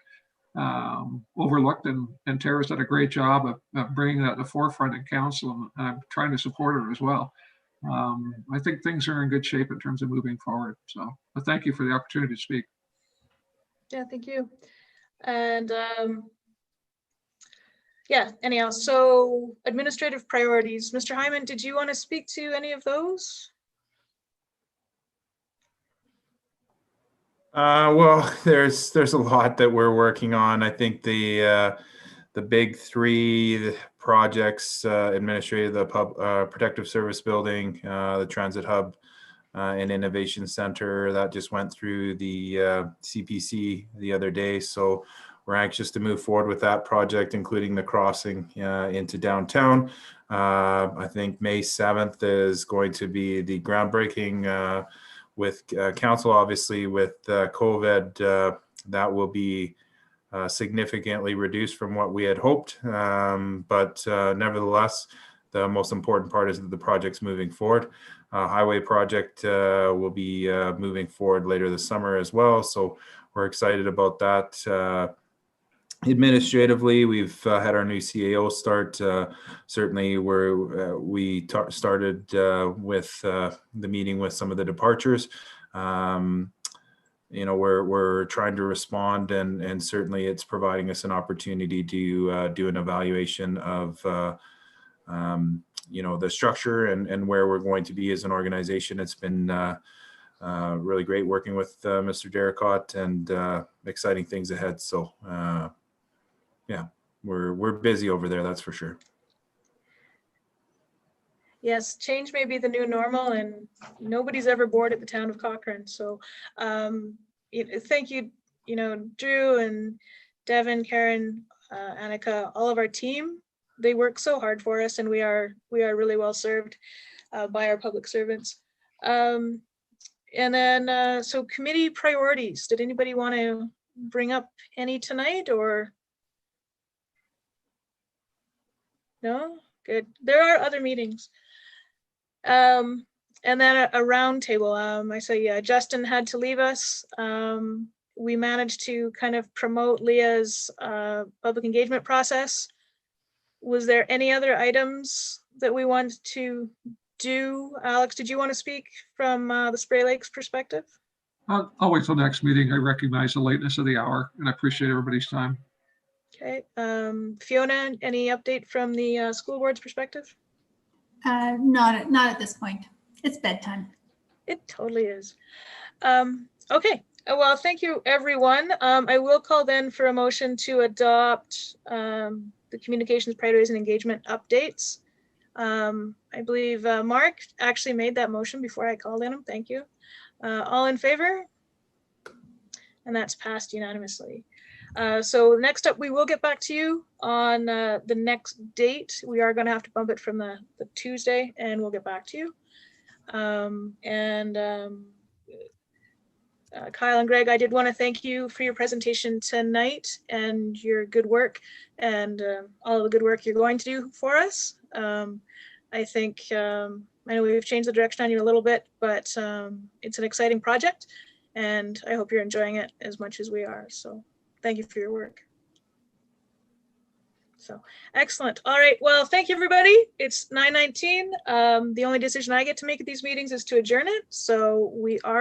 overlooked, and Tara's done a great job of bringing that to the forefront in council, and I'm trying to support her as well. I think things are in good shape in terms of moving forward. So but thank you for the opportunity to speak. Yeah, thank you. And yeah, anyhow, so administrative priorities. Mr. Hyman, did you want to speak to any of those? Well, there's a lot that we're working on. I think the big 3 projects, administrative, the protective service building, the transit hub, and Innovation Center that just went through the CPC the other day. So we're anxious to move forward with that project, including the crossing into downtown. I think May 7th is going to be the groundbreaking with council. Obviously, with COVID, that will be significantly reduced from what we had hoped. But nevertheless, the most important part is that the project's moving forward. Highway project will be moving forward later this summer as well. So we're excited about that. Administratively, we've had our new CAO start. Certainly, we started with the meeting with some of the departures. You know, we're trying to respond, and certainly it's providing us an opportunity to do an evaluation of you know, the structure and where we're going to be as an organization. It's been really great working with Mr. Derricott, and exciting things ahead. So yeah, we're busy over there, that's for sure. Yes, change may be the new normal, and nobody's ever bored at the town of Cochrane. So thank you, you know, Drew and Devin, Karen, Annika, all of our team. They work so hard for us, and we are really well served by our public servants. And then, so committee priorities. Did anybody want to bring up any tonight, or? No? Good. There are other meetings. And then a round table. I say, yeah, Justin had to leave us. We managed to kind of promote Leah's public engagement process. Was there any other items that we wanted to do? Alex, did you want to speak from the Spray Lakes perspective? I'll wait till next meeting. I recognize the lateness of the hour, and I appreciate everybody's time. Okay. Fiona, any update from the school board's perspective? Not at this point. It's bedtime. It totally is. Okay. Well, thank you, everyone. I will call then for a motion to adopt the communications priorities and engagement updates. I believe Mark actually made that motion before I called in him. Thank you. All in favor? And that's passed unanimously. So next up, we will get back to you on the next date. We are going to have to bump it from the Tuesday, and we'll get back to you. Kyle and Greg, I did want to thank you for your presentation tonight and your good work, and all of the good work you're going to do for us. I think, I know we've changed the direction on you a little bit, but it's an exciting project, and I hope you're enjoying it as much as we are. So thank you for your work. So excellent. All right. Well, thank you, everybody. It's 9:19. The only decision I get to make at these meetings is to adjourn it. So we are